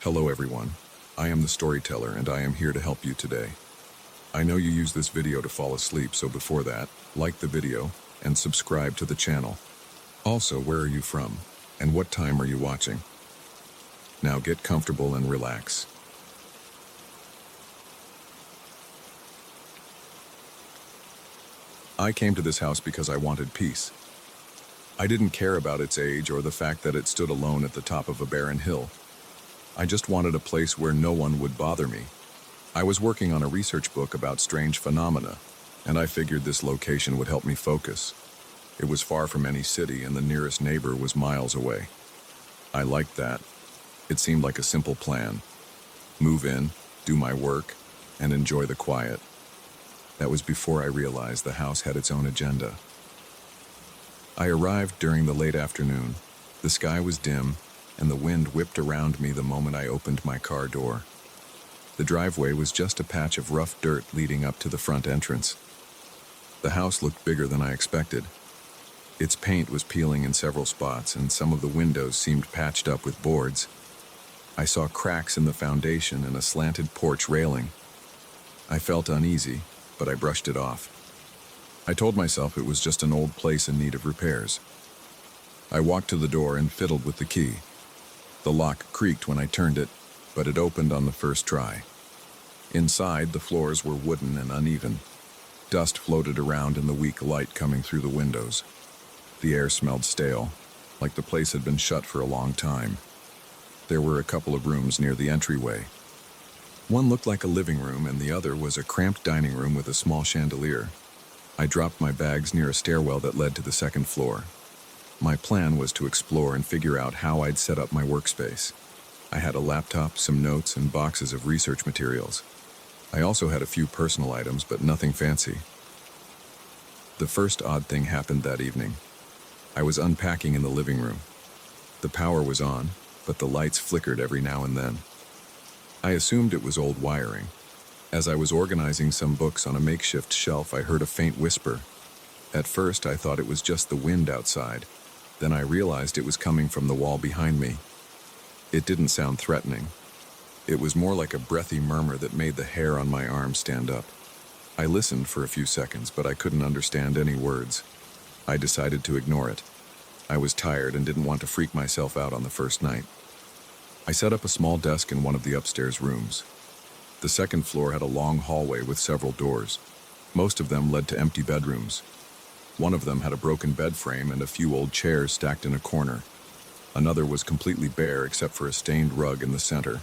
Hello everyone, I am the storyteller and I am here to help you today. I know you use this video to fall asleep, so before that, like the video and subscribe to the channel. Also, where are you from and what time are you watching? Now get comfortable and relax. I came to this house because I wanted peace. I didn't care about its age or the fact that it stood alone at the top of a barren hill. I just wanted a place where no one would bother me. I was working on a research book about strange phenomena, and I figured this location would help me focus. It was far from any city, and the nearest neighbor was miles away. I liked that. It seemed like a simple plan. Move in, do my work, and enjoy the quiet. That was before I realized the house had its own agenda. I arrived during the late afternoon. The sky was dim, and the wind whipped around me the moment I opened my car door. The driveway was just a patch of rough dirt leading up to the front entrance. The house looked bigger than I expected. Its paint was peeling in several spots, and some of the windows seemed patched up with boards. I saw cracks in the foundation and a slanted porch railing. I felt uneasy, but I brushed it off. I told myself it was just an old place in need of repairs. I walked to the door and fiddled with the key. The lock creaked when I turned it, but it opened on the first try. Inside, the floors were wooden and uneven. Dust floated around in the weak light coming through the windows. The air smelled stale, like the place had been shut for a long time. There were a couple of rooms near the entryway. One looked like a living room, and the other was a cramped dining room with a small chandelier. I dropped my bags near a stairwell that led to the second floor. My plan was to explore and figure out how I'd set up my workspace. I had a laptop, some notes, and boxes of research materials. I also had a few personal items, but nothing fancy. The first odd thing happened that evening. I was unpacking in the living room. The power was on, but the lights flickered every now and then. I assumed it was old wiring. As I was organizing some books on a makeshift shelf, I heard a faint whisper. At first, I thought it was just the wind outside. Then I realized it was coming from the wall behind me. It didn't sound threatening. It was more like a breathy murmur that made the hair on my arm stand up. I listened for a few seconds, but I couldn't understand any words. I decided to ignore it. I was tired and didn't want to freak myself out on the first night. I set up a small desk in one of the upstairs rooms. The second floor had a long hallway with several doors. Most of them led to empty bedrooms. One of them had a broken bed frame and a few old chairs stacked in a corner. Another was completely bare except for a stained rug in the center.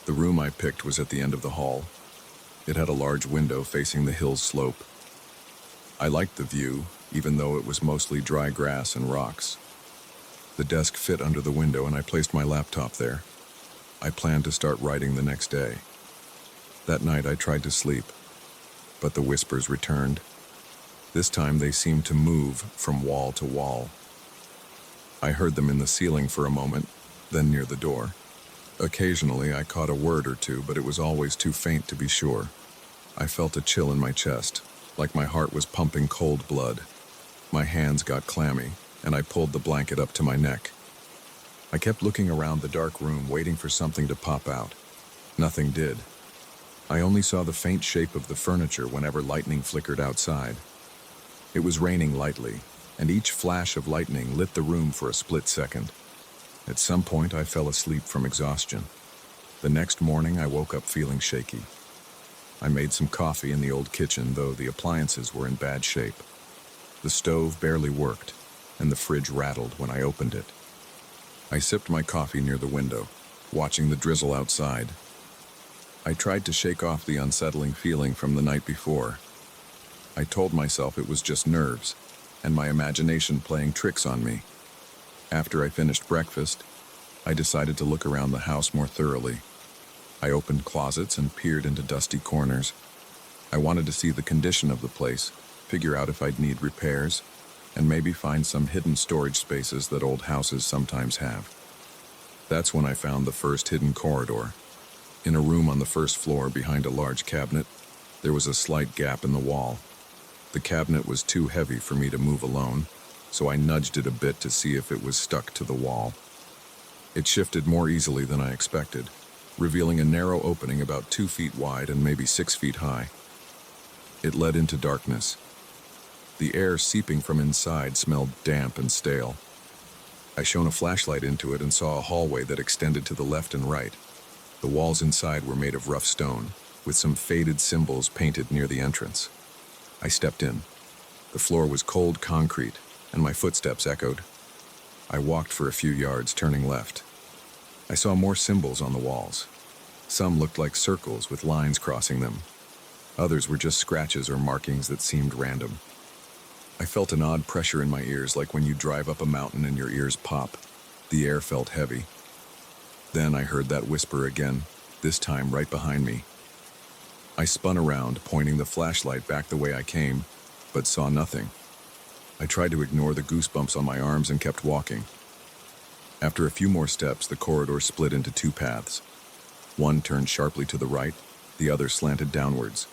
The room I picked was at the end of the hall. It had a large window facing the hill's slope. I liked the view, even though it was mostly dry grass and rocks. The desk fit under the window and I placed my laptop there. I planned to start writing the next day. That night I tried to sleep, but the whispers returned. This time they seemed to move from wall to wall. I heard them in the ceiling for a moment, then near the door. Occasionally I caught a word or two, but it was always too faint to be sure. I felt a chill in my chest, like my heart was pumping cold blood. My hands got clammy, and I pulled the blanket up to my neck. I kept looking around the dark room, waiting for something to pop out. Nothing did. I only saw the faint shape of the furniture whenever lightning flickered outside. It was raining lightly, and each flash of lightning lit the room for a split second. At some point, I fell asleep from exhaustion. The next morning, I woke up feeling shaky. I made some coffee in the old kitchen, though the appliances were in bad shape. The stove barely worked, and the fridge rattled when I opened it. I sipped my coffee near the window, watching the drizzle outside. I tried to shake off the unsettling feeling from the night before. I told myself it was just nerves, and my imagination playing tricks on me. After I finished breakfast, I decided to look around the house more thoroughly. I opened closets and peered into dusty corners. I wanted to see the condition of the place, figure out if I'd need repairs, and maybe find some hidden storage spaces that old houses sometimes have. That's when I found the first hidden corridor. In a room on the first floor behind a large cabinet, there was a slight gap in the wall. The cabinet was too heavy for me to move alone, so I nudged it a bit to see if it was stuck to the wall. It shifted more easily than I expected, revealing a narrow opening about 2 feet wide and maybe 6 feet high. It led into darkness. The air seeping from inside smelled damp and stale. I shone a flashlight into it and saw a hallway that extended to the left and right. The walls inside were made of rough stone, with some faded symbols painted near the entrance. I stepped in. The floor was cold concrete, and my footsteps echoed. I walked for a few yards, turning left. I saw more symbols on the walls. Some looked like circles with lines crossing them. Others were just scratches or markings that seemed random. I felt an odd pressure in my ears, like when you drive up a mountain and your ears pop. The air felt heavy. Then I heard that whisper again, this time right behind me. I spun around, pointing the flashlight back the way I came, but saw nothing. I tried to ignore the goosebumps on my arms and kept walking. After a few more steps, the corridor split into 2 paths. One turned sharply to the right, the other slanted downwards.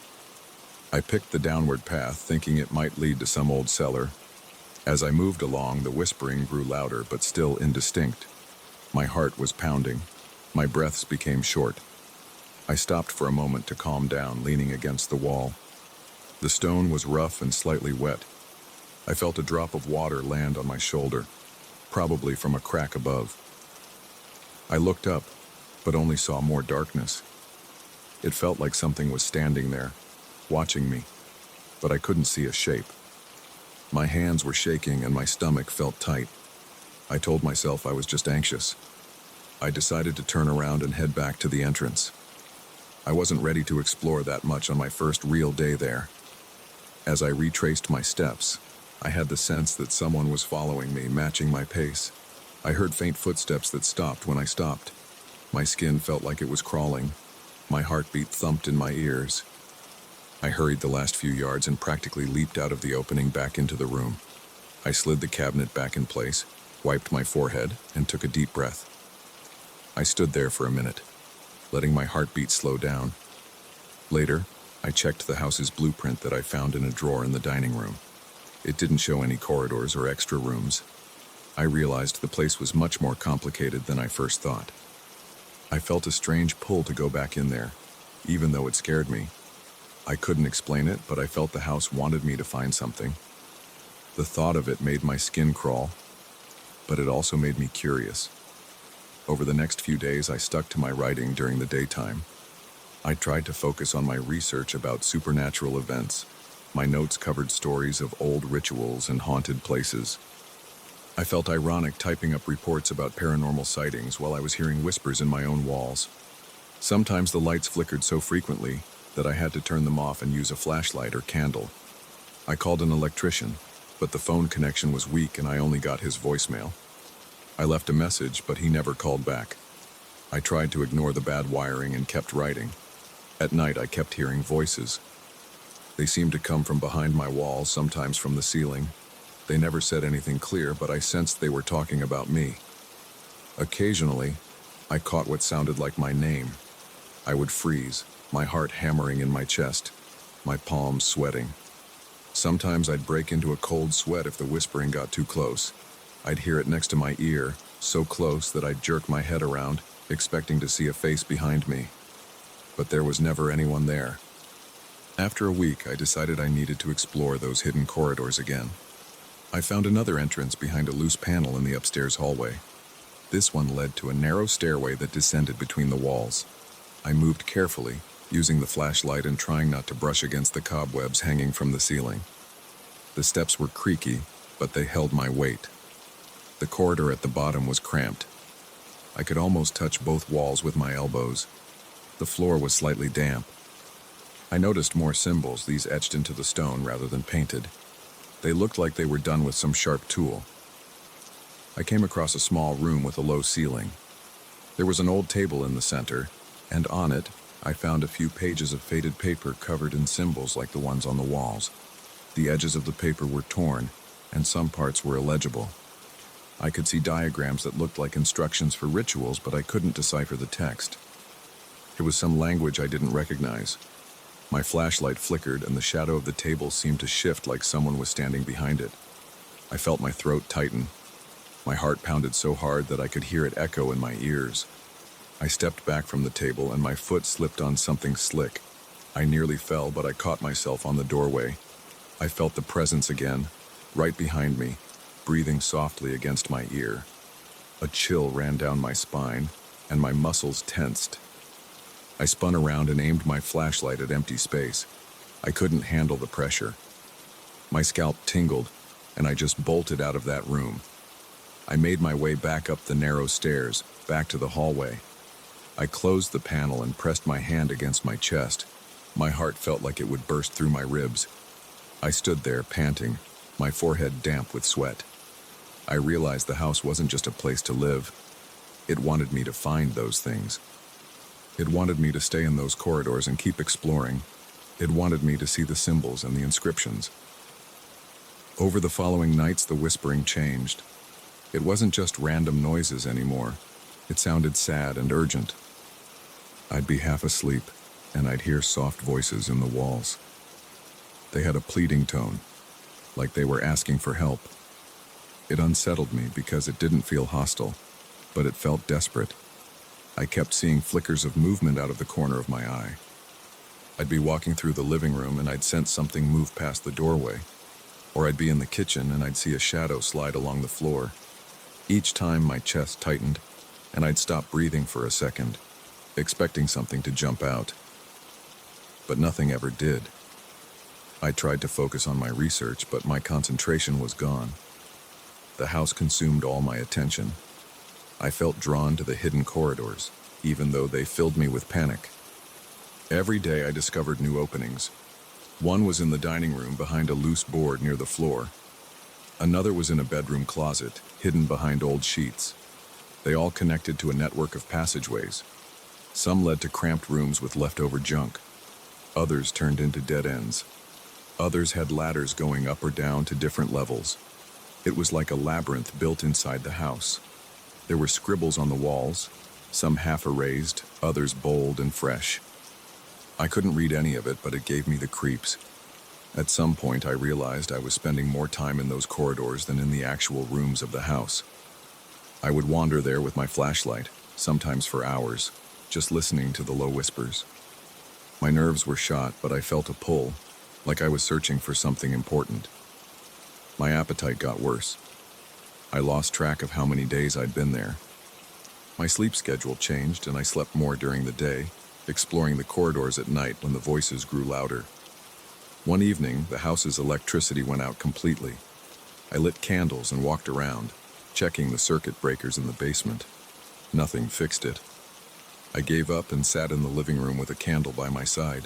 I picked the downward path, thinking it might lead to some old cellar. As I moved along, the whispering grew louder, but still indistinct. My heart was pounding. My breaths became short. I stopped for a moment to calm down, leaning against the wall. The stone was rough and slightly wet. I felt a drop of water land on my shoulder, probably from a crack above. I looked up, but only saw more darkness. It felt like something was standing there, watching me, but I couldn't see a shape. My hands were shaking and my stomach felt tight. I told myself I was just anxious. I decided to turn around and head back to the entrance. I wasn't ready to explore that much on my first real day there. As I retraced my steps, I had the sense that someone was following me, matching my pace. I heard faint footsteps that stopped when I stopped. My skin felt like it was crawling. My heartbeat thumped in my ears. I hurried the last few yards and practically leaped out of the opening back into the room. I slid the cabinet back in place, wiped my forehead, and took a deep breath. I stood there for a minute, letting my heartbeat slow down. Later, I checked the house's blueprint that I found in a drawer in the dining room. It didn't show any corridors or extra rooms. I realized the place was much more complicated than I first thought. I felt a strange pull to go back in there, even though it scared me. I couldn't explain it, but I felt the house wanted me to find something. The thought of it made my skin crawl, but it also made me curious. Over the next few days, I stuck to my writing during the daytime. I tried to focus on my research about supernatural events. My notes covered stories of old rituals and haunted places. I felt ironic typing up reports about paranormal sightings while I was hearing whispers in my own walls. Sometimes the lights flickered so frequently that I had to turn them off and use a flashlight or candle. I called an electrician, but the phone connection was weak and I only got his voicemail. I left a message, but he never called back. I tried to ignore the bad wiring and kept writing. At night, I kept hearing voices. They seemed to come from behind my walls, sometimes from the ceiling. They never said anything clear, but I sensed they were talking about me. Occasionally, I caught what sounded like my name. I would freeze, my heart hammering in my chest, my palms sweating. Sometimes I'd break into a cold sweat if the whispering got too close. I'd hear it next to my ear, so close that I'd jerk my head around, expecting to see a face behind me. But there was never anyone there. After a week, I decided I needed to explore those hidden corridors again. I found another entrance behind a loose panel in the upstairs hallway. This one led to a narrow stairway that descended between the walls. I moved carefully, using the flashlight and trying not to brush against the cobwebs hanging from the ceiling. The steps were creaky, but they held my weight. The corridor at the bottom was cramped. I could almost touch both walls with my elbows. The floor was slightly damp. I noticed more symbols, these etched into the stone rather than painted. They looked like they were done with some sharp tool. I came across a small room with a low ceiling. There was an old table in the center, and on it, I found a few pages of faded paper covered in symbols like the ones on the walls. The edges of the paper were torn, and some parts were illegible. I could see diagrams that looked like instructions for rituals, but I couldn't decipher the text. It was some language I didn't recognize. My flashlight flickered, and the shadow of the table seemed to shift like someone was standing behind it. I felt my throat tighten. My heart pounded so hard that I could hear it echo in my ears. I stepped back from the table and my foot slipped on something slick. I nearly fell, but I caught myself on the doorway. I felt the presence again, right behind me, breathing softly against my ear. A chill ran down my spine, and my muscles tensed. I spun around and aimed my flashlight at empty space. I couldn't handle the pressure. My scalp tingled, and I just bolted out of that room. I made my way back up the narrow stairs, back to the hallway. I closed the panel and pressed my hand against my chest. My heart felt like it would burst through my ribs. I stood there, panting, my forehead damp with sweat. I realized the house wasn't just a place to live. It wanted me to find those things. It wanted me to stay in those corridors and keep exploring. It wanted me to see the symbols and the inscriptions. Over the following nights, the whispering changed. It wasn't just random noises anymore. It sounded sad and urgent. I'd be half asleep, and I'd hear soft voices in the walls. They had a pleading tone, like they were asking for help. It unsettled me because it didn't feel hostile, but it felt desperate. I kept seeing flickers of movement out of the corner of my eye. I'd be walking through the living room and I'd sense something move past the doorway. Or I'd be in the kitchen and I'd see a shadow slide along the floor. Each time my chest tightened and I'd stop breathing for a second, expecting something to jump out. But nothing ever did. I tried to focus on my research, but my concentration was gone. The house consumed all my attention. I felt drawn to the hidden corridors, even though they filled me with panic. Every day I discovered new openings. One was in the dining room behind a loose board near the floor. Another was in a bedroom closet, hidden behind old sheets. They all connected to a network of passageways. Some led to cramped rooms with leftover junk. Others turned into dead ends. Others had ladders going up or down to different levels. It was like a labyrinth built inside the house. There were scribbles on the walls, some half erased, others bold and fresh. I couldn't read any of it, but it gave me the creeps. At some point, I realized I was spending more time in those corridors than in the actual rooms of the house. I would wander there with my flashlight, sometimes for hours, just listening to the low whispers. My nerves were shot, but I felt a pull, like I was searching for something important. My appetite got worse. I lost track of how many days I'd been there. My sleep schedule changed, and I slept more during the day, exploring the corridors at night when the voices grew louder. One evening, the house's electricity went out completely. I lit candles and walked around, checking the circuit breakers in the basement. Nothing fixed it. I gave up and sat in the living room with a candle by my side.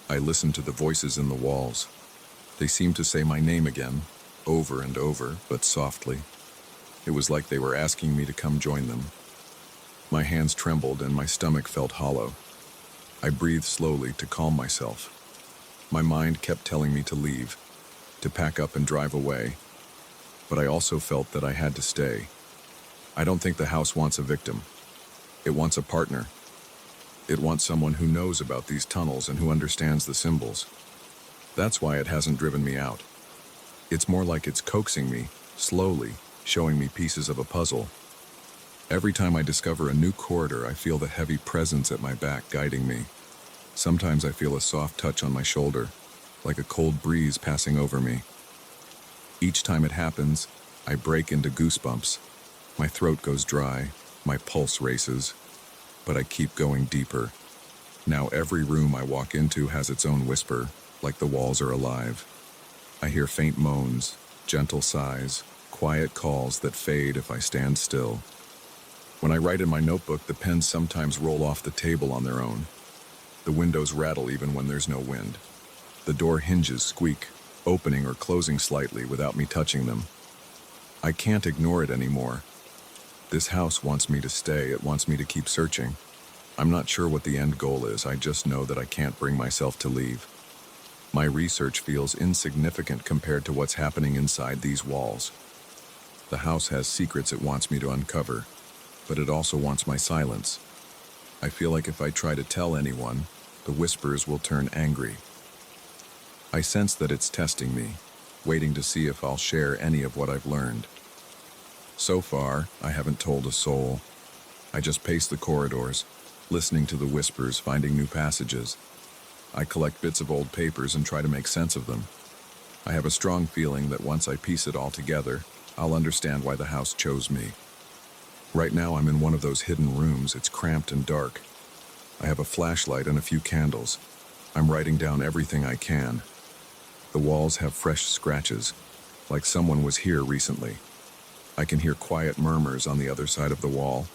I listened to the voices in the walls. They seemed to say my name again, over and over, but softly. It was like they were asking me to come join them. My hands trembled and my stomach felt hollow. I breathed slowly to calm myself. My mind kept telling me to leave, to pack up and drive away. But I also felt that I had to stay. I don't think the house wants a victim. It wants a partner. It wants someone who knows about these tunnels and who understands the symbols. That's why it hasn't driven me out. It's more like it's coaxing me, slowly, showing me pieces of a puzzle. Every time I discover a new corridor, I feel the heavy presence at my back guiding me. Sometimes I feel a soft touch on my shoulder, like a cold breeze passing over me. Each time it happens, I break into goosebumps. My throat goes dry, my pulse races, but I keep going deeper. Now every room I walk into has its own whisper, like the walls are alive. I hear faint moans, gentle sighs, quiet calls that fade if I stand still. When I write in my notebook, the pens sometimes roll off the table on their own. The windows rattle even when there's no wind. The door hinges squeak, opening or closing slightly without me touching them. I can't ignore it anymore. This house wants me to stay. It wants me to keep searching. I'm not sure what the end goal is. I just know that I can't bring myself to leave. My research feels insignificant compared to what's happening inside these walls. The house has secrets it wants me to uncover, but it also wants my silence. I feel like if I try to tell anyone, the whispers will turn angry. I sense that it's testing me, waiting to see if I'll share any of what I've learned. So far, I haven't told a soul. I just pace the corridors, listening to the whispers, finding new passages. I collect bits of old papers and try to make sense of them. I have a strong feeling that once I piece it all together, I'll understand why the house chose me. Right now I'm in one of those hidden rooms. It's cramped and dark. I have a flashlight and a few candles. I'm writing down everything I can. The walls have fresh scratches, like someone was here recently. I can hear quiet murmurs on the other side of the wall.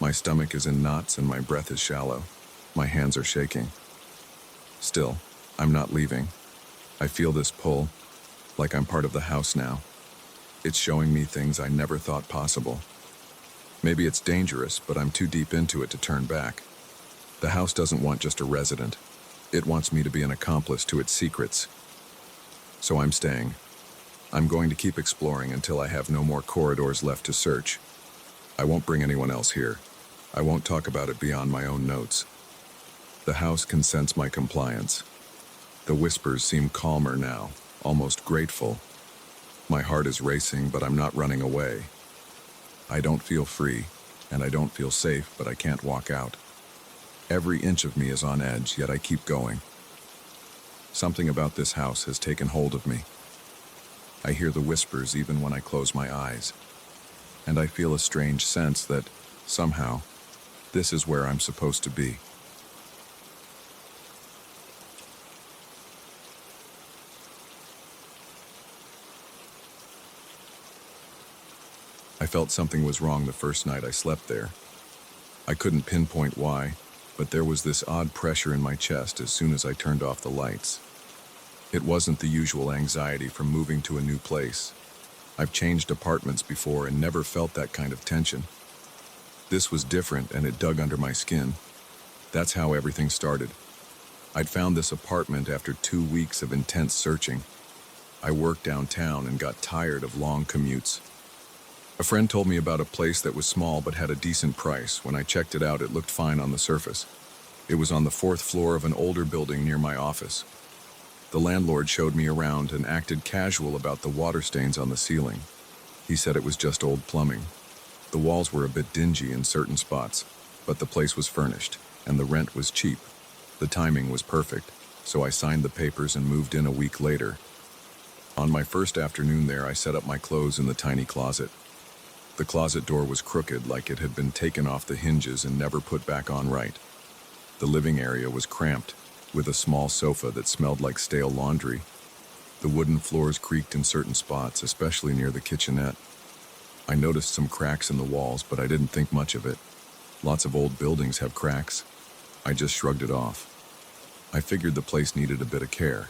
My stomach is in knots and my breath is shallow. My hands are shaking. Still, I'm not leaving. I feel this pull, like I'm part of the house now. It's showing me things I never thought possible. Maybe it's dangerous, but I'm too deep into it to turn back. The house doesn't want just a resident. It wants me to be an accomplice to its secrets. So I'm staying. I'm going to keep exploring until I have no more corridors left to search. I won't bring anyone else here. I won't talk about it beyond my own notes. The house can sense my compliance. The whispers seem calmer now, almost grateful. My heart is racing, but I'm not running away. I don't feel free, and I don't feel safe, but I can't walk out. Every inch of me is on edge, yet I keep going. Something about this house has taken hold of me. I hear the whispers even when I close my eyes. And I feel a strange sense that, somehow, this is where I'm supposed to be. I felt something was wrong the first night I slept there. I couldn't pinpoint why, but there was this odd pressure in my chest as soon as I turned off the lights. It wasn't the usual anxiety from moving to a new place. I've changed apartments before and never felt that kind of tension. This was different and it dug under my skin. That's how everything started. I'd found this apartment after 2 weeks of intense searching. I worked downtown and got tired of long commutes. A friend told me about a place that was small but had a decent price. When I checked it out, it looked fine on the surface. It was on the 4th floor of an older building near my office. The landlord showed me around and acted casual about the water stains on the ceiling. He said it was just old plumbing. The walls were a bit dingy in certain spots, but the place was furnished, and the rent was cheap. The timing was perfect, so I signed the papers and moved in a week later. On my first afternoon there, I set up my clothes in the tiny closet. The closet door was crooked, like it had been taken off the hinges and never put back on right. The living area was cramped, with a small sofa that smelled like stale laundry. The wooden floors creaked in certain spots, especially near the kitchenette. I noticed some cracks in the walls, but I didn't think much of it. Lots of old buildings have cracks. I just shrugged it off. I figured the place needed a bit of care.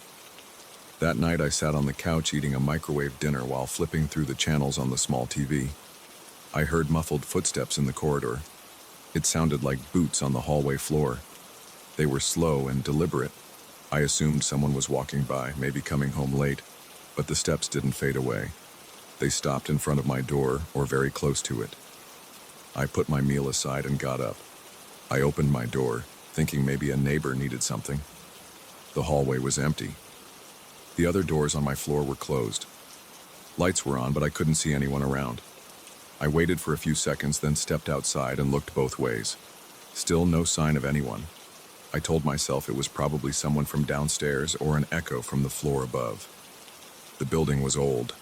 That night I sat on the couch eating a microwave dinner while flipping through the channels on the small TV. I heard muffled footsteps in the corridor. It sounded like boots on the hallway floor. They were slow and deliberate. I assumed someone was walking by, maybe coming home late, but the steps didn't fade away. They stopped in front of my door, or very close to it. I put my meal aside and got up. I opened my door, thinking maybe a neighbor needed something. The hallway was empty. The other doors on my floor were closed. Lights were on, but I couldn't see anyone around. I waited for a few seconds, then stepped outside and looked both ways. Still no sign of anyone. I told myself it was probably someone from downstairs or an echo from the floor above. The building was old.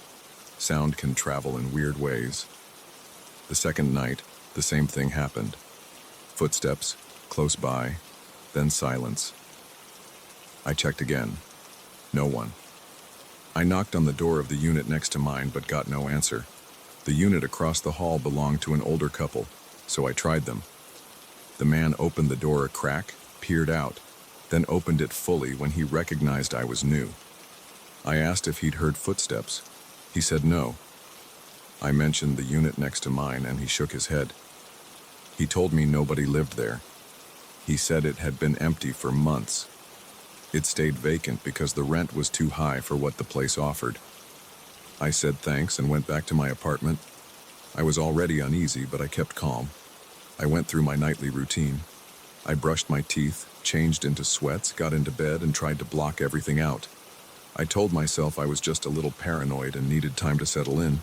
Sound can travel in weird ways. The second night, the same thing happened. Footsteps, close by, then silence. I checked again. No one. I knocked on the door of the unit next to mine, but got no answer. The unit across the hall belonged to an older couple, so I tried them. The man opened the door a crack, peered out, then opened it fully when he recognized I was new. I asked if he'd heard footsteps. He said no. I mentioned the unit next to mine and he shook his head. He told me nobody lived there. He said it had been empty for months. It stayed vacant because the rent was too high for what the place offered. I said thanks and went back to my apartment. I was already uneasy, but I kept calm. I went through my nightly routine. I brushed my teeth, changed into sweats, got into bed, and tried to block everything out. I told myself I was just a little paranoid and needed time to settle in.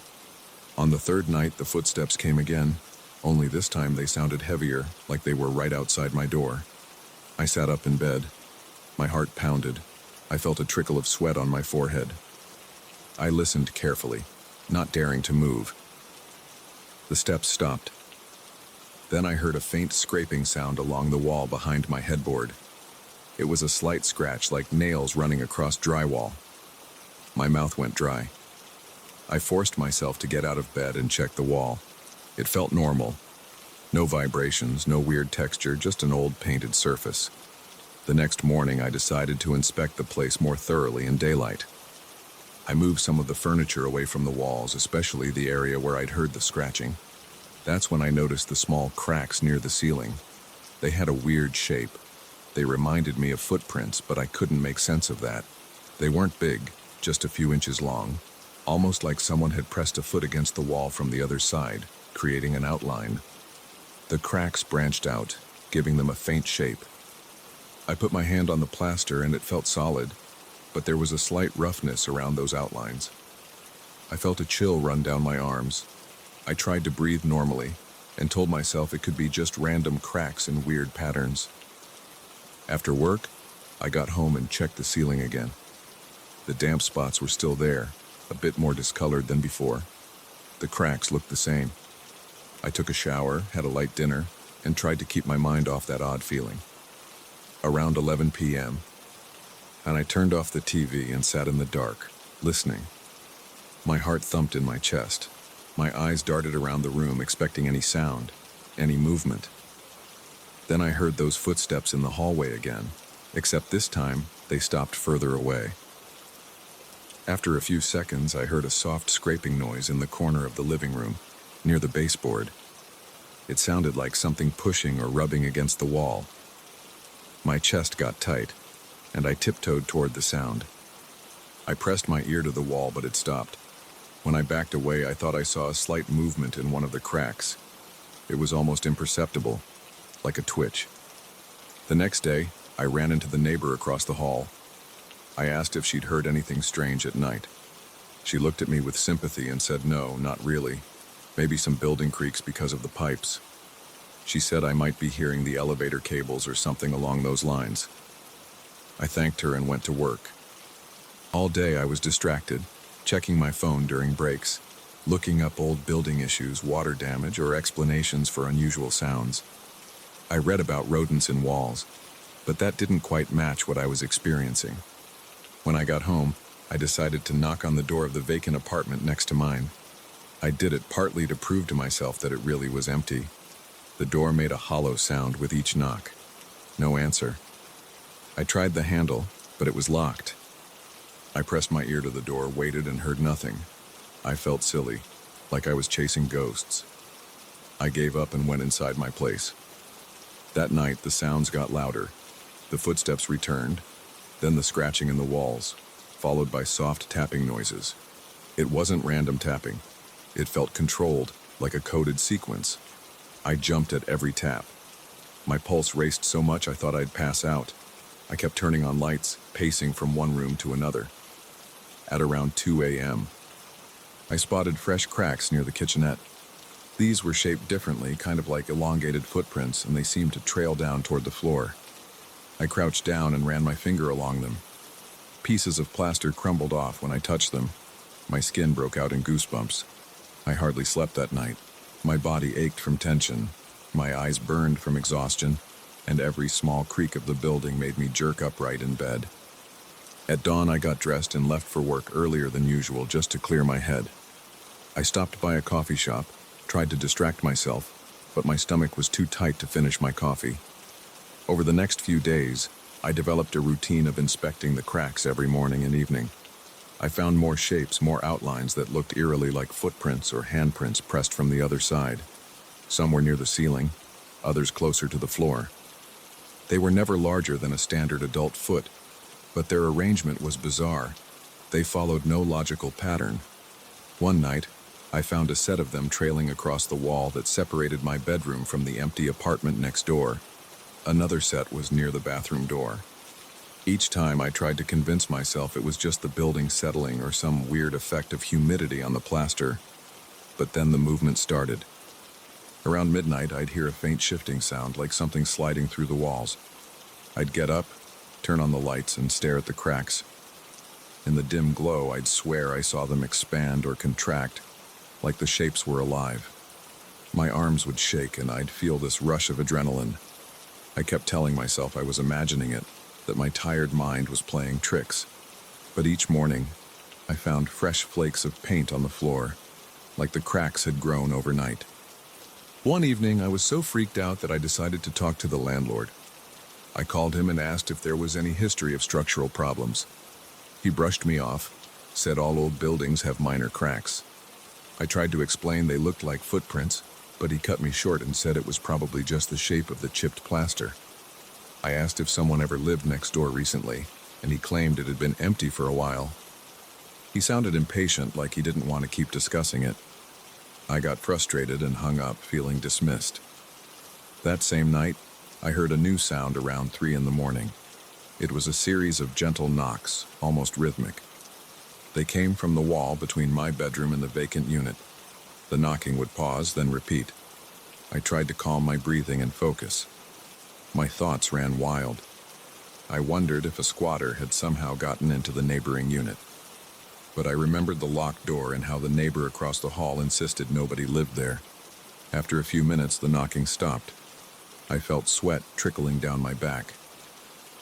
On the third night, the footsteps came again, only this time they sounded heavier, like they were right outside my door. I sat up in bed. My heart pounded. I felt a trickle of sweat on my forehead. I listened carefully, not daring to move. The steps stopped. Then I heard a faint scraping sound along the wall behind my headboard. It was a slight scratch, like nails running across drywall. My mouth went dry. I forced myself to get out of bed and check the wall. It felt normal. No vibrations, no weird texture, just an old painted surface. The next morning, I decided to inspect the place more thoroughly in daylight. I moved some of the furniture away from the walls, especially the area where I'd heard the scratching. That's when I noticed the small cracks near the ceiling. They had a weird shape. They reminded me of footprints, but I couldn't make sense of that. They weren't big, just a few inches long, almost like someone had pressed a foot against the wall from the other side, creating an outline. The cracks branched out, giving them a faint shape. I put my hand on the plaster and it felt solid, but there was a slight roughness around those outlines. I felt a chill run down my arms. I tried to breathe normally and told myself it could be just random cracks and weird patterns. After work, I got home and checked the ceiling again. The damp spots were still there, a bit more discolored than before. The cracks looked the same. I took a shower, had a light dinner, and tried to keep my mind off that odd feeling. Around 11 p.m., and I turned off the TV and sat in the dark, listening. My heart thumped in my chest. My eyes darted around the room, expecting any sound, any movement. Then I heard those footsteps in the hallway again, except this time they stopped further away. After a few seconds, I heard a soft scraping noise in the corner of the living room, near the baseboard. It sounded like something pushing or rubbing against the wall. My chest got tight, and I tiptoed toward the sound. I pressed my ear to the wall, but it stopped. When I backed away, I thought I saw a slight movement in one of the cracks. It was almost imperceptible, like a twitch. The next day, I ran into the neighbor across the hall. I asked if she'd heard anything strange at night. She looked at me with sympathy and said no, not really. Maybe some building creaks because of the pipes. She said I might be hearing the elevator cables or something along those lines. I thanked her and went to work. All day I was distracted, checking my phone during breaks, looking up old building issues, water damage, or explanations for unusual sounds. I read about rodents in walls, but that didn't quite match what I was experiencing. When I got home, I decided to knock on the door of the vacant apartment next to mine. I did it partly to prove to myself that it really was empty. The door made a hollow sound with each knock. No answer. I tried the handle, but it was locked. I pressed my ear to the door, waited, and heard nothing. I felt silly, like I was chasing ghosts. I gave up and went inside my place. That night, the sounds got louder. The footsteps returned, then the scratching in the walls, followed by soft tapping noises. It wasn't random tapping. It felt controlled, like a coded sequence. I jumped at every tap. My pulse raced so much I thought I'd pass out. I kept turning on lights, pacing from one room to another. At around 2 a.m., I spotted fresh cracks near the kitchenette. These were shaped differently, kind of like elongated footprints, and they seemed to trail down toward the floor. I crouched down and ran my finger along them. Pieces of plaster crumbled off when I touched them. My skin broke out in goosebumps. I hardly slept that night. My body ached from tension. My eyes burned from exhaustion, and every small creak of the building made me jerk upright in bed. At dawn, I got dressed and left for work earlier than usual just to clear my head. I stopped by a coffee shop, tried to distract myself, but my stomach was too tight to finish my coffee. Over the next few days, I developed a routine of inspecting the cracks every morning and evening. I found more shapes, more outlines that looked eerily like footprints or handprints pressed from the other side. Some were near the ceiling, others closer to the floor. They were never larger than a standard adult foot, but their arrangement was bizarre. They followed no logical pattern. One night, I found a set of them trailing across the wall that separated my bedroom from the empty apartment next door. Another set was near the bathroom door. Each time I tried to convince myself it was just the building settling or some weird effect of humidity on the plaster. But then the movement started. Around midnight, I'd hear a faint shifting sound, like something sliding through the walls. I'd get up, turn on the lights, and stare at the cracks. In the dim glow, I'd swear I saw them expand or contract, like the shapes were alive. My arms would shake, and I'd feel this rush of adrenaline. I kept telling myself I was imagining it, that my tired mind was playing tricks. But each morning, I found fresh flakes of paint on the floor, like the cracks had grown overnight. One evening, I was so freaked out that I decided to talk to the landlord. I called him and asked if there was any history of structural problems. He brushed me off, said all old buildings have minor cracks. I tried to explain they looked like footprints, but he cut me short and said it was probably just the shape of the chipped plaster. I asked if someone ever lived next door recently, and he claimed it had been empty for a while. He sounded impatient, like he didn't want to keep discussing it. I got frustrated and hung up, feeling dismissed. That same night, I heard a new sound around 3 a.m. It was a series of gentle knocks, almost rhythmic. They came from the wall between my bedroom and the vacant unit. The knocking would pause, then repeat. I tried to calm my breathing and focus. My thoughts ran wild. I wondered if a squatter had somehow gotten into the neighboring unit. But I remembered the locked door and how the neighbor across the hall insisted nobody lived there. After a few minutes, the knocking stopped. I felt sweat trickling down my back.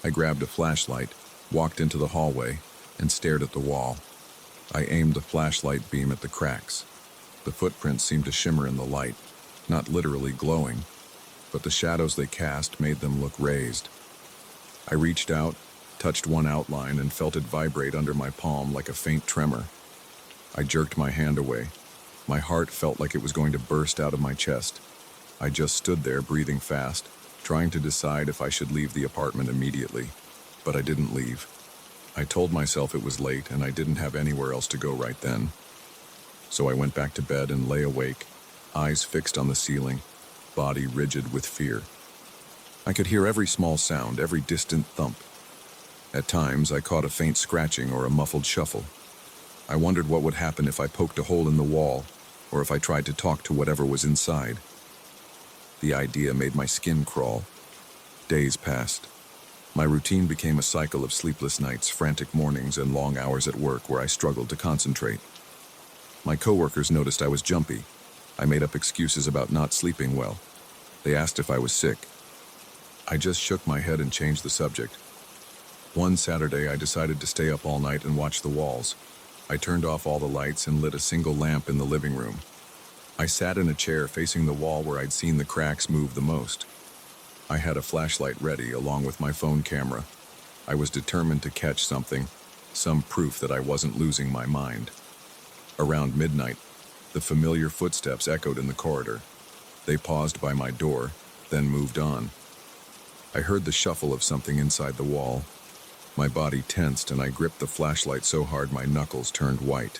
I grabbed a flashlight, walked into the hallway, and stared at the wall. I aimed the flashlight beam at the cracks. The footprints seemed to shimmer in the light, not literally glowing, but the shadows they cast made them look raised. I reached out, touched one outline, and felt it vibrate under my palm like a faint tremor. I jerked my hand away. My heart felt like it was going to burst out of my chest. I just stood there, breathing fast, trying to decide if I should leave the apartment immediately. But I didn't leave. I told myself it was late and I didn't have anywhere else to go right then. So I went back to bed and lay awake, eyes fixed on the ceiling, body rigid with fear. I could hear every small sound, every distant thump. At times, I caught a faint scratching or a muffled shuffle. I wondered what would happen if I poked a hole in the wall, or if I tried to talk to whatever was inside. The idea made my skin crawl. Days passed. My routine became a cycle of sleepless nights, frantic mornings, and long hours at work where I struggled to concentrate. My coworkers noticed I was jumpy. I made up excuses about not sleeping well. They asked if I was sick. I just shook my head and changed the subject. One Saturday, I decided to stay up all night and watch the walls. I turned off all the lights and lit a single lamp in the living room. I sat in a chair facing the wall where I'd seen the cracks move the most. I had a flashlight ready, along with my phone camera. I was determined to catch something, some proof that I wasn't losing my mind. Around midnight, the familiar footsteps echoed in the corridor. They paused by my door, then moved on. I heard the shuffle of something inside the wall. My body tensed and I gripped the flashlight so hard my knuckles turned white.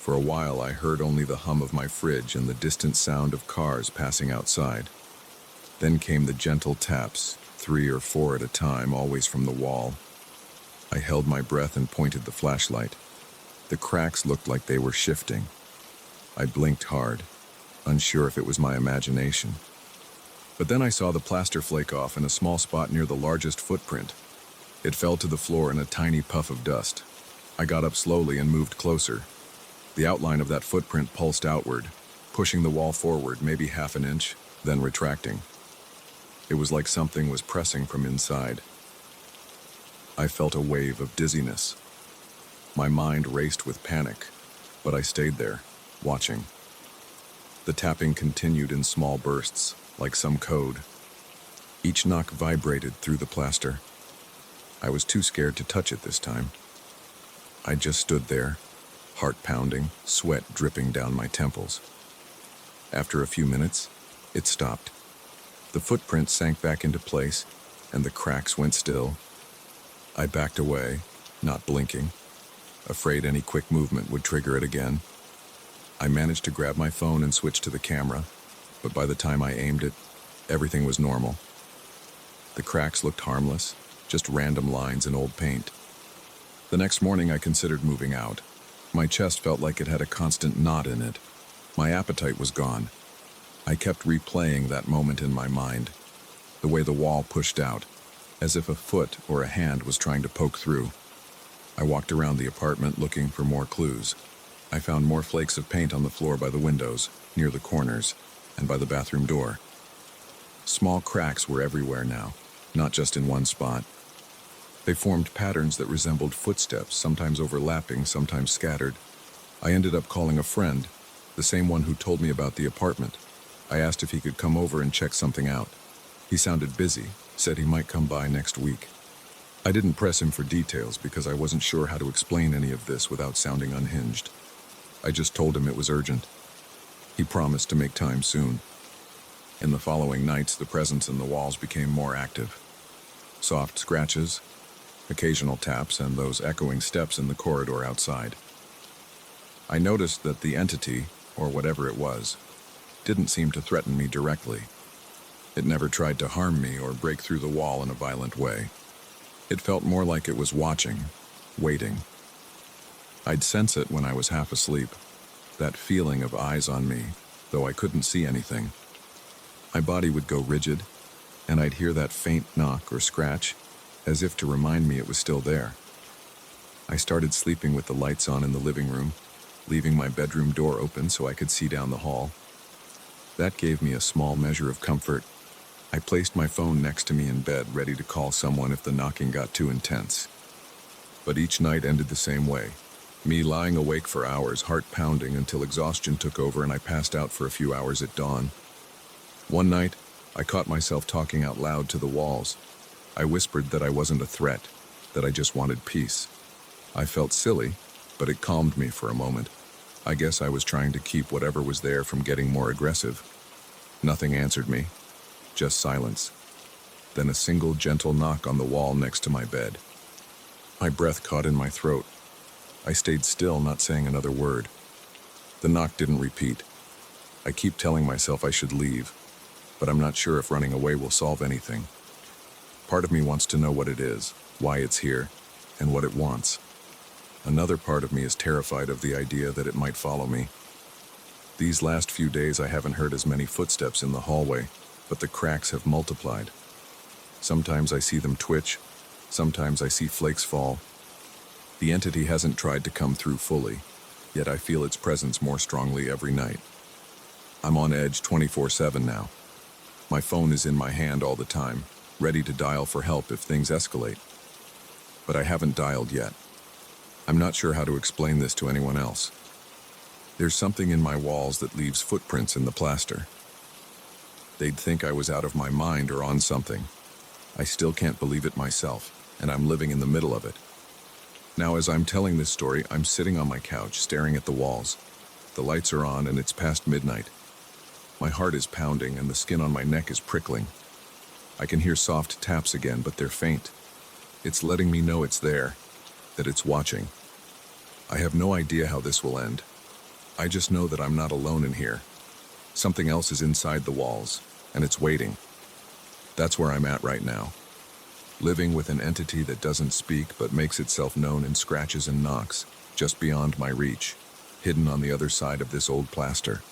For a while I heard only the hum of my fridge and the distant sound of cars passing outside. Then came the gentle taps, 3 or 4 at a time, always from the wall. I held my breath and pointed the flashlight. The cracks looked like they were shifting. I blinked hard, unsure if it was my imagination. But then I saw the plaster flake off in a small spot near the largest footprint. It fell to the floor in a tiny puff of dust. I got up slowly and moved closer. The outline of that footprint pulsed outward, pushing the wall forward maybe half an inch, then retracting. It was like something was pressing from inside. I felt a wave of dizziness. My mind raced with panic, but I stayed there, watching. The tapping continued in small bursts, like some code. Each knock vibrated through the plaster. I was too scared to touch it this time. I just stood there, heart pounding, sweat dripping down my temples. After a few minutes, it stopped. The footprint sank back into place, and the cracks went still. I backed away, not blinking, afraid any quick movement would trigger it again. I managed to grab my phone and switch to the camera, but by the time I aimed it, everything was normal. The cracks looked harmless, just random lines in old paint. The next morning I considered moving out. My chest felt like it had a constant knot in it. My appetite was gone. I kept replaying that moment in my mind, the way the wall pushed out, as if a foot or a hand was trying to poke through. I walked around the apartment looking for more clues. I found more flakes of paint on the floor by the windows, near the corners, and by the bathroom door. Small cracks were everywhere now, not just in one spot. They formed patterns that resembled footsteps, sometimes overlapping, sometimes scattered. I ended up calling a friend, the same one who told me about the apartment. I asked if he could come over and check something out. He sounded busy, said he might come by next week. I didn't press him for details because I wasn't sure how to explain any of this without sounding unhinged. I just told him it was urgent. He promised to make time soon. In the following nights, the presence in the walls became more active. Soft scratches, occasional taps, and those echoing steps in the corridor outside. I noticed that the entity, or whatever it was, didn't seem to threaten me directly. It never tried to harm me or break through the wall in a violent way. It felt more like it was watching, waiting. I'd sense it when I was half asleep, that feeling of eyes on me, though I couldn't see anything. My body would go rigid, and I'd hear that faint knock or scratch, as if to remind me it was still there. I started sleeping with the lights on in the living room, leaving my bedroom door open so I could see down the hall. That gave me a small measure of comfort. I placed my phone next to me in bed, ready to call someone if the knocking got too intense. But each night ended the same way. Me lying awake for hours, heart pounding until exhaustion took over and I passed out for a few hours at dawn. One night, I caught myself talking out loud to the walls. I whispered that I wasn't a threat, that I just wanted peace. I felt silly, but it calmed me for a moment. I guess I was trying to keep whatever was there from getting more aggressive. Nothing answered me, just silence. Then a single gentle knock on the wall next to my bed. My breath caught in my throat. I stayed still, not saying another word. The knock didn't repeat. I keep telling myself I should leave, but I'm not sure if running away will solve anything. Part of me wants to know what it is, why it's here, and what it wants. Another part of me is terrified of the idea that it might follow me. These last few days I haven't heard as many footsteps in the hallway, but the cracks have multiplied. Sometimes I see them twitch, sometimes I see flakes fall. The entity hasn't tried to come through fully, yet I feel its presence more strongly every night. I'm on edge 24/7 now. My phone is in my hand all the time, ready to dial for help if things escalate. But I haven't dialed yet. I'm not sure how to explain this to anyone else. There's something in my walls that leaves footprints in the plaster. They'd think I was out of my mind or on something. I still can't believe it myself, and I'm living in the middle of it. Now, as I'm telling this story, I'm sitting on my couch, staring at the walls. The lights are on, and it's past midnight. My heart is pounding, and the skin on my neck is prickling. I can hear soft taps again, but they're faint. It's letting me know it's there, that it's watching. I have no idea how this will end. I just know that I'm not alone in here. Something else is inside the walls, and it's waiting. That's where I'm at right now. Living with an entity that doesn't speak but makes itself known in scratches and knocks, just beyond my reach, hidden on the other side of this old plaster.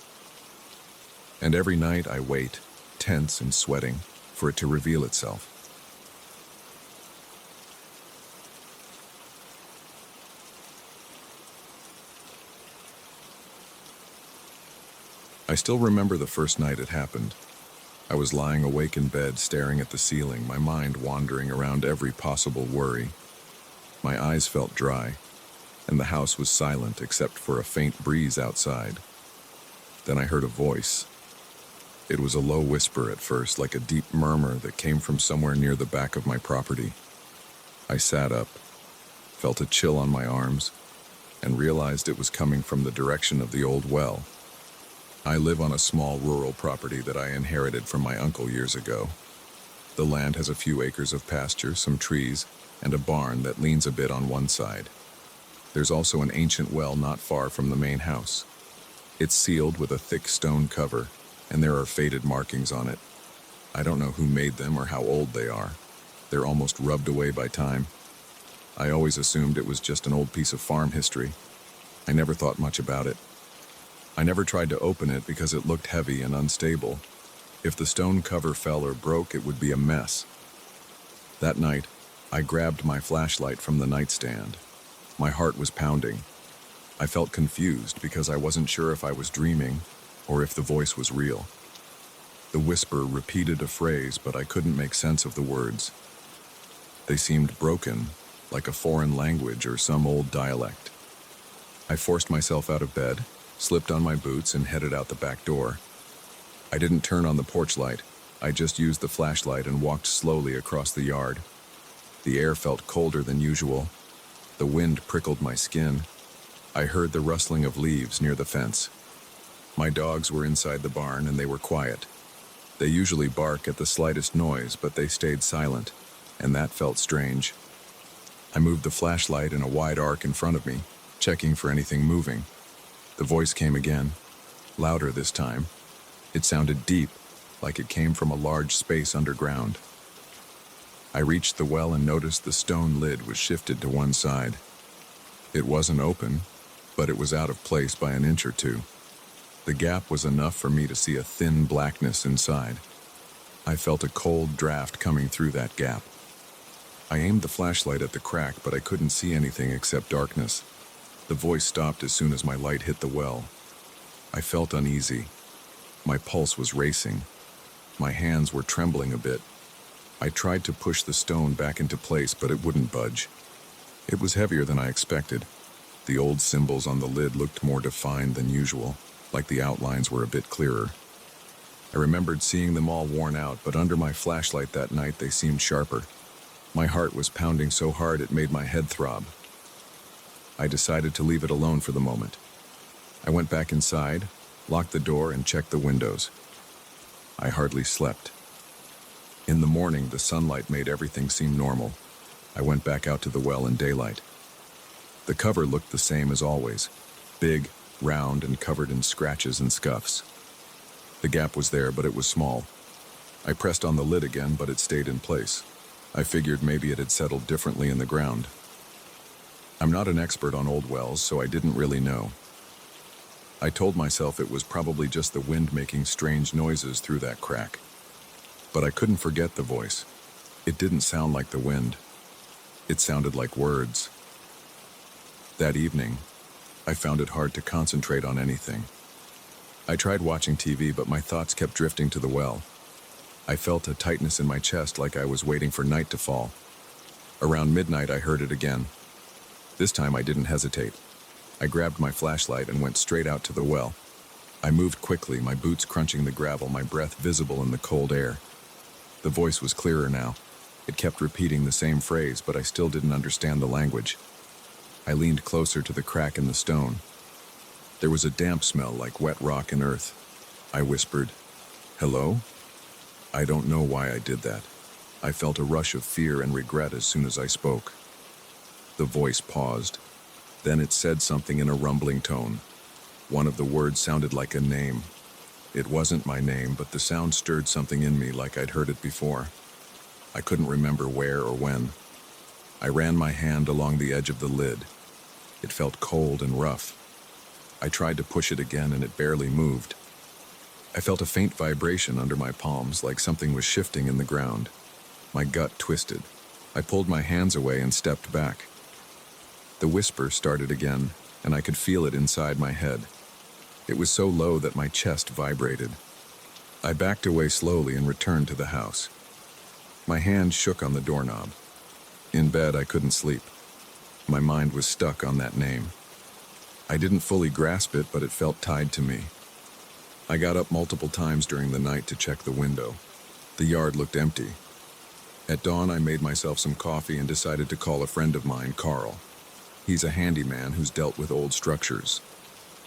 And every night I wait, tense and sweating, for it to reveal itself. I still remember the first night it happened. I was lying awake in bed, staring at the ceiling, my mind wandering around every possible worry. My eyes felt dry, and the house was silent except for a faint breeze outside. Then I heard a voice. It was a low whisper at first, like a deep murmur that came from somewhere near the back of my property. I sat up, felt a chill on my arms, and realized it was coming from the direction of the old well. I live on a small rural property that I inherited from my uncle years ago. The land has a few acres of pasture, some trees, and a barn that leans a bit on one side. There's also an ancient well not far from the main house. It's sealed with a thick stone cover, and there are faded markings on it. I don't know who made them or how old they are. They're almost rubbed away by time. I always assumed it was just an old piece of farm history. I never thought much about it. I never tried to open it because it looked heavy and unstable. If the stone cover fell or broke, it would be a mess. That night, I grabbed my flashlight from the nightstand. My heart was pounding. I felt confused because I wasn't sure if I was dreaming or if the voice was real. The whisper repeated a phrase, but I couldn't make sense of the words. They seemed broken, like a foreign language or some old dialect. I forced myself out of bed, slipped on my boots, and headed out the back door. I didn't turn on the porch light. I just used the flashlight and walked slowly across the yard. The air felt colder than usual. The wind prickled my skin. I heard the rustling of leaves near the fence. My dogs were inside the barn and they were quiet. They usually bark at the slightest noise, but they stayed silent, and that felt strange. I moved the flashlight in a wide arc in front of me, checking for anything moving. The voice came again, louder this time. It sounded deep, like it came from a large space underground. I reached the well and noticed the stone lid was shifted to one side. It wasn't open, but it was out of place by an inch or two. The gap was enough for me to see a thin blackness inside. I felt a cold draft coming through that gap. I aimed the flashlight at the crack, but I couldn't see anything except darkness. The voice stopped as soon as my light hit the well. I felt uneasy. My pulse was racing. My hands were trembling a bit. I tried to push the stone back into place, but it wouldn't budge. It was heavier than I expected. The old symbols on the lid looked more defined than usual, like the outlines were a bit clearer. I remembered seeing them all worn out, but under my flashlight that night they seemed sharper. My heart was pounding so hard it made my head throb. I decided to leave it alone for the moment. I went back inside, locked the door, and checked the windows. I hardly slept. In the morning, the sunlight made everything seem normal. I went back out to the well in daylight. The cover looked the same as always, big, round, and covered in scratches and scuffs. The gap was there, but it was small. I pressed on the lid again, but it stayed in place. I figured maybe it had settled differently in the ground. I'm not an expert on old wells, so I didn't really know. I told myself it was probably just the wind making strange noises through that crack. But I couldn't forget the voice. It didn't sound like the wind. It sounded like words. That evening, I found it hard to concentrate on anything. I tried watching TV, but my thoughts kept drifting to the well. I felt a tightness in my chest, like I was waiting for night to fall. Around midnight, I heard it again. This time, I didn't hesitate. I grabbed my flashlight and went straight out to the well. I moved quickly, my boots crunching the gravel, my breath visible in the cold air. The voice was clearer now. It kept repeating the same phrase, but I still didn't understand the language. I leaned closer to the crack in the stone. There was a damp smell like wet rock and earth. I whispered, "Hello?" I don't know why I did that. I felt a rush of fear and regret as soon as I spoke. The voice paused. Then it said something in a rumbling tone. One of the words sounded like a name. It wasn't my name, but the sound stirred something in me like I'd heard it before. I couldn't remember where or when. I ran my hand along the edge of the lid. It felt cold and rough. I tried to push it again and it barely moved. I felt a faint vibration under my palms, like something was shifting in the ground. My gut twisted. I pulled my hands away and stepped back. The whisper started again, and I could feel it inside my head. It was so low that my chest vibrated. I backed away slowly and returned to the house. My hand shook on the doorknob. In bed, I couldn't sleep. My mind was stuck on that name. I didn't fully grasp it, but it felt tied to me. I got up multiple times during the night to check the window. The yard looked empty. At dawn, I made myself some coffee and decided to call a friend of mine, Carl. He's a handyman who's dealt with old structures.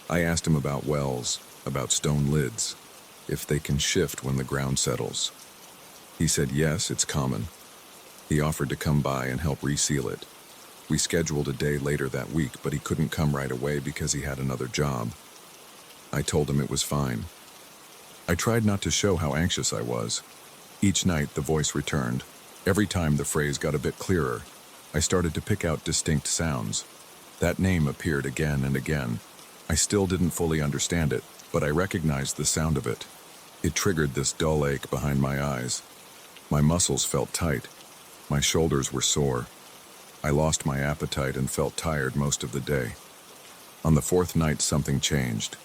I asked him about wells, about stone lids, if they can shift when the ground settles. He said yes, it's common. He offered to come by and help reseal it. We scheduled a day later that week, but he couldn't come right away because he had another job. I told him it was fine. I tried not to show how anxious I was. Each night, the voice returned. Every time the phrase got a bit clearer, I started to pick out distinct sounds. That name appeared again and again. I still didn't fully understand it, but I recognized the sound of it. It triggered this dull ache behind my eyes. My muscles felt tight. My shoulders were sore. I lost my appetite and felt tired most of the day. On the fourth night, something changed.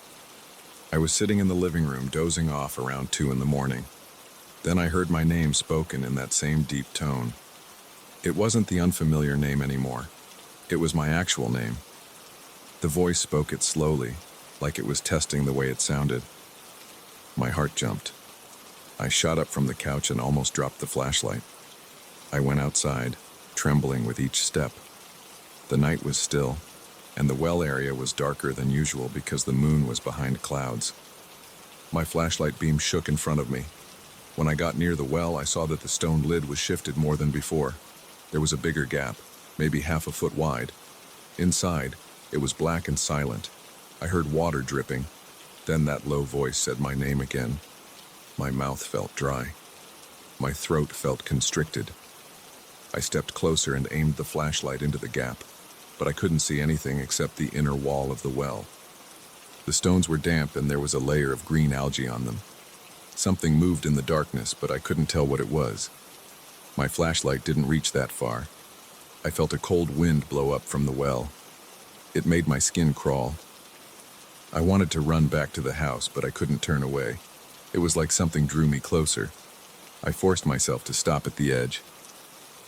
I was sitting in the living room, dozing off around 2 in the morning. Then I heard my name spoken in that same deep tone. It wasn't the unfamiliar name anymore. It was my actual name. The voice spoke it slowly, like it was testing the way it sounded. My heart jumped. I shot up from the couch and almost dropped the flashlight. I went outside, trembling with each step. The night was still, and the well area was darker than usual because the moon was behind clouds. My flashlight beam shook in front of me. When I got near the well, I saw that the stone lid was shifted more than before. There was a bigger gap, maybe half a foot wide. Inside, it was black and silent. I heard water dripping. Then that low voice said my name again. My mouth felt dry. My throat felt constricted. I stepped closer and aimed the flashlight into the gap, but I couldn't see anything except the inner wall of the well. The stones were damp and there was a layer of green algae on them. Something moved in the darkness, but I couldn't tell what it was. My flashlight didn't reach that far. I felt a cold wind blow up from the well. It made my skin crawl. I wanted to run back to the house, but I couldn't turn away. It was like something drew me closer. I forced myself to stop at the edge.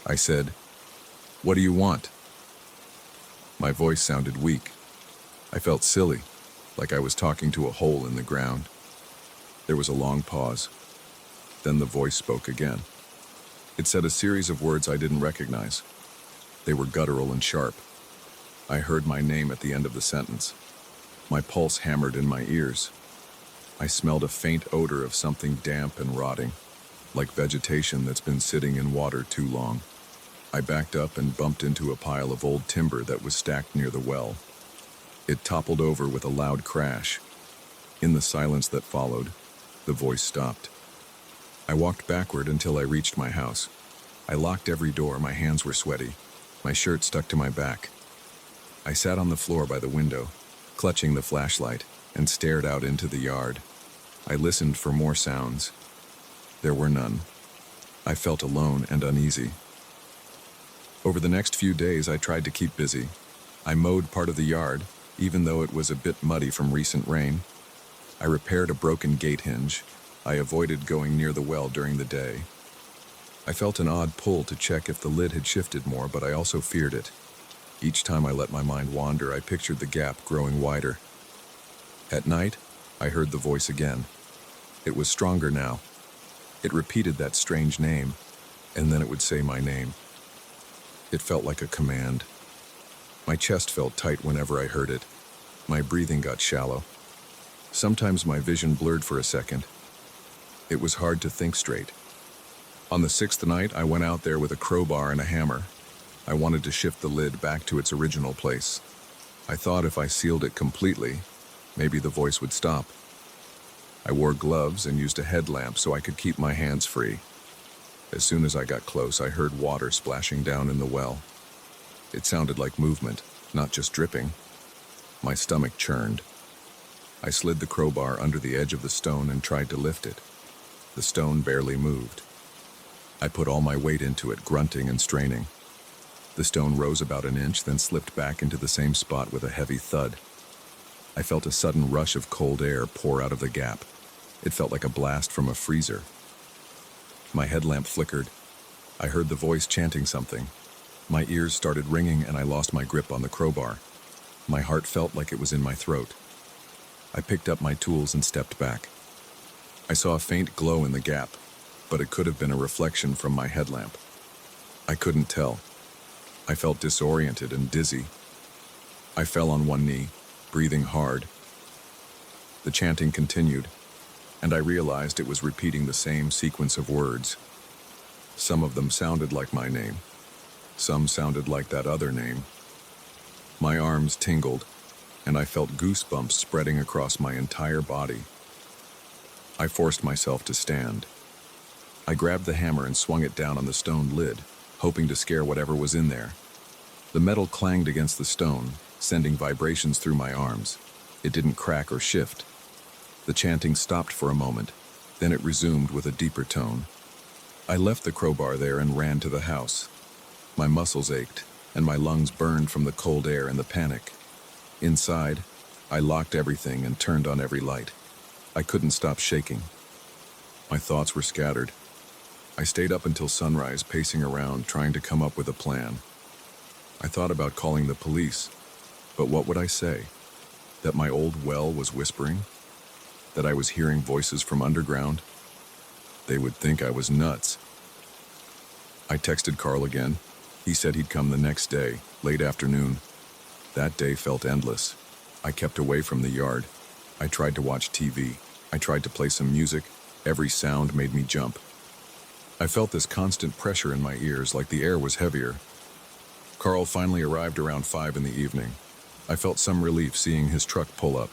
I said, "What do you want?" My voice sounded weak. I felt silly, like I was talking to a hole in the ground. There was a long pause. Then the voice spoke again. It said a series of words I didn't recognize. They were guttural and sharp. I heard my name at the end of the sentence. My pulse hammered in my ears. I smelled a faint odor of something damp and rotting, like vegetation that's been sitting in water too long. I backed up and bumped into a pile of old timber that was stacked near the well. It toppled over with a loud crash. In the silence that followed, the voice stopped. I walked backward until I reached my house. I locked every door. My hands were sweaty. My shirt stuck to my back. I sat on the floor by the window, clutching the flashlight, and stared out into the yard. I listened for more sounds. There were none. I felt alone and uneasy. Over the next few days, I tried to keep busy. I mowed part of the yard, even though it was a bit muddy from recent rain. I repaired a broken gate hinge. I avoided going near the well during the day. I felt an odd pull to check if the lid had shifted more, but I also feared it. Each time I let my mind wander, I pictured the gap growing wider. At night, I heard the voice again. It was stronger now. It repeated that strange name, and then it would say my name. It felt like a command. My chest felt tight whenever I heard it. My breathing got shallow. Sometimes my vision blurred for a second. It was hard to think straight. On the 6th night, I went out there with a crowbar and a hammer. I wanted to shift the lid back to its original place. I thought if I sealed it completely, maybe the voice would stop. I wore gloves and used a headlamp so I could keep my hands free. As soon as I got close, I heard water splashing down in the well. It sounded like movement, not just dripping. My stomach churned. I slid the crowbar under the edge of the stone and tried to lift it. The stone barely moved. I put all my weight into it, grunting and straining. The stone rose about an inch, then slipped back into the same spot with a heavy thud. I felt a sudden rush of cold air pour out of the gap. It felt like a blast from a freezer. My headlamp flickered. I heard the voice chanting something. My ears started ringing and I lost my grip on the crowbar. My heart felt like it was in my throat. I picked up my tools and stepped back. I saw a faint glow in the gap, but it could have been a reflection from my headlamp. I couldn't tell. I felt disoriented and dizzy. I fell on one knee, breathing hard. The chanting continued, and I realized it was repeating the same sequence of words. Some of them sounded like my name. Some sounded like that other name. My arms tingled, and I felt goosebumps spreading across my entire body. I forced myself to stand. I grabbed the hammer and swung it down on the stone lid, hoping to scare whatever was in there. The metal clanged against the stone, sending vibrations through my arms. It didn't crack or shift. The chanting stopped for a moment, then it resumed with a deeper tone. I left the crowbar there and ran to the house. My muscles ached, and my lungs burned from the cold air and the panic. Inside, I locked everything and turned on every light. I couldn't stop shaking. My thoughts were scattered. I stayed up until sunrise, pacing around, trying to come up with a plan. I thought about calling the police, but what would I say? That my old well was whispering? That I was hearing voices from underground? They would think I was nuts. I texted Carl again. He said he'd come the next day, late afternoon. That day felt endless. I kept away from the yard. I tried to watch TV. I tried to play some music. Every sound made me jump. I felt this constant pressure in my ears, like the air was heavier. Carl finally arrived around 5 in the evening. I felt some relief seeing his truck pull up.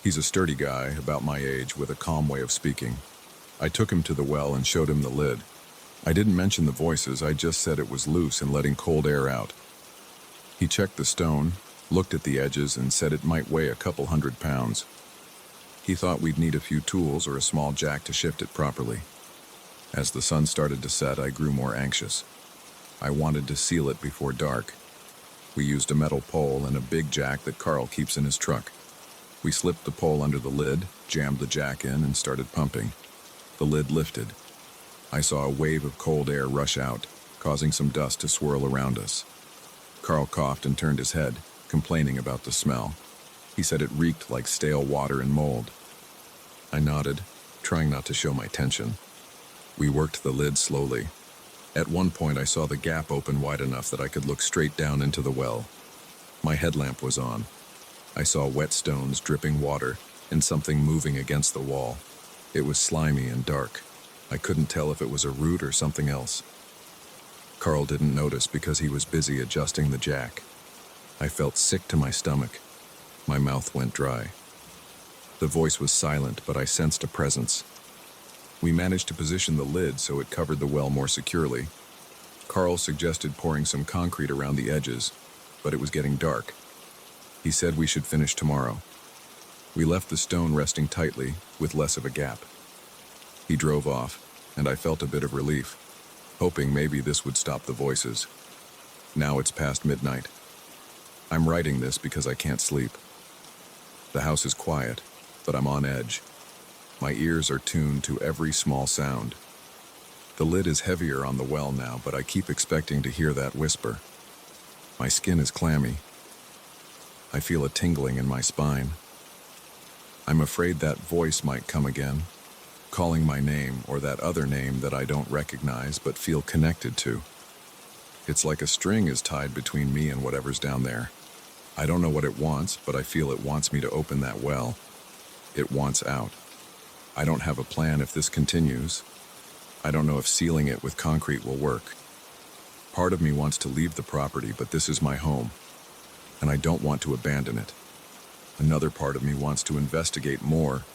He's a sturdy guy, about my age, with a calm way of speaking. I took him to the well and showed him the lid. I didn't mention the voices, I just said it was loose and letting cold air out. He checked the stone, looked at the edges, and said it might weigh a couple 100 pounds. He thought we'd need a few tools or a small jack to shift it properly. As the sun started to set, I grew more anxious. I wanted to seal it before dark. We used a metal pole and a big jack that Carl keeps in his truck. We slipped the pole under the lid, jammed the jack in, and started pumping. The lid lifted. I saw a wave of cold air rush out, causing some dust to swirl around us. Carl coughed and turned his head, complaining about the smell. He said it reeked like stale water and mold. I nodded, trying not to show my tension. We worked the lid slowly. At one point, I saw the gap open wide enough that I could look straight down into the well. My headlamp was on. I saw wet stones dripping water and something moving against the wall. It was slimy and dark. I couldn't tell if it was a root or something else. Carl didn't notice because he was busy adjusting the jack. I felt sick to my stomach. My mouth went dry. The voice was silent, but I sensed a presence. We managed to position the lid so it covered the well more securely. Carl suggested pouring some concrete around the edges, but it was getting dark. He said we should finish tomorrow. We left the stone resting tightly, with less of a gap. He drove off, and I felt a bit of relief, hoping maybe this would stop the voices. Now it's past midnight. I'm writing this because I can't sleep. The house is quiet, but I'm on edge. My ears are tuned to every small sound. The lid is heavier on the well now, but I keep expecting to hear that whisper. My skin is clammy. I feel a tingling in my spine. I'm afraid that voice might come again, calling my name or that other name that I don't recognize but feel connected to. It's like a string is tied between me and whatever's down there. I don't know what it wants, but I feel it wants me to open that well. It wants out. I don't have a plan if this continues. I don't know if sealing it with concrete will work. Part of me wants to leave the property, but this is my home, and I don't want to abandon it. Another part of me wants to investigate more,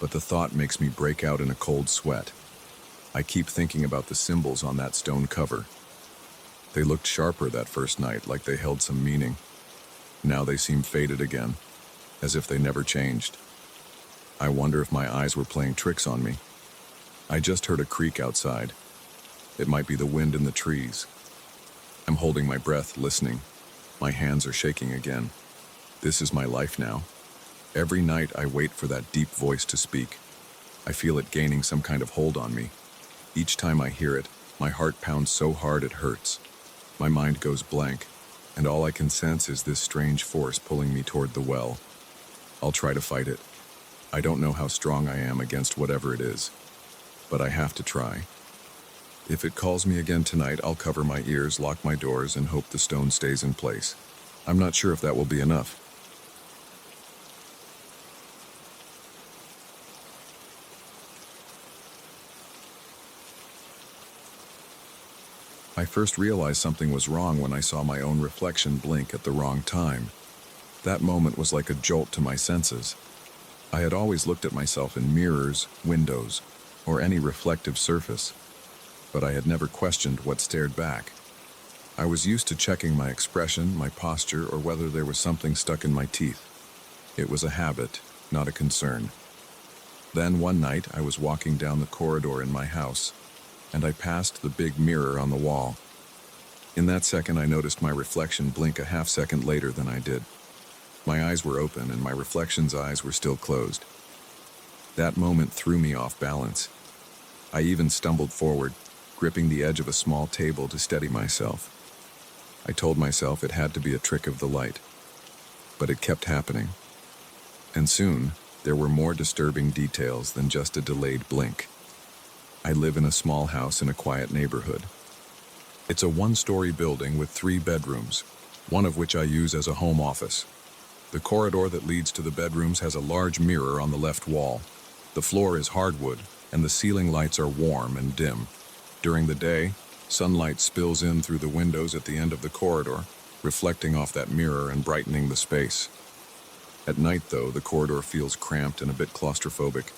but the thought makes me break out in a cold sweat. I keep thinking about the symbols on that stone cover. They looked sharper that first night, like they held some meaning. Now they seem faded again, as if they never changed. I wonder if my eyes were playing tricks on me. I just heard a creak outside. It might be the wind in the trees. I'm holding my breath, listening. My hands are shaking again. This is my life now. Every night I wait for that deep voice to speak. I feel it gaining some kind of hold on me. Each time I hear it, my heart pounds so hard it hurts. My mind goes blank, and all I can sense is this strange force pulling me toward the well. I'll try to fight it. I don't know how strong I am against whatever it is, but I have to try. If it calls me again tonight, I'll cover my ears, lock my doors, and hope the stone stays in place. I'm not sure if that will be enough. I first realized something was wrong when I saw my own reflection blink at the wrong time. That moment was like a jolt to my senses. I had always looked at myself in mirrors, windows, or any reflective surface, but I had never questioned what stared back. I was used to checking my expression, my posture, or whether there was something stuck in my teeth. It was a habit, not a concern. Then one night I was walking down the corridor in my house, and I passed the big mirror on the wall. In that second I noticed my reflection blink a half second later than I did. My eyes were open and my reflection's eyes were still closed. That moment threw me off balance. I even stumbled forward, gripping the edge of a small table to steady myself. I told myself it had to be a trick of the light. But it kept happening. And soon, there were more disturbing details than just a delayed blink. I live in a small house in a quiet neighborhood. It's a one-story building with 3 bedrooms, one of which I use as a home office. The corridor that leads to the bedrooms has a large mirror on the left wall. The floor is hardwood, and the ceiling lights are warm and dim. During the day, sunlight spills in through the windows at the end of the corridor, reflecting off that mirror and brightening the space. At night, though, the corridor feels cramped and a bit claustrophobic,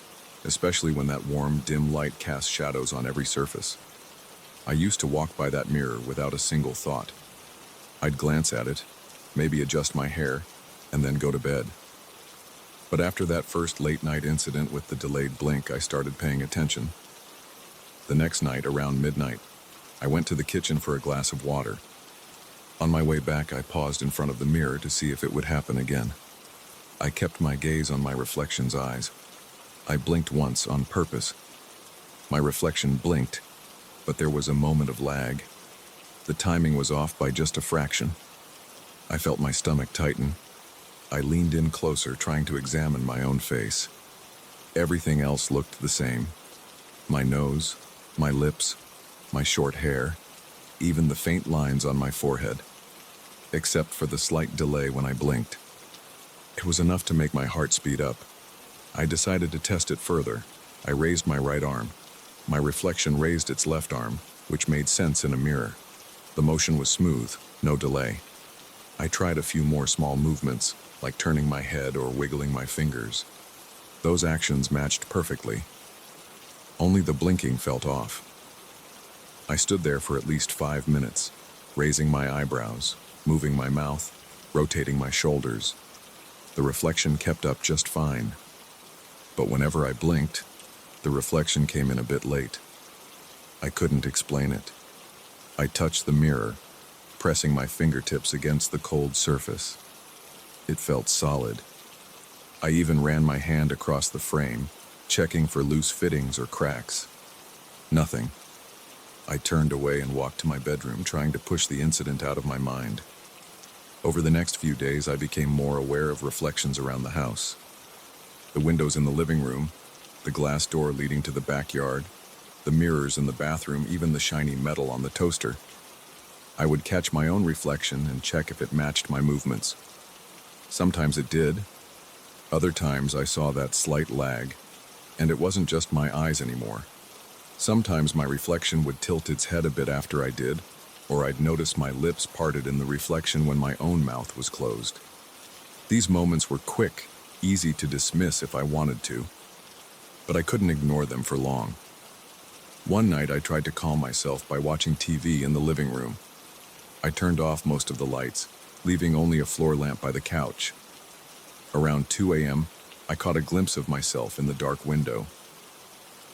especially when that warm, dim light casts shadows on every surface. I used to walk by that mirror without a single thought. I'd glance at it, maybe adjust my hair, and then go to bed. But after that first late-night incident with the delayed blink, I started paying attention. The next night, around midnight, I went to the kitchen for a glass of water. On my way back, I paused in front of the mirror to see if it would happen again. I kept my gaze on my reflection's eyes. I blinked once on purpose. My reflection blinked, but there was a moment of lag. The timing was off by just a fraction. I felt my stomach tighten. I leaned in closer, trying to examine my own face. Everything else looked the same. My nose, my lips, my short hair, even the faint lines on my forehead. Except for the slight delay when I blinked. It was enough to make my heart speed up. I decided to test it further. I raised my right arm. My reflection raised its left arm, which made sense in a mirror. The motion was smooth, no delay. I tried a few more small movements, like turning my head or wiggling my fingers. Those actions matched perfectly. Only the blinking felt off. I stood there for at least 5 minutes, raising my eyebrows, moving my mouth, rotating my shoulders. The reflection kept up just fine. But whenever I blinked, the reflection came in a bit late. I couldn't explain it. I touched the mirror, pressing my fingertips against the cold surface. It felt solid. I even ran my hand across the frame, checking for loose fittings or cracks. Nothing. I turned away and walked to my bedroom, trying to push the incident out of my mind. Over the next few days, I became more aware of reflections around the house. The windows in the living room, the glass door leading to the backyard, the mirrors in the bathroom, even the shiny metal on the toaster. I would catch my own reflection and check if it matched my movements. Sometimes it did. Other times I saw that slight lag, and it wasn't just my eyes anymore. Sometimes my reflection would tilt its head a bit after I did, or I'd notice my lips parted in the reflection when my own mouth was closed. These moments were quick, easy to dismiss if I wanted to, but I couldn't ignore them for long. One night I tried to calm myself by watching TV in the living room. I turned off most of the lights, leaving only a floor lamp by the couch. Around 2 a.m., I caught a glimpse of myself in the dark window.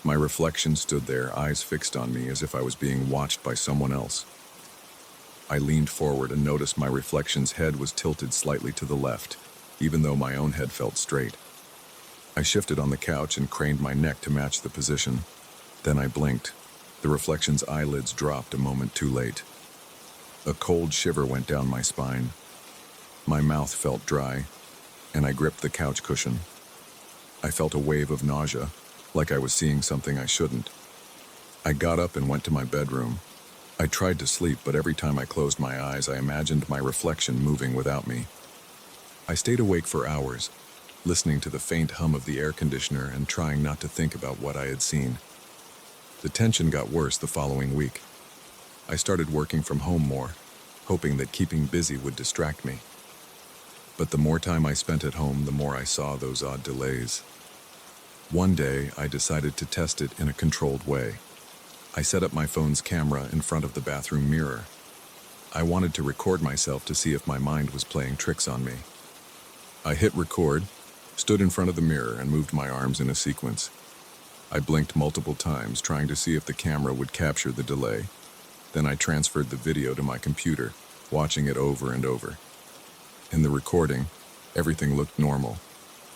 My reflection stood there, eyes fixed on me as if I was being watched by someone else. I leaned forward and noticed my reflection's head was tilted slightly to the left, even though my own head felt straight. I shifted on the couch and craned my neck to match the position. Then I blinked. The reflection's eyelids dropped a moment too late. A cold shiver went down my spine. My mouth felt dry, and I gripped the couch cushion. I felt a wave of nausea, like I was seeing something I shouldn't. I got up and went to my bedroom. I tried to sleep, but every time I closed my eyes, I imagined my reflection moving without me. I stayed awake for hours, listening to the faint hum of the air conditioner and trying not to think about what I had seen. The tension got worse the following week. I started working from home more, hoping that keeping busy would distract me. But the more time I spent at home, the more I saw those odd delays. One day, I decided to test it in a controlled way. I set up my phone's camera in front of the bathroom mirror. I wanted to record myself to see if my mind was playing tricks on me. I hit record, stood in front of the mirror and moved my arms in a sequence. I blinked multiple times, trying to see if the camera would capture the delay. Then I transferred the video to my computer, watching it over and over. In the recording, everything looked normal.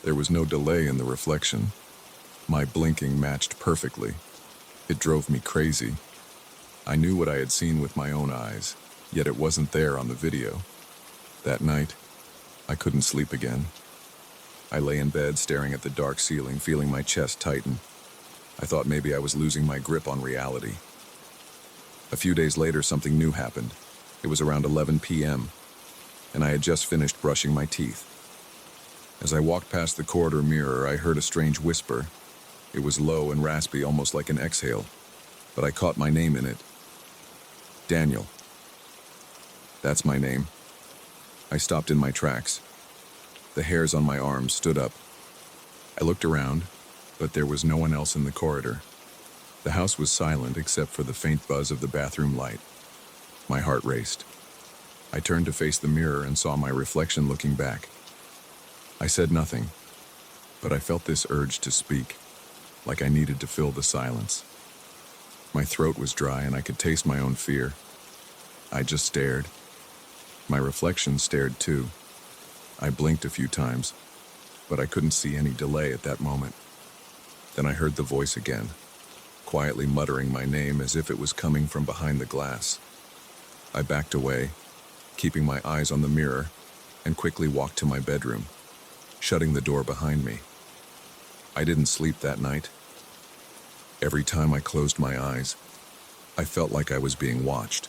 There was no delay in the reflection. My blinking matched perfectly. It drove me crazy. I knew what I had seen with my own eyes, yet it wasn't there on the video. That night, I couldn't sleep again. I lay in bed staring at the dark ceiling, feeling my chest tighten. I thought maybe I was losing my grip on reality. A few days later, something new happened. It was around 11 p.m., and I had just finished brushing my teeth. As I walked past the corridor mirror, I heard a strange whisper. It was low and raspy, almost like an exhale, but I caught my name in it. Daniel. That's my name. I stopped in my tracks. The hairs on my arms stood up. I looked around, but there was no one else in the corridor. The house was silent except for the faint buzz of the bathroom light. My heart raced. I turned to face the mirror and saw my reflection looking back. I said nothing, but I felt this urge to speak, like I needed to fill the silence. My throat was dry and I could taste my own fear. I just stared. My reflection stared too. I blinked a few times, but I couldn't see any delay at that moment. Then I heard the voice again, quietly muttering my name as if it was coming from behind the glass. I backed away, keeping my eyes on the mirror, and quickly walked to my bedroom, shutting the door behind me. I didn't sleep that night. Every time I closed my eyes, I felt like I was being watched.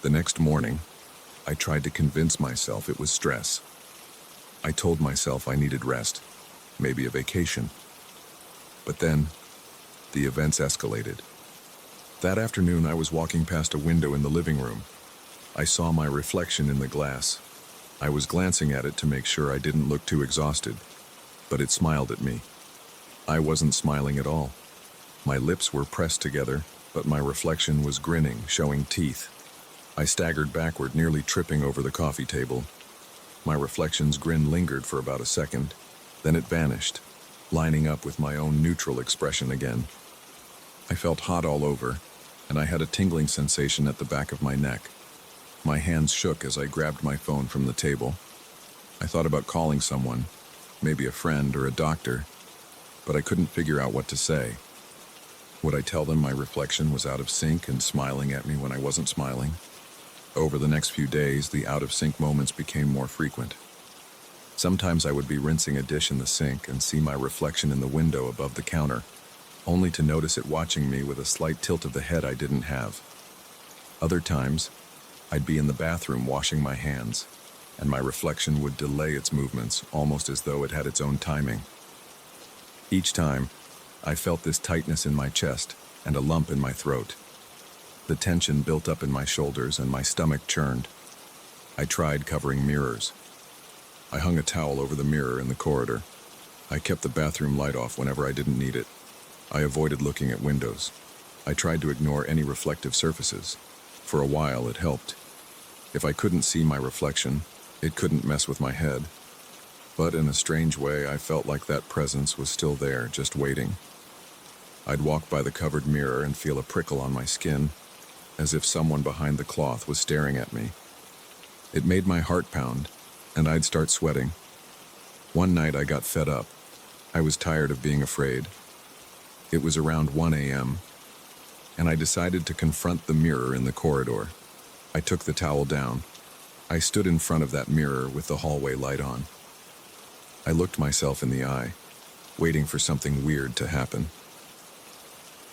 The next morning, I tried to convince myself it was stress. I told myself I needed rest, maybe a vacation. But then, the events escalated. That afternoon, I was walking past a window in the living room. I saw my reflection in the glass. I was glancing at it to make sure I didn't look too exhausted, but it smiled at me. I wasn't smiling at all. My lips were pressed together, but my reflection was grinning, showing teeth. I staggered backward, nearly tripping over the coffee table. My reflection's grin lingered for about a second, then it vanished, lining up with my own neutral expression again. I felt hot all over, and I had a tingling sensation at the back of my neck. My hands shook as I grabbed my phone from the table. I thought about calling someone, maybe a friend or a doctor, but I couldn't figure out what to say. Would I tell them my reflection was out of sync and smiling at me when I wasn't smiling? Over the next few days, the out-of-sync moments became more frequent. Sometimes I would be rinsing a dish in the sink and see my reflection in the window above the counter, only to notice it watching me with a slight tilt of the head I didn't have. Other times, I'd be in the bathroom washing my hands, and my reflection would delay its movements, almost as though it had its own timing. Each time, I felt this tightness in my chest and a lump in my throat. The tension built up in my shoulders and my stomach churned. I tried covering mirrors. I hung a towel over the mirror in the corridor. I kept the bathroom light off whenever I didn't need it. I avoided looking at windows. I tried to ignore any reflective surfaces. For a while, it helped. If I couldn't see my reflection, it couldn't mess with my head. But in a strange way, I felt like that presence was still there, just waiting. I'd walk by the covered mirror and feel a prickle on my skin, as if someone behind the cloth was staring at me. It made my heart pound, and I'd start sweating. One night I got fed up. I was tired of being afraid. It was around 1 a.m., and I decided to confront the mirror in the corridor. I took the towel down. I stood in front of that mirror with the hallway light on. I looked myself in the eye, waiting for something weird to happen.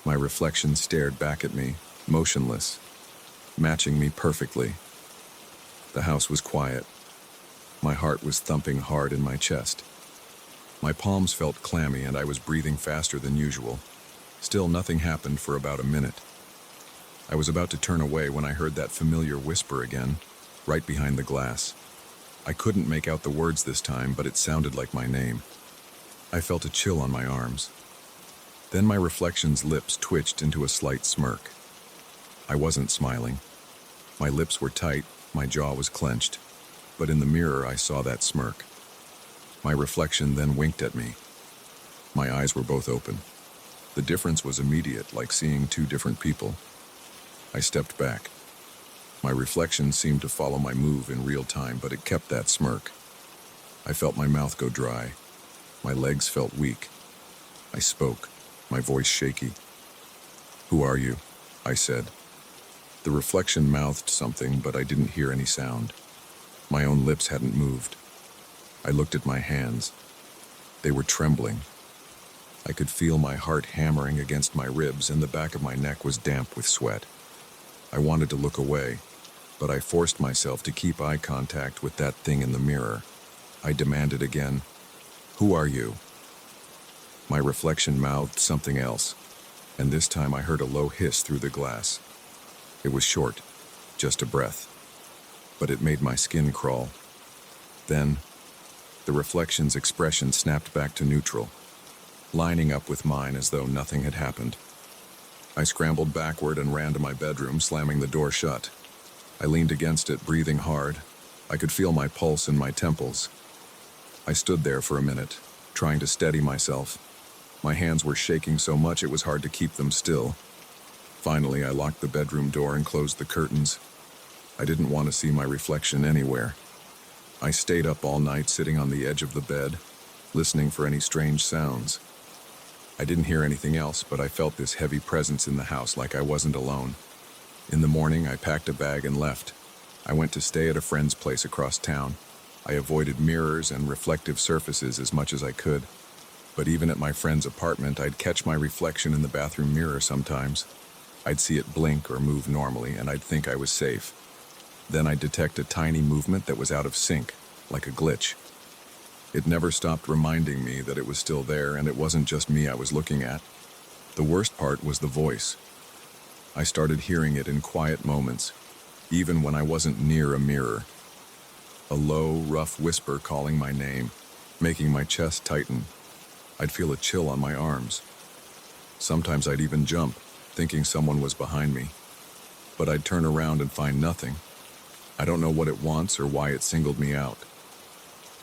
My reflection stared back at me, motionless, matching me perfectly. The house was quiet. My heart was thumping hard in my chest. My palms felt clammy and I was breathing faster than usual. Still, nothing happened for about a minute. I was about to turn away when I heard that familiar whisper again, right behind the glass. I couldn't make out the words this time, but it sounded like my name. I felt a chill on my arms. Then my reflection's lips twitched into a slight smirk. I wasn't smiling. My lips were tight, my jaw was clenched, but in the mirror I saw that smirk. My reflection then winked at me. My eyes were both open. The difference was immediate, like seeing two different people. I stepped back. My reflection seemed to follow my move in real time, but it kept that smirk. I felt my mouth go dry. My legs felt weak. I spoke, my voice shaky. "Who are you?" I said. The reflection mouthed something, but I didn't hear any sound. My own lips hadn't moved. I looked at my hands. They were trembling. I could feel my heart hammering against my ribs, and the back of my neck was damp with sweat. I wanted to look away, but I forced myself to keep eye contact with that thing in the mirror. I demanded again, "Who are you?" My reflection mouthed something else, and this time I heard a low hiss through the glass. It was short, just a breath, but it made my skin crawl. Then, the reflection's expression snapped back to neutral, lining up with mine as though nothing had happened. I scrambled backward and ran to my bedroom, slamming the door shut. I leaned against it, breathing hard. I could feel my pulse in my temples. I stood there for a minute, trying to steady myself. My hands were shaking so much it was hard to keep them still. Finally, I locked the bedroom door and closed the curtains. I didn't want to see my reflection anywhere. I stayed up all night, sitting on the edge of the bed, listening for any strange sounds. I didn't hear anything else, but I felt this heavy presence in the house, like I wasn't alone. In the morning, I packed a bag and left. I went to stay at a friend's place across town. I avoided mirrors and reflective surfaces as much as I could. But even at my friend's apartment, I'd catch my reflection in the bathroom mirror sometimes. I'd see it blink or move normally, and I'd think I was safe. Then I'd detect a tiny movement that was out of sync, like a glitch. It never stopped reminding me that it was still there, and it wasn't just me I was looking at. The worst part was the voice. I started hearing it in quiet moments, even when I wasn't near a mirror. A low, rough whisper calling my name, making my chest tighten. I'd feel a chill on my arms. Sometimes I'd even jump, thinking someone was behind me. But I'd turn around and find nothing. I don't know what it wants or why it singled me out.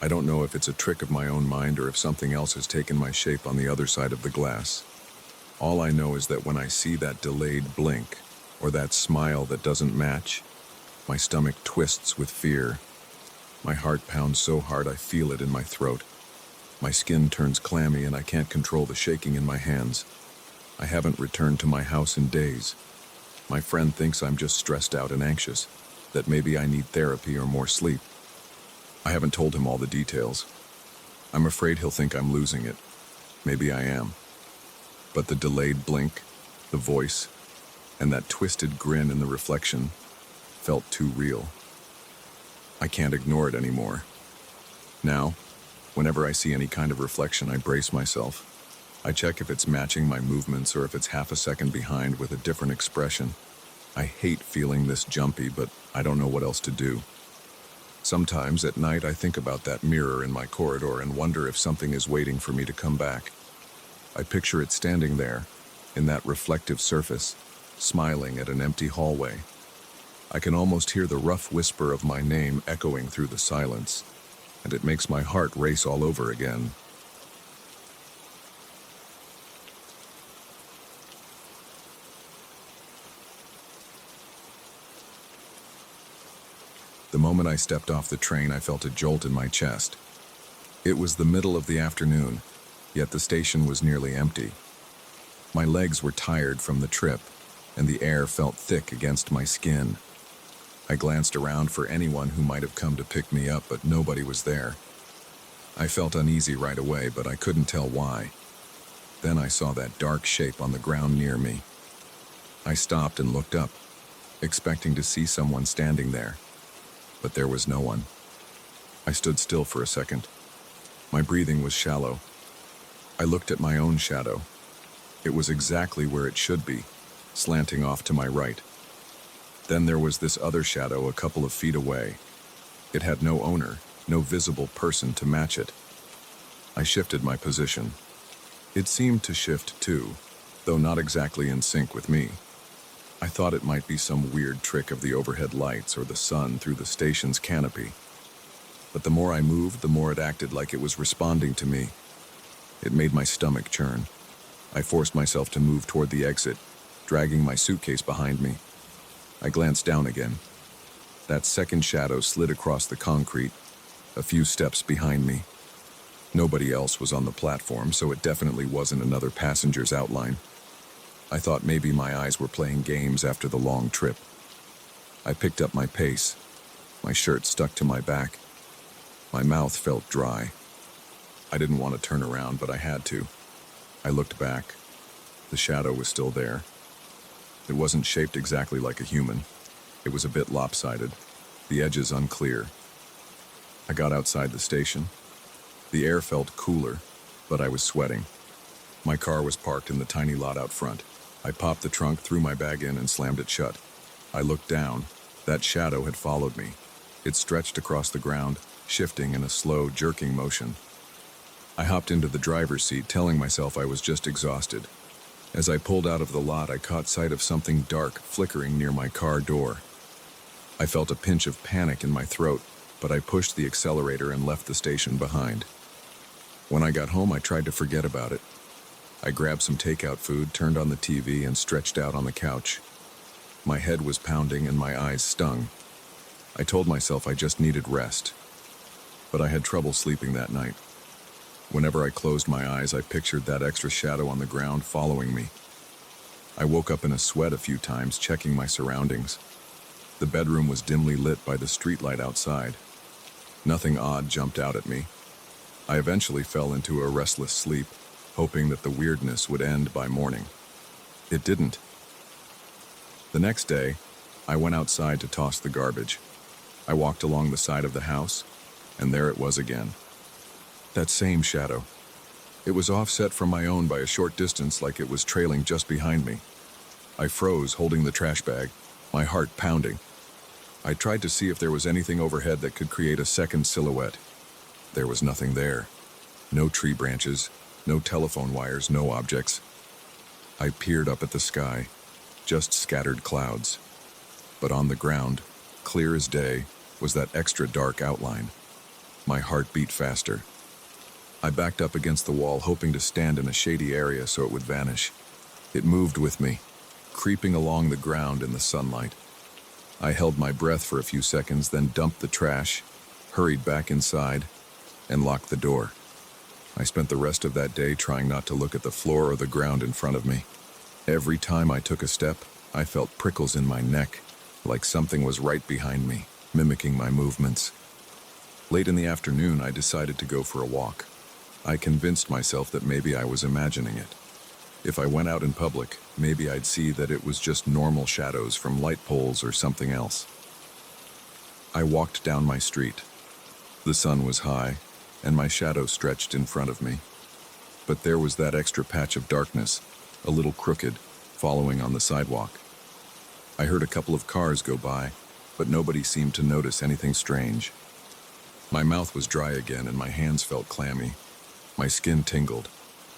I don't know if it's a trick of my own mind or if something else has taken my shape on the other side of the glass. All I know is that when I see that delayed blink, or that smile that doesn't match, my stomach twists with fear. My heart pounds so hard I feel it in my throat. My skin turns clammy and I can't control the shaking in my hands. I haven't returned to my house in days. My friend thinks I'm just stressed out and anxious, that maybe I need therapy or more sleep. I haven't told him all the details. I'm afraid he'll think I'm losing it. Maybe I am. But the delayed blink, the voice, and that twisted grin in the reflection felt too real. I can't ignore it anymore. Now, whenever I see any kind of reflection, I brace myself. I check if it's matching my movements or if it's half a second behind with a different expression. I hate feeling this jumpy, but I don't know what else to do. Sometimes at night I think about that mirror in my corridor and wonder if something is waiting for me to come back. I picture it standing there, in that reflective surface, smiling at an empty hallway. I can almost hear the rough whisper of my name echoing through the silence, and it makes my heart race all over again. The moment I stepped off the train, I felt a jolt in my chest. It was the middle of the afternoon, yet the station was nearly empty. My legs were tired from the trip, and the air felt thick against my skin. I glanced around for anyone who might have come to pick me up, but nobody was there. I felt uneasy right away, but I couldn't tell why. Then I saw that dark shape on the ground near me. I stopped and looked up, expecting to see someone standing there. But there was no one. I stood still for a second. My breathing was shallow. I looked at my own shadow. It was exactly where it should be, slanting off to my right. Then there was this other shadow a couple of feet away. It had no owner, no visible person to match it. I shifted my position. It seemed to shift too, though not exactly in sync with me. I thought it might be some weird trick of the overhead lights or the sun through the station's canopy. but the more I moved, the more it acted like it was responding to me. It made my stomach churn. I forced myself to move toward the exit, dragging my suitcase behind me. I glanced down again. That second shadow slid across the concrete, a few steps behind me. Nobody else was on the platform, so it definitely wasn't another passenger's outline. I thought maybe my eyes were playing games after the long trip. I picked up my pace. My shirt stuck to my back. My mouth felt dry. I didn't want to turn around, but I had to. I looked back. The shadow was still there. It wasn't shaped exactly like a human. It was a bit lopsided, the edges unclear. I got outside the station. The air felt cooler, but I was sweating. My car was parked in the tiny lot out front. I popped the trunk, threw my bag in, and slammed it shut. I looked down. That shadow had followed me. It stretched across the ground, shifting in a slow, jerking motion. I hopped into the driver's seat, telling myself I was just exhausted. As I pulled out of the lot, I caught sight of something dark flickering near my car door. I felt a pinch of panic in my throat, but I pushed the accelerator and left the station behind. When I got home, I tried to forget about it. I grabbed some takeout food, turned on the TV, and stretched out on the couch. My head was pounding and my eyes stung. I told myself I just needed rest. But I had trouble sleeping that night. Whenever I closed my eyes, I pictured that extra shadow on the ground following me. I woke up in a sweat a few times, checking my surroundings. The bedroom was dimly lit by the streetlight outside. Nothing odd jumped out at me. I eventually fell into a restless sleep, hoping that the weirdness would end by morning. It didn't. The next day, I went outside to toss the garbage. I walked along the side of the house, and there it was again. That same shadow. It was offset from my own by a short distance, like it was trailing just behind me. I froze, holding the trash bag, my heart pounding. I tried to see if there was anything overhead that could create a second silhouette. There was nothing there. No tree branches, no telephone wires, no objects. I peered up at the sky, just scattered clouds. But on the ground, clear as day, was that extra dark outline. My heart beat faster. I backed up against the wall, hoping to stand in a shady area so it would vanish. It moved with me, creeping along the ground in the sunlight. I held my breath for a few seconds, then dumped the trash, hurried back inside, and locked the door. I spent the rest of that day trying not to look at the floor or the ground in front of me. Every time I took a step, I felt prickles in my neck, like something was right behind me, mimicking my movements. Late in the afternoon, I decided to go for a walk. I convinced myself that maybe I was imagining it. If I went out in public, maybe I'd see that it was just normal shadows from light poles or something else. I walked down my street. The sun was high, and my shadow stretched in front of me. But there was that extra patch of darkness, a little crooked, following on the sidewalk. I heard a couple of cars go by, but nobody seemed to notice anything strange. My mouth was dry again and my hands felt clammy. My skin tingled.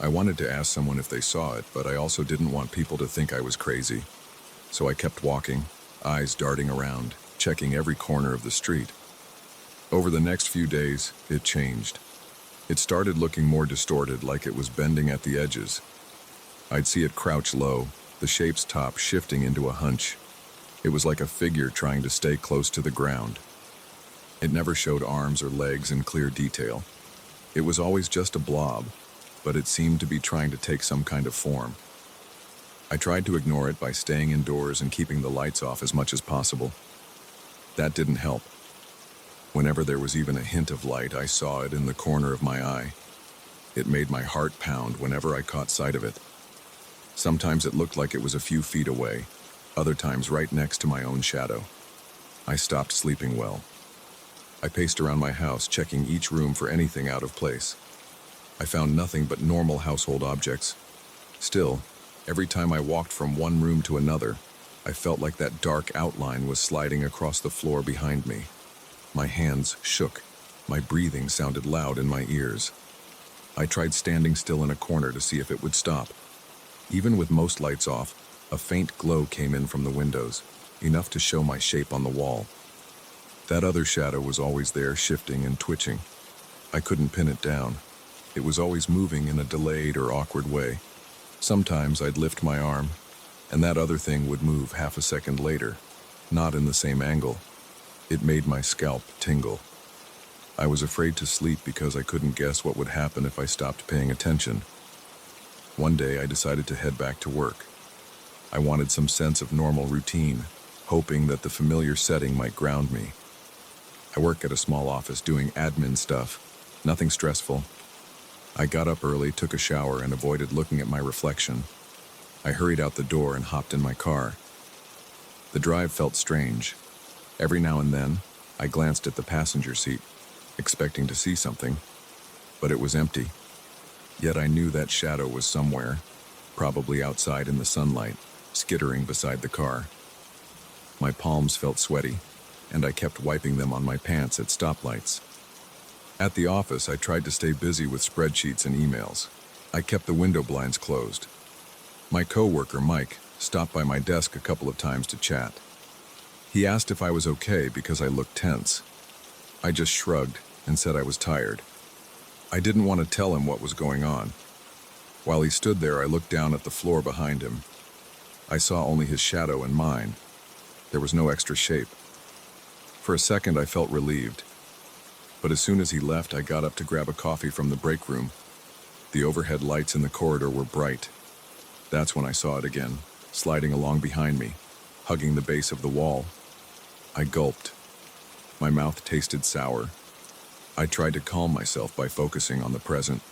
I wanted to ask someone if they saw it, but I also didn't want people to think I was crazy. So I kept walking, eyes darting around, checking every corner of the street. Over the next few days, it changed. It started looking more distorted, like it was bending at the edges. I'd see it crouch low, the shape's top shifting into a hunch. It was like a figure trying to stay close to the ground. It never showed arms or legs in clear detail. It was always just a blob, but it seemed to be trying to take some kind of form. I tried to ignore it by staying indoors and keeping the lights off as much as possible. That didn't help. Whenever there was even a hint of light, I saw it in the corner of my eye. It made my heart pound whenever I caught sight of it. Sometimes it looked like it was a few feet away, other times right next to my own shadow. I stopped sleeping well. I paced around my house, checking each room for anything out of place. I found nothing but normal household objects. Still, every time I walked from one room to another, I felt like that dark outline was sliding across the floor behind me. My hands shook. My breathing sounded loud in my ears. I tried standing still in a corner to see if it would stop. Even with most lights off, a faint glow came in from the windows, enough to show my shape on the wall. That other shadow was always there, shifting and twitching. I couldn't pin it down. It was always moving in a delayed or awkward way. Sometimes I'd lift my arm, and that other thing would move half a second later, not in the same angle. It made my scalp tingle. I was afraid to sleep because I couldn't guess what would happen if I stopped paying attention. One day I decided to head back to work. I wanted some sense of normal routine, hoping that the familiar setting might ground me. I work at a small office doing admin stuff, nothing stressful. I got up early, took a shower, and avoided looking at my reflection. I hurried out the door and hopped in my car. The drive felt strange. Every now and then, I glanced at the passenger seat, expecting to see something, but it was empty. Yet I knew that shadow was somewhere, probably outside in the sunlight, skittering beside the car. My palms felt sweaty, and I kept wiping them on my pants at stoplights. At the office, I tried to stay busy with spreadsheets and emails. I kept the window blinds closed. My coworker, Mike, stopped by my desk a couple of times to chat. He asked if I was okay because I looked tense. I just shrugged and said I was tired. I didn't want to tell him what was going on. While he stood there, I looked down at the floor behind him. I saw only his shadow and mine. There was no extra shape. For a second, I felt relieved. But as soon as he left, I got up to grab a coffee from the break room. The overhead lights in the corridor were bright. That's when I saw it again, sliding along behind me, hugging the base of the wall. I gulped. My mouth tasted sour. I tried to calm myself by focusing on the present.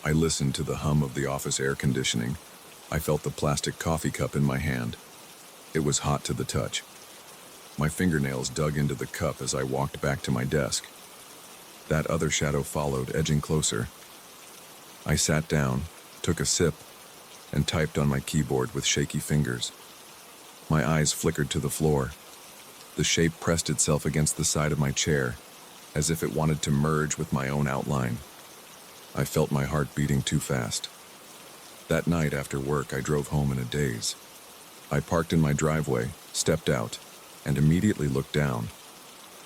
I listened to the hum of the office air conditioning. I felt the plastic coffee cup in my hand. It was hot to the touch. My fingernails dug into the cup as I walked back to my desk. That other shadow followed, edging closer. I sat down, took a sip, and typed on my keyboard with shaky fingers. My eyes flickered to the floor. The shape pressed itself against the side of my chair, as if it wanted to merge with my own outline. I felt my heart beating too fast. That night after work, I drove home in a daze. I parked in my driveway, stepped out, and immediately looked down.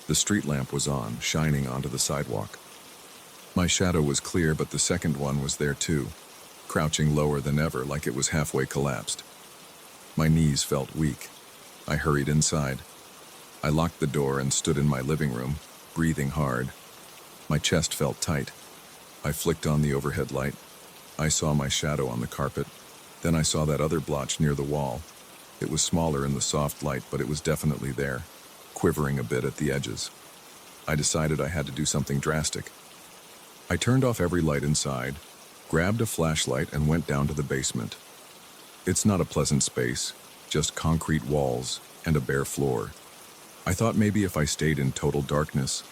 The street lamp was on, shining onto the sidewalk. My shadow was clear, but the second one was there too, crouching lower than ever, like it was halfway collapsed. My knees felt weak. I hurried inside. I locked the door and stood in my living room, breathing hard. My chest felt tight. I flicked on the overhead light. I saw my shadow on the carpet. Then I saw that other blotch near the wall. It was smaller in the soft light, but it was definitely there, quivering a bit at the edges. I decided I had to do something drastic. I turned off every light inside, grabbed a flashlight, and went down to the basement. It's not a pleasant space, just concrete walls and a bare floor. I thought maybe if I stayed in total darkness,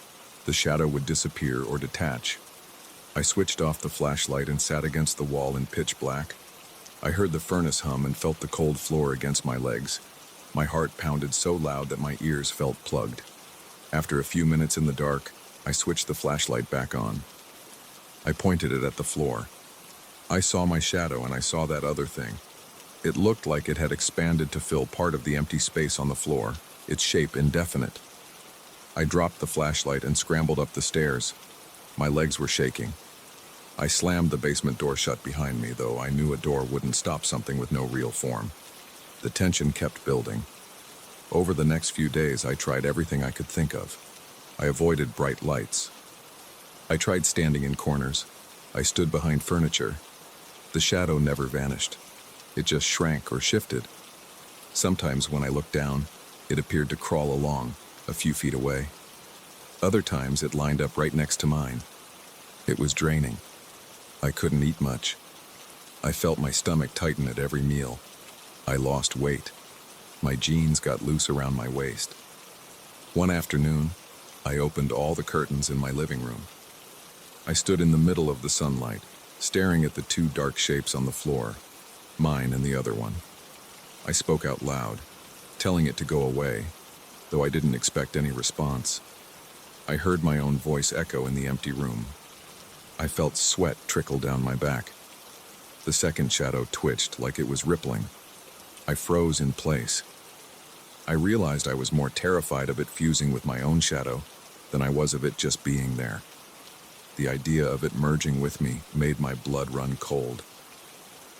the shadow would disappear or detach. I switched off the flashlight and sat against the wall in pitch black. I heard the furnace hum and felt the cold floor against my legs. My heart pounded so loud that my ears felt plugged. After a few minutes in the dark, I switched the flashlight back on. I pointed it at the floor. I saw my shadow, and I saw that other thing. It looked like it had expanded to fill part of the empty space on the floor, its shape indefinite. I dropped the flashlight and scrambled up the stairs. My legs were shaking. I slammed the basement door shut behind me, though I knew a door wouldn't stop something with no real form. The tension kept building. Over the next few days, I tried everything I could think of. I avoided bright lights. I tried standing in corners. I stood behind furniture. The shadow never vanished. It just shrank or shifted. Sometimes when I looked down, it appeared to crawl along, a few feet away. Other times it lined up right next to mine. It was draining. I couldn't eat much. I felt my stomach tighten at every meal. I lost weight. My jeans got loose around my waist. One afternoon, I opened all the curtains in my living room. I stood in the middle of the sunlight, staring at the two dark shapes on the floor, mine and the other one. I spoke out loud, telling it to go away, though I didn't expect any response. I heard my own voice echo in the empty room. I felt sweat trickle down my back. The second shadow twitched like it was rippling. I froze in place. I realized I was more terrified of it fusing with my own shadow than I was of it just being there. The idea of it merging with me made my blood run cold.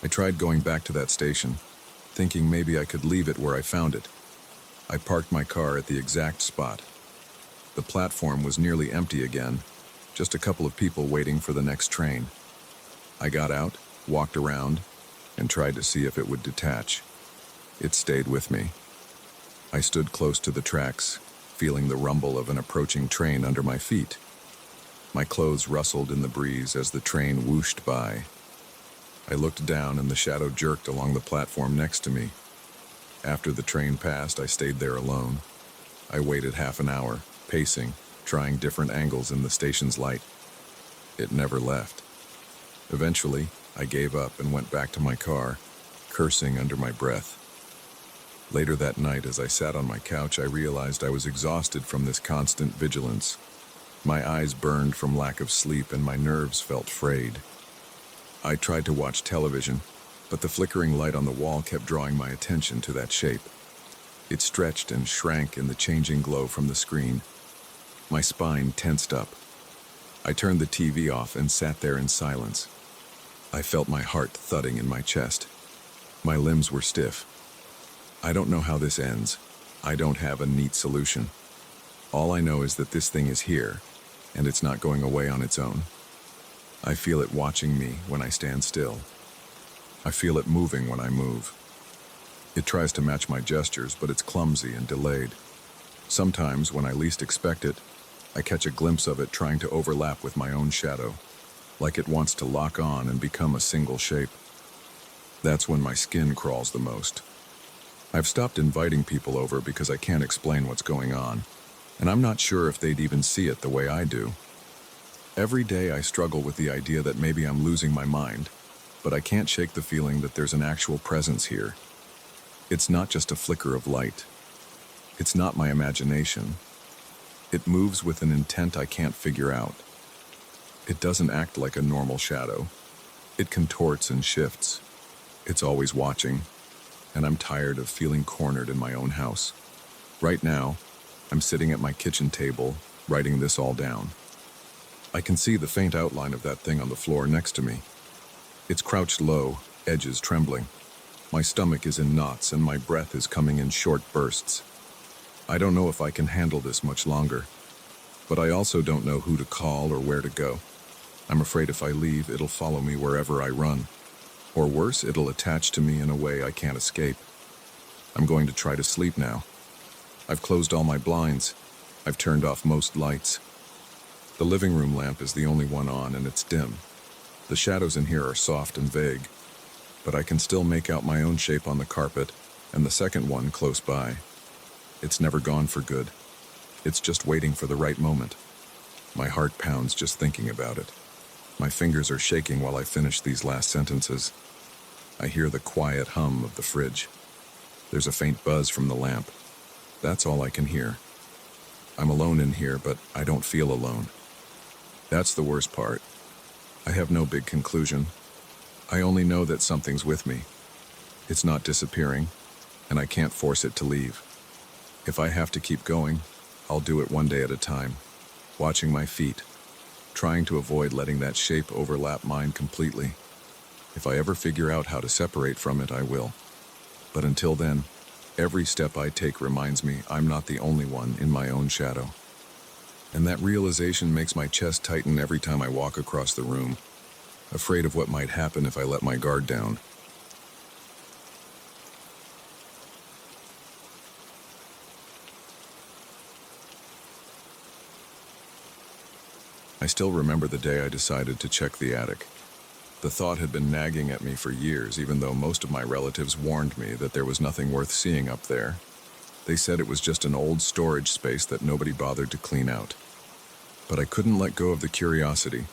I tried going back to that station, thinking maybe I could leave it where I found it. I parked my car at the exact spot. The platform was nearly empty again, just a couple of people waiting for the next train. I got out, walked around, and tried to see if it would detach. It stayed with me. I stood close to the tracks, feeling the rumble of an approaching train under my feet. My clothes rustled in the breeze as the train whooshed by. I looked down and the shadow jerked along the platform next to me. After the train passed, I stayed there alone. I waited half an hour, pacing, trying different angles in the station's light. It never left. Eventually, I gave up and went back to my car, cursing under my breath. Later that night, as I sat on my couch, I realized I was exhausted from this constant vigilance. My eyes burned from lack of sleep and my nerves felt frayed. I tried to watch television, but the flickering light on the wall kept drawing my attention to that shape. It stretched and shrank in the changing glow from the screen. My spine tensed up. I turned the TV off and sat there in silence. I felt my heart thudding in my chest. My limbs were stiff. I don't know how this ends. I don't have a neat solution. All I know is that this thing is here, and it's not going away on its own. I feel it watching me when I stand still. I feel it moving when I move. It tries to match my gestures, but it's clumsy and delayed. Sometimes, when I least expect it, I catch a glimpse of it trying to overlap with my own shadow, like it wants to lock on and become a single shape. That's when my skin crawls the most. I've stopped inviting people over because I can't explain what's going on, and I'm not sure if they'd even see it the way I do. Every day I struggle with the idea that maybe I'm losing my mind, but I can't shake the feeling that there's an actual presence here. It's not just a flicker of light. It's not my imagination. It moves with an intent I can't figure out. It doesn't act like a normal shadow. It contorts and shifts. It's always watching, and I'm tired of feeling cornered in my own house. Right now, I'm sitting at my kitchen table, writing this all down. I can see the faint outline of that thing on the floor next to me. It's crouched low, edges trembling. My stomach is in knots and my breath is coming in short bursts. I don't know if I can handle this much longer, but I also don't know who to call or where to go. I'm afraid if I leave, it'll follow me wherever I run. Or worse, it'll attach to me in a way I can't escape. I'm going to try to sleep now. I've closed all my blinds. I've turned off most lights. The living room lamp is the only one on and it's dim. The shadows in here are soft and vague, but I can still make out my own shape on the carpet and the second one close by. It's never gone for good. It's just waiting for the right moment. My heart pounds just thinking about it. My fingers are shaking while I finish these last sentences. I hear the quiet hum of the fridge. There's a faint buzz from the lamp. That's all I can hear. I'm alone in here, but I don't feel alone. That's the worst part. I have no big conclusion. I only know that something's with me. It's not disappearing, and I can't force it to leave. If I have to keep going, I'll do it one day at a time, watching my feet, trying to avoid letting that shape overlap mine completely. If I ever figure out how to separate from it, I will. But until then, every step I take reminds me I'm not the only one in my own shadow. And that realization makes my chest tighten every time I walk across the room, afraid of what might happen if I let my guard down. I still remember the day I decided to check the attic. The thought had been nagging at me for years, even though most of my relatives warned me that there was nothing worth seeing up there. They said it was just an old storage space that nobody bothered to clean out. But I couldn't let go of the curiosity.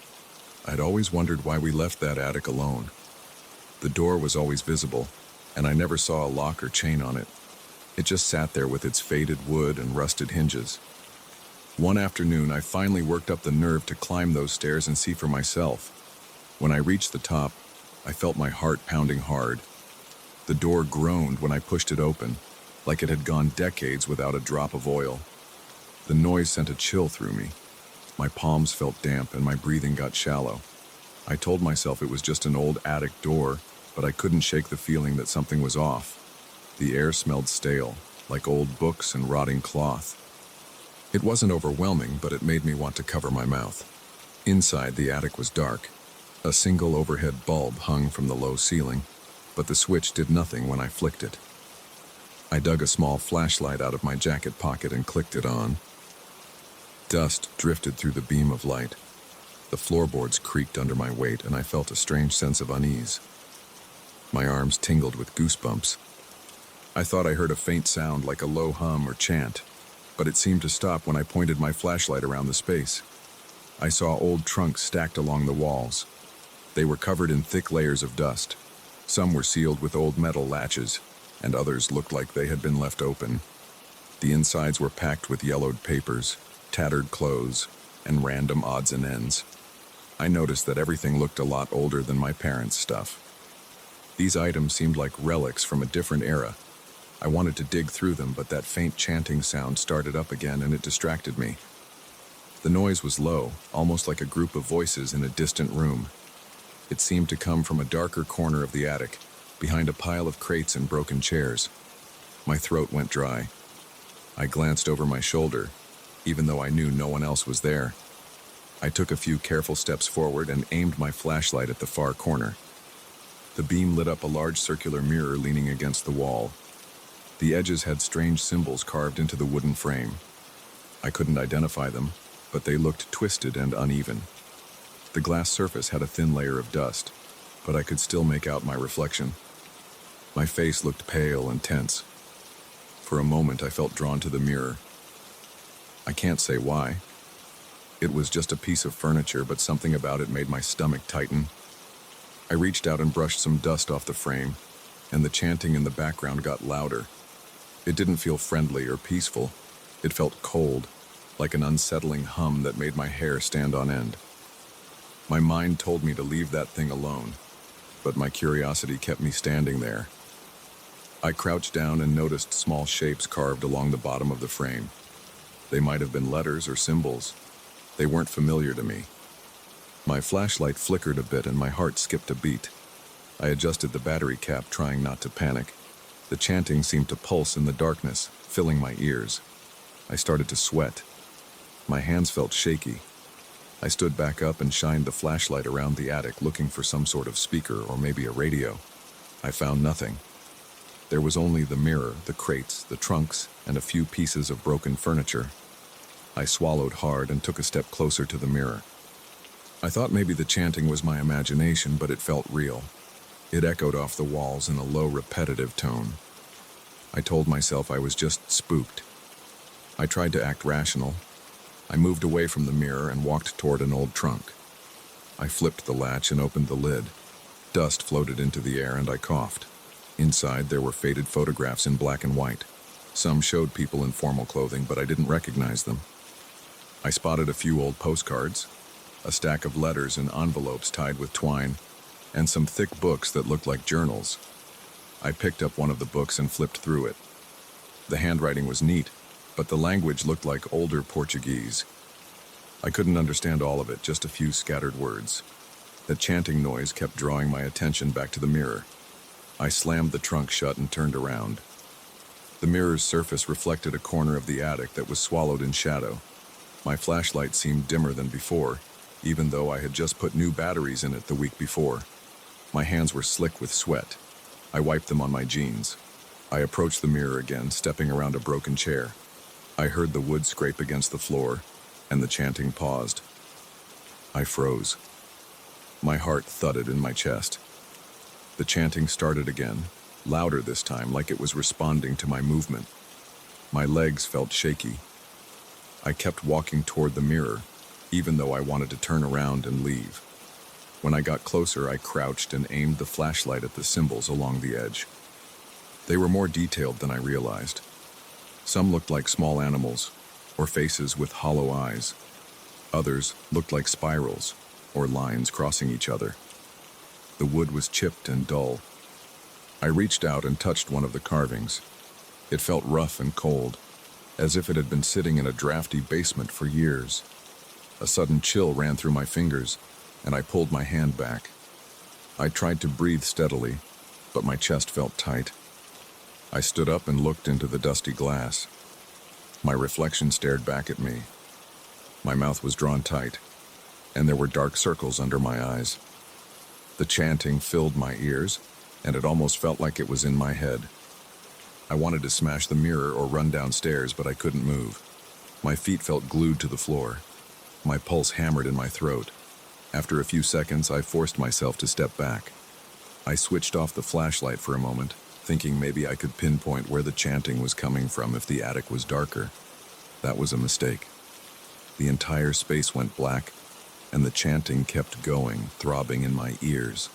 I'd always wondered why we left that attic alone. The door was always visible, and I never saw a lock or chain on it. It just sat there with its faded wood and rusted hinges. One afternoon, I finally worked up the nerve to climb those stairs and see for myself. When I reached the top, I felt my heart pounding hard. The door groaned when I pushed it open, like it had gone decades without a drop of oil. The noise sent a chill through me. My palms felt damp and my breathing got shallow. I told myself it was just an old attic door, but I couldn't shake the feeling that something was off. The air smelled stale, like old books and rotting cloth. It wasn't overwhelming, but it made me want to cover my mouth. Inside, the attic was dark. A single overhead bulb hung from the low ceiling, but the switch did nothing when I flicked it. I dug a small flashlight out of my jacket pocket and clicked it on. Dust drifted through the beam of light. The floorboards creaked under my weight, and I felt a strange sense of unease. My arms tingled with goosebumps. I thought I heard a faint sound like a low hum or chant, but it seemed to stop when I pointed my flashlight around the space. I saw old trunks stacked along the walls. They were covered in thick layers of dust. Some were sealed with old metal latches, and others looked like they had been left open. The insides were packed with yellowed papers, tattered clothes, and random odds and ends. I noticed that everything looked a lot older than my parents' stuff. These items seemed like relics from a different era. I wanted to dig through them, but that faint chanting sound started up again and it distracted me. The noise was low, almost like a group of voices in a distant room. It seemed to come from a darker corner of the attic, behind a pile of crates and broken chairs. My throat went dry. I glanced over my shoulder, even though I knew no one else was there. I took a few careful steps forward and aimed my flashlight at the far corner. The beam lit up a large circular mirror leaning against the wall. The edges had strange symbols carved into the wooden frame. I couldn't identify them, but they looked twisted and uneven. The glass surface had a thin layer of dust, but I could still make out my reflection. My face looked pale and tense. For a moment, I felt drawn to the mirror. I can't say why. It was just a piece of furniture, but something about it made my stomach tighten. I reached out and brushed some dust off the frame, and the chanting in the background got louder. It didn't feel friendly or peaceful. It felt cold, like an unsettling hum that made my hair stand on end. My mind told me to leave that thing alone, but my curiosity kept me standing there. I crouched down and noticed small shapes carved along the bottom of the frame. They might have been letters or symbols. They weren't familiar to me. My flashlight flickered a bit and my heart skipped a beat. I adjusted the battery cap, trying not to panic. The chanting seemed to pulse in the darkness, filling my ears. I started to sweat. My hands felt shaky. I stood back up and shined the flashlight around the attic, looking for some sort of speaker or maybe a radio. I found nothing. There was only the mirror, the crates, the trunks, and a few pieces of broken furniture. I swallowed hard and took a step closer to the mirror. I thought maybe the chanting was my imagination, but it felt real. It echoed off the walls in a low, repetitive tone. I told myself I was just spooked. I tried to act rational. I moved away from the mirror and walked toward an old trunk. I flipped the latch and opened the lid. Dust floated into the air and I coughed. Inside, there were faded photographs in black and white. Some showed people in formal clothing, but I didn't recognize them. I spotted a few old postcards, a stack of letters in envelopes tied with twine, and some thick books that looked like journals. I picked up one of the books and flipped through it. The handwriting was neat, but the language looked like older Portuguese. I couldn't understand all of it, just a few scattered words. The chanting noise kept drawing my attention back to the mirror. I slammed the trunk shut and turned around. The mirror's surface reflected a corner of the attic that was swallowed in shadow. My flashlight seemed dimmer than before, even though I had just put new batteries in it the week before. My hands were slick with sweat. I wiped them on my jeans. I approached the mirror again, stepping around a broken chair. I heard the wood scrape against the floor, and the chanting paused. I froze. My heart thudded in my chest. The chanting started again, louder this time, like it was responding to my movement. My legs felt shaky. I kept walking toward the mirror, even though I wanted to turn around and leave. When I got closer, I crouched and aimed the flashlight at the symbols along the edge. They were more detailed than I realized. Some looked like small animals, or faces with hollow eyes. Others looked like spirals, or lines crossing each other. The wood was chipped and dull. I reached out and touched one of the carvings. It felt rough and cold, as if it had been sitting in a drafty basement for years. A sudden chill ran through my fingers, and I pulled my hand back. I tried to breathe steadily, but my chest felt tight. I stood up and looked into the dusty glass. My reflection stared back at me. My mouth was drawn tight, and there were dark circles under my eyes. The chanting filled my ears, and it almost felt like it was in my head. I wanted to smash the mirror or run downstairs, but I couldn't move. My feet felt glued to the floor. My pulse hammered in my throat. After a few seconds, I forced myself to step back. I switched off the flashlight for a moment, thinking maybe I could pinpoint where the chanting was coming from if the attic was darker. That was a mistake. The entire space went black, and the chanting kept going, throbbing in my ears.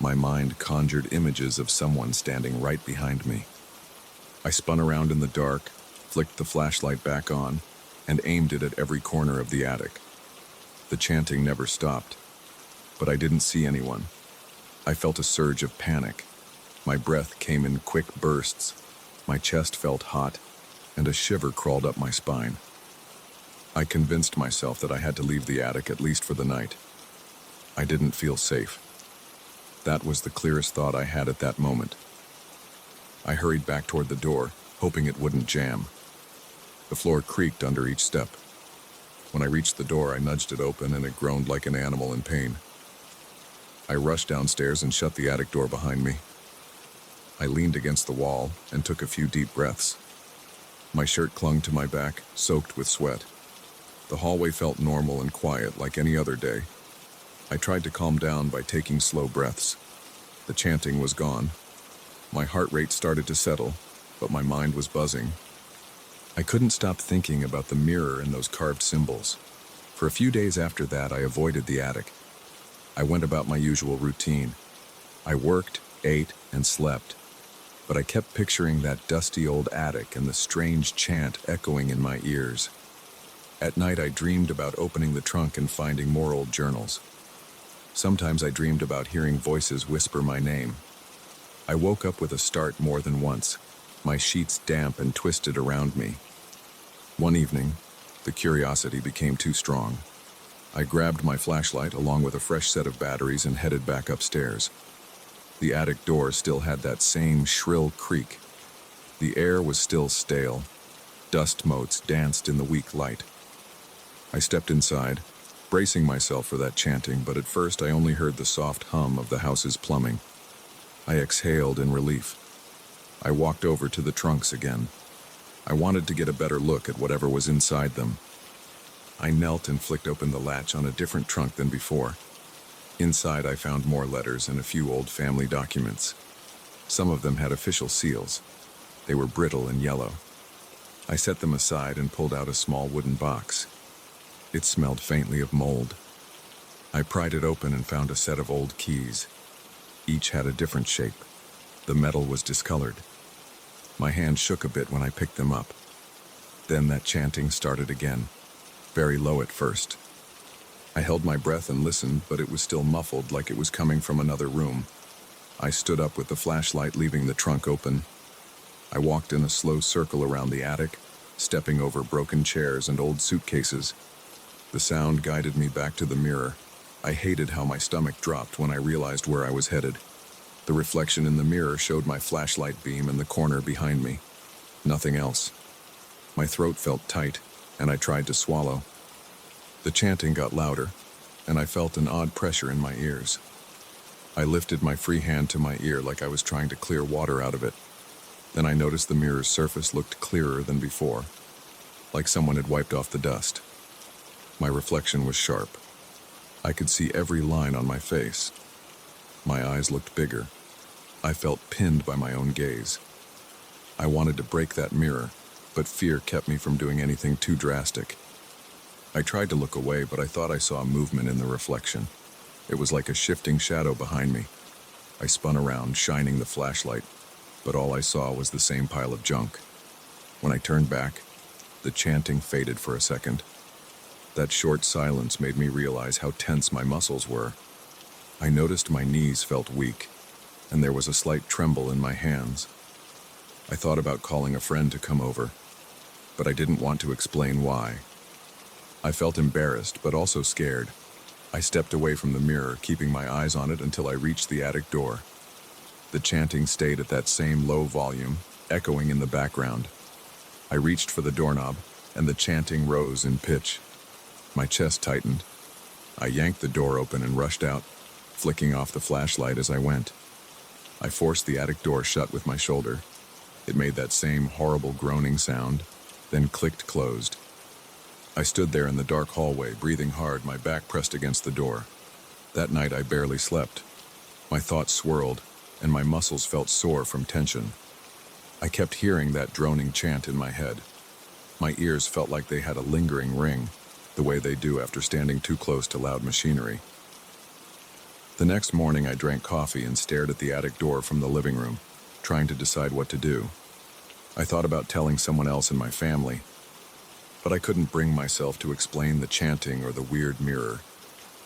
My mind conjured images of someone standing right behind me. I spun around in the dark, flicked the flashlight back on, and aimed it at every corner of the attic. The chanting never stopped, but I didn't see anyone. I felt a surge of panic. My breath came in quick bursts. My chest felt hot, and a shiver crawled up my spine. I convinced myself that I had to leave the attic at least for the night. I didn't feel safe. That was the clearest thought I had at that moment. I hurried back toward the door, hoping it wouldn't jam. The floor creaked under each step. When I reached the door, I nudged it open, and it groaned like an animal in pain. I rushed downstairs and shut the attic door behind me. I leaned against the wall and took a few deep breaths. My shirt clung to my back, soaked with sweat. The hallway felt normal and quiet, like any other day. I tried to calm down by taking slow breaths. The chanting was gone. My heart rate started to settle, but my mind was buzzing. I couldn't stop thinking about the mirror and those carved symbols. For a few days after that, I avoided the attic. I went about my usual routine. I worked, ate, and slept. But I kept picturing that dusty old attic and the strange chant echoing in my ears. At night, I dreamed about opening the trunk and finding more old journals. Sometimes I dreamed about hearing voices whisper my name. I woke up with a start more than once, my sheets damp and twisted around me. One evening, the curiosity became too strong. I grabbed my flashlight along with a fresh set of batteries and headed back upstairs. The attic door still had that same shrill creak. The air was still stale. Dust motes danced in the weak light. I stepped inside, bracing myself for that chanting, but at first I only heard the soft hum of the house's plumbing. I exhaled in relief. I walked over to the trunks again. I wanted to get a better look at whatever was inside them. I knelt and flicked open the latch on a different trunk than before. Inside, I found more letters and a few old family documents. Some of them had official seals. They were brittle and yellow. I set them aside and pulled out a small wooden box. It smelled faintly of mold. I pried it open and found a set of old keys. Each had a different shape. The metal was discolored. My hand shook a bit when I picked them up. Then that chanting started again, very low at first. I held my breath and listened, but it was still muffled, like it was coming from another room. I stood up with the flashlight, leaving the trunk open. I walked in a slow circle around the attic, stepping over broken chairs and old suitcases. The sound guided me back to the mirror. I hated how my stomach dropped when I realized where I was headed. The reflection in the mirror showed my flashlight beam in the corner behind me. Nothing else. My throat felt tight, and I tried to swallow. The chanting got louder, and I felt an odd pressure in my ears. I lifted my free hand to my ear like I was trying to clear water out of it. Then I noticed the mirror's surface looked clearer than before, like someone had wiped off the dust. My reflection was sharp. I could see every line on my face. My eyes looked bigger. I felt pinned by my own gaze. I wanted to break that mirror, but fear kept me from doing anything too drastic. I tried to look away, but I thought I saw movement in the reflection. It was like a shifting shadow behind me. I spun around, shining the flashlight, but all I saw was the same pile of junk. When I turned back, the chanting faded for a second. That short silence made me realize how tense my muscles were. I noticed my knees felt weak, and there was a slight tremble in my hands. I thought about calling a friend to come over, but I didn't want to explain why. I felt embarrassed, but also scared. I stepped away from the mirror, keeping my eyes on it until I reached the attic door. The chanting stayed at that same low volume, echoing in the background. I reached for the doorknob, and the chanting rose in pitch. My chest tightened. I yanked the door open and rushed out, flicking off the flashlight as I went. I forced the attic door shut with my shoulder. It made that same horrible groaning sound, then clicked closed. I stood there in the dark hallway, breathing hard, my back pressed against the door. That night I barely slept. My thoughts swirled, and my muscles felt sore from tension. I kept hearing that droning chant in my head. My ears felt like they had a lingering ring, the way they do after standing too close to loud machinery. The next morning I drank coffee and stared at the attic door from the living room, trying to decide what to do. I thought about telling someone else in my family, but I couldn't bring myself to explain the chanting or the weird mirror.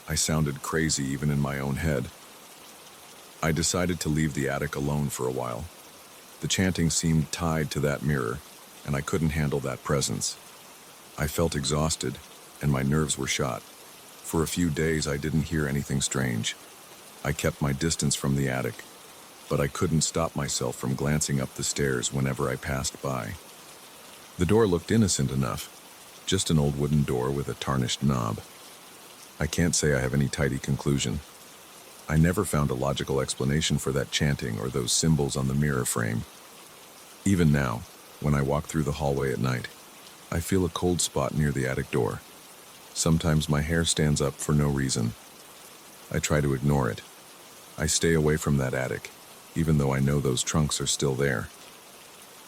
I sounded crazy even in my own head. I decided to leave the attic alone for a while. The chanting seemed tied to that mirror, and I couldn't handle that presence. I felt exhausted, and my nerves were shot. For a few days I didn't hear anything strange. I kept my distance from the attic, but I couldn't stop myself from glancing up the stairs whenever I passed by. The door looked innocent enough, just an old wooden door with a tarnished knob. I can't say I have any tidy conclusion. I never found a logical explanation for that chanting or those symbols on the mirror frame. Even now, when I walk through the hallway at night, I feel a cold spot near the attic door. Sometimes my hair stands up for no reason. I try to ignore it. I stay away from that attic, even though I know those trunks are still there.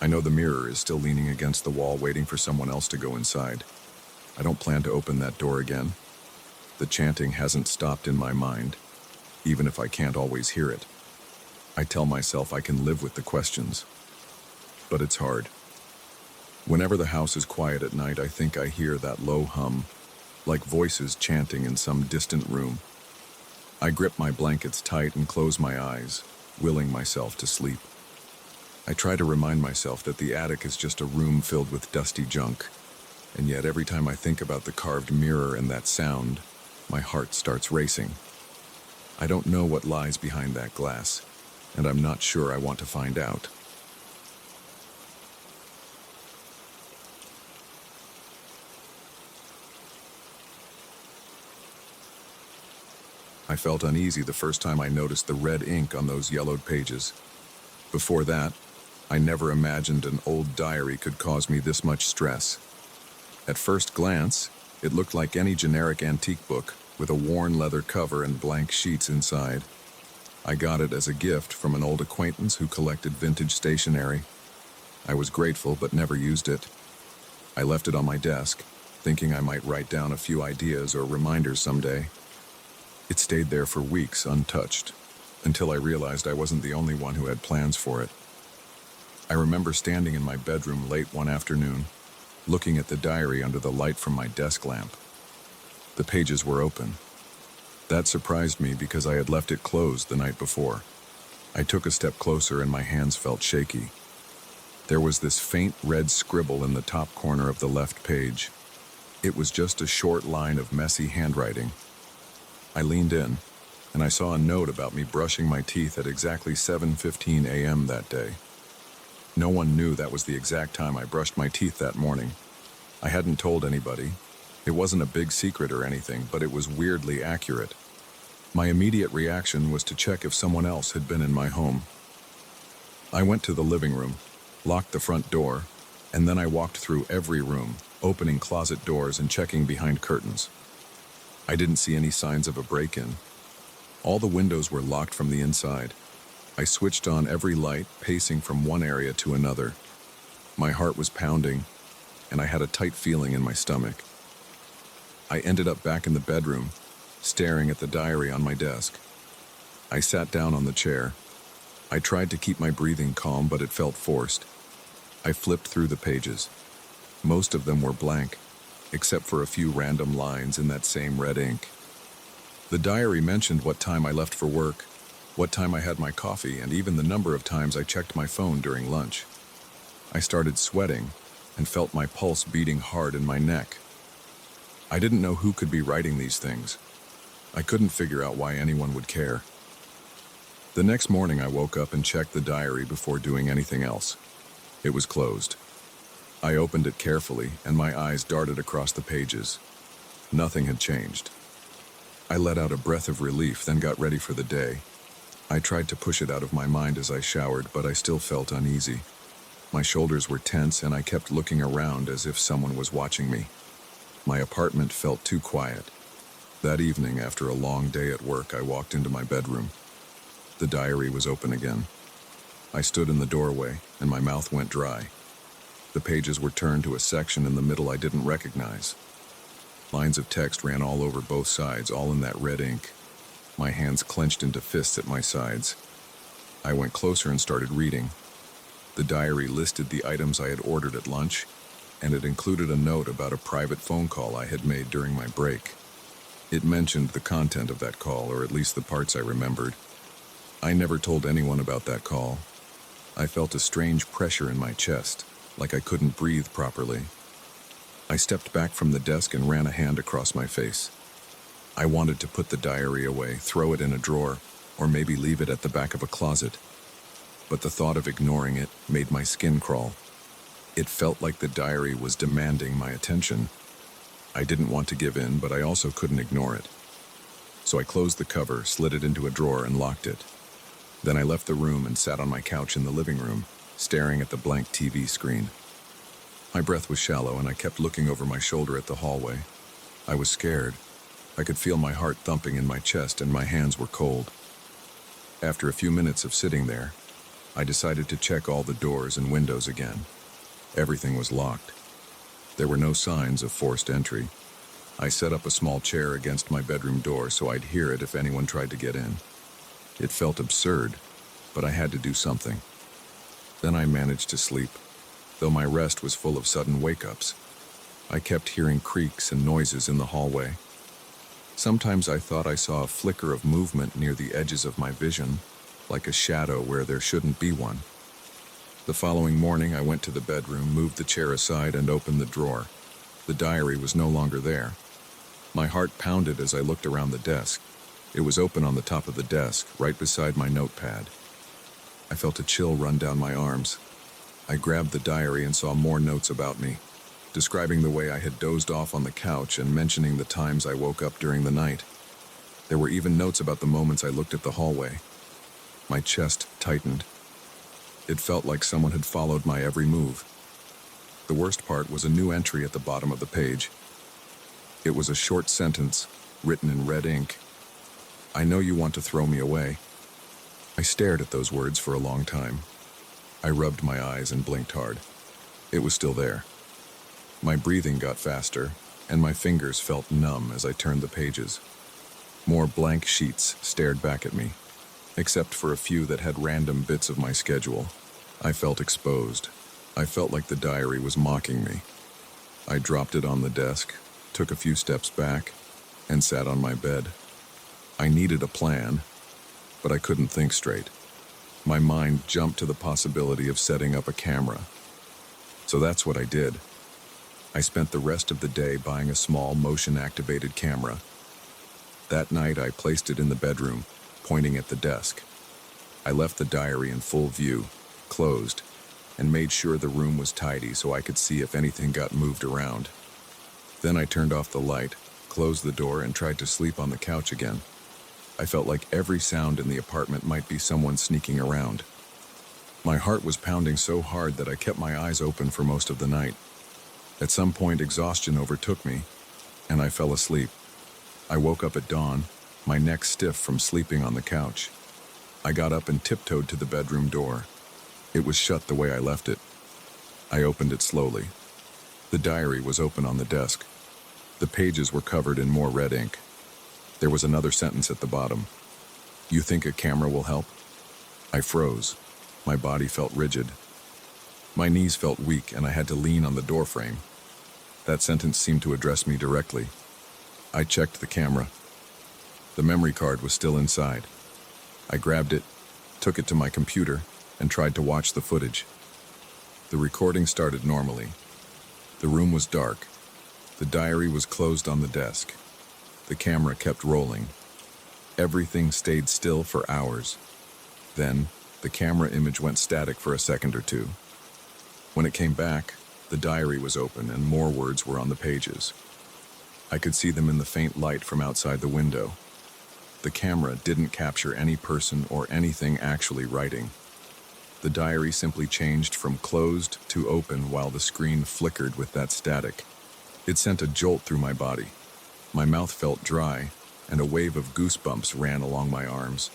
I know the mirror is still leaning against the wall, waiting for someone else to go inside. I don't plan to open that door again. The chanting hasn't stopped in my mind, even if I can't always hear it. I tell myself I can live with the questions, but it's hard. Whenever the house is quiet at night, I think I hear that low hum, like voices chanting in some distant room. I grip my blankets tight and close my eyes, willing myself to sleep. I try to remind myself that the attic is just a room filled with dusty junk, and yet every time I think about the carved mirror and that sound, my heart starts racing. I don't know what lies behind that glass, and I'm not sure I want to find out. I felt uneasy the first time I noticed the red ink on those yellowed pages. Before that, I never imagined an old diary could cause me this much stress. At first glance, it looked like any generic antique book with a worn leather cover and blank sheets inside. I got it as a gift from an old acquaintance who collected vintage stationery. I was grateful but never used it. I left it on my desk, thinking I might write down a few ideas or reminders someday. It stayed there for weeks untouched, until I realized I wasn't the only one who had plans for it. I remember standing in my bedroom late one afternoon, looking at the diary under the light from my desk lamp. The pages were open. That surprised me because I had left it closed the night before. I took a step closer and my hands felt shaky. There was this faint red scribble in the top corner of the left page. It was just a short line of messy handwriting. I leaned in, and I saw a note about me brushing my teeth at exactly 7:15 a.m. that day. No one knew that was the exact time I brushed my teeth that morning. I hadn't told anybody. It wasn't a big secret or anything, but it was weirdly accurate. My immediate reaction was to check if someone else had been in my home. I went to the living room, locked the front door, and then I walked through every room, opening closet doors and checking behind curtains. I didn't see any signs of a break-in. All the windows were locked from the inside. I switched on every light, pacing from one area to another. My heart was pounding, and I had a tight feeling in my stomach. I ended up back in the bedroom, staring at the diary on my desk. I sat down on the chair. I tried to keep my breathing calm, but it felt forced. I flipped through the pages. Most of them were blank, except for a few random lines in that same red ink. The diary mentioned what time I left for work, what time I had my coffee, and even the number of times I checked my phone during lunch. I started sweating and felt my pulse beating hard in my neck. I didn't know who could be writing these things. I couldn't figure out why anyone would care. The next morning I woke up and checked the diary before doing anything else. It was closed. I opened it carefully and my eyes darted across the pages. Nothing had changed. I let out a breath of relief, then got ready for the day. I tried to push it out of my mind as I showered, but I still felt uneasy. My shoulders were tense and I kept looking around as if someone was watching me. My apartment felt too quiet. That evening, after a long day at work, I walked into my bedroom. The diary was open again. I stood in the doorway and my mouth went dry. The pages were turned to a section in the middle I didn't recognize. Lines of text ran all over both sides, all in that red ink. My hands clenched into fists at my sides. I went closer and started reading. The diary listed the items I had ordered at lunch, and it included a note about a private phone call I had made during my break. It mentioned the content of that call, or at least the parts I remembered. I never told anyone about that call. I felt a strange pressure in my chest, like I couldn't breathe properly. I stepped back from the desk and ran a hand across my face. I wanted to put the diary away, throw it in a drawer, or maybe leave it at the back of a closet. But the thought of ignoring it made my skin crawl. It felt like the diary was demanding my attention. I didn't want to give in, but I also couldn't ignore it. So I closed the cover, slid it into a drawer, and locked it. Then I left the room and sat on my couch in the living room, staring at the blank TV screen. My breath was shallow, and I kept looking over my shoulder at the hallway. I was scared. I could feel my heart thumping in my chest, and my hands were cold. After a few minutes of sitting there, I decided to check all the doors and windows again. Everything was locked. There were no signs of forced entry. I set up a small chair against my bedroom door so I'd hear it if anyone tried to get in. It felt absurd, but I had to do something. Then I managed to sleep, though my rest was full of sudden wake-ups. I kept hearing creaks and noises in the hallway. Sometimes I thought I saw a flicker of movement near the edges of my vision, like a shadow where there shouldn't be one. The following morning, I went to the bedroom, moved the chair aside, and opened the drawer. The diary was no longer there. My heart pounded as I looked around the desk. It was open on the top of the desk, right beside my notepad. I felt a chill run down my arms. I grabbed the diary and saw more notes about me, describing the way I had dozed off on the couch and mentioning the times I woke up during the night. There were even notes about the moments I looked at the hallway. My chest tightened. It felt like someone had followed my every move. The worst part was a new entry at the bottom of the page. It was a short sentence, written in red ink. "I know you want to throw me away." I stared at those words for a long time. I rubbed my eyes and blinked hard. It was still there. My breathing got faster, and my fingers felt numb as I turned the pages. More blank sheets stared back at me, except for a few that had random bits of my schedule. I felt exposed. I felt like the diary was mocking me. I dropped it on the desk, took a few steps back, and sat on my bed. I needed a plan, but I couldn't think straight. My mind jumped to the possibility of setting up a camera. So that's what I did. I spent the rest of the day buying a small motion-activated camera. That night, I placed it in the bedroom, pointing at the desk. I left the diary in full view, closed, and made sure the room was tidy so I could see if anything got moved around. Then I turned off the light, closed the door, and tried to sleep on the couch again. I felt like every sound in the apartment might be someone sneaking around. My heart was pounding so hard that I kept my eyes open for most of the night. At some point, exhaustion overtook me, and I fell asleep. I woke up at dawn, my neck stiff from sleeping on the couch. I got up and tiptoed to the bedroom door. It was shut the way I left it. I opened it slowly. The diary was open on the desk. The pages were covered in more red ink. There was another sentence at the bottom. "You think a camera will help?" I froze. My body felt rigid. My knees felt weak, and I had to lean on the doorframe. That sentence seemed to address me directly. I checked the camera. The memory card was still inside. I grabbed it, took it to my computer, and tried to watch the footage. The recording started normally. The room was dark. The diary was closed on the desk. The camera kept rolling. Everything stayed still for hours. Then, the camera image went static for a second or two. When it came back, the diary was open and more words were on the pages. I could see them in the faint light from outside the window. The camera didn't capture any person or anything actually writing. The diary simply changed from closed to open while the screen flickered with that static. It sent a jolt through my body. My mouth felt dry, and a wave of goosebumps ran along my arms.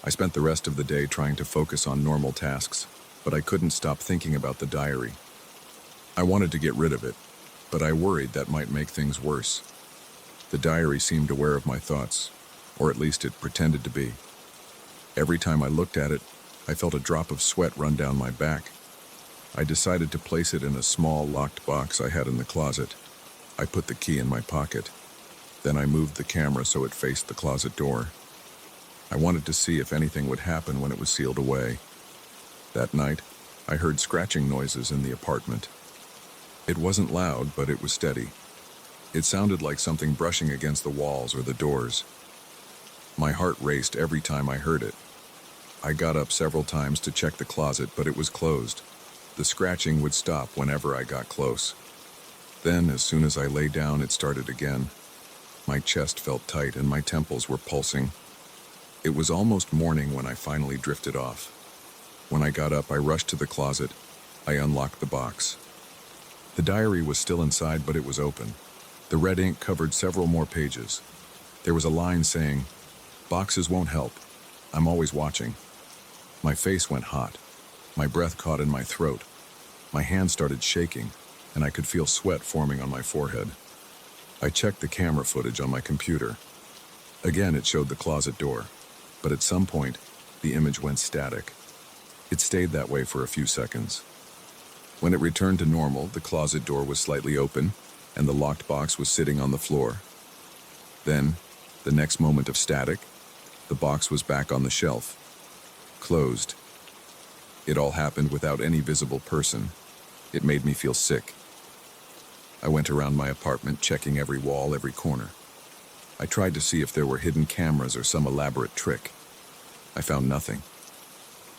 I spent the rest of the day trying to focus on normal tasks, but I couldn't stop thinking about the diary. I wanted to get rid of it, but I worried that might make things worse. The diary seemed aware of my thoughts, or at least it pretended to be. Every time I looked at it, I felt a drop of sweat run down my back. I decided to place it in a small locked box I had in the closet. I put the key in my pocket. Then I moved the camera so it faced the closet door. I wanted to see if anything would happen when it was sealed away. That night, I heard scratching noises in the apartment. It wasn't loud, but it was steady. It sounded like something brushing against the walls or the doors. My heart raced every time I heard it. I got up several times to check the closet, but it was closed. The scratching would stop whenever I got close. Then, as soon as I lay down, it started again. My chest felt tight and my temples were pulsing. It was almost morning when I finally drifted off. When I got up, I rushed to the closet. I unlocked the box. The diary was still inside, but it was open. The red ink covered several more pages. There was a line saying, "Boxes won't help. I'm always watching." My face went hot. My breath caught in my throat. My hands started shaking, and I could feel sweat forming on my forehead. I checked the camera footage on my computer. Again, it showed the closet door, but at some point, the image went static. It stayed that way for a few seconds. When it returned to normal, the closet door was slightly open, and the locked box was sitting on the floor. Then, the next moment of static, the box was back on the shelf, closed. It all happened without any visible person. It made me feel sick. I went around my apartment, checking every wall, every corner. I tried to see if there were hidden cameras or some elaborate trick. I found nothing.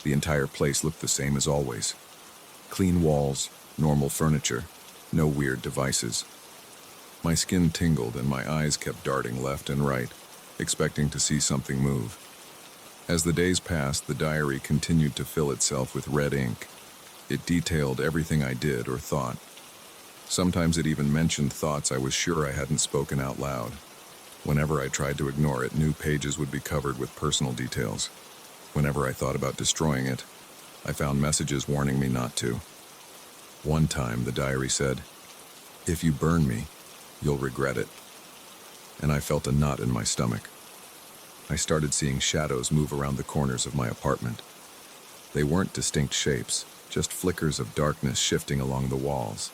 The entire place looked the same as always. Clean walls, normal furniture, no weird devices. My skin tingled and my eyes kept darting left and right, expecting to see something move. As the days passed, the diary continued to fill itself with red ink. It detailed everything I did or thought. Sometimes it even mentioned thoughts I was sure I hadn't spoken out loud. Whenever I tried to ignore it, new pages would be covered with personal details. Whenever I thought about destroying it, I found messages warning me not to. One time, the diary said, "If you burn me, you'll regret it." And I felt a knot in my stomach. I started seeing shadows move around the corners of my apartment. They weren't distinct shapes, just flickers of darkness shifting along the walls.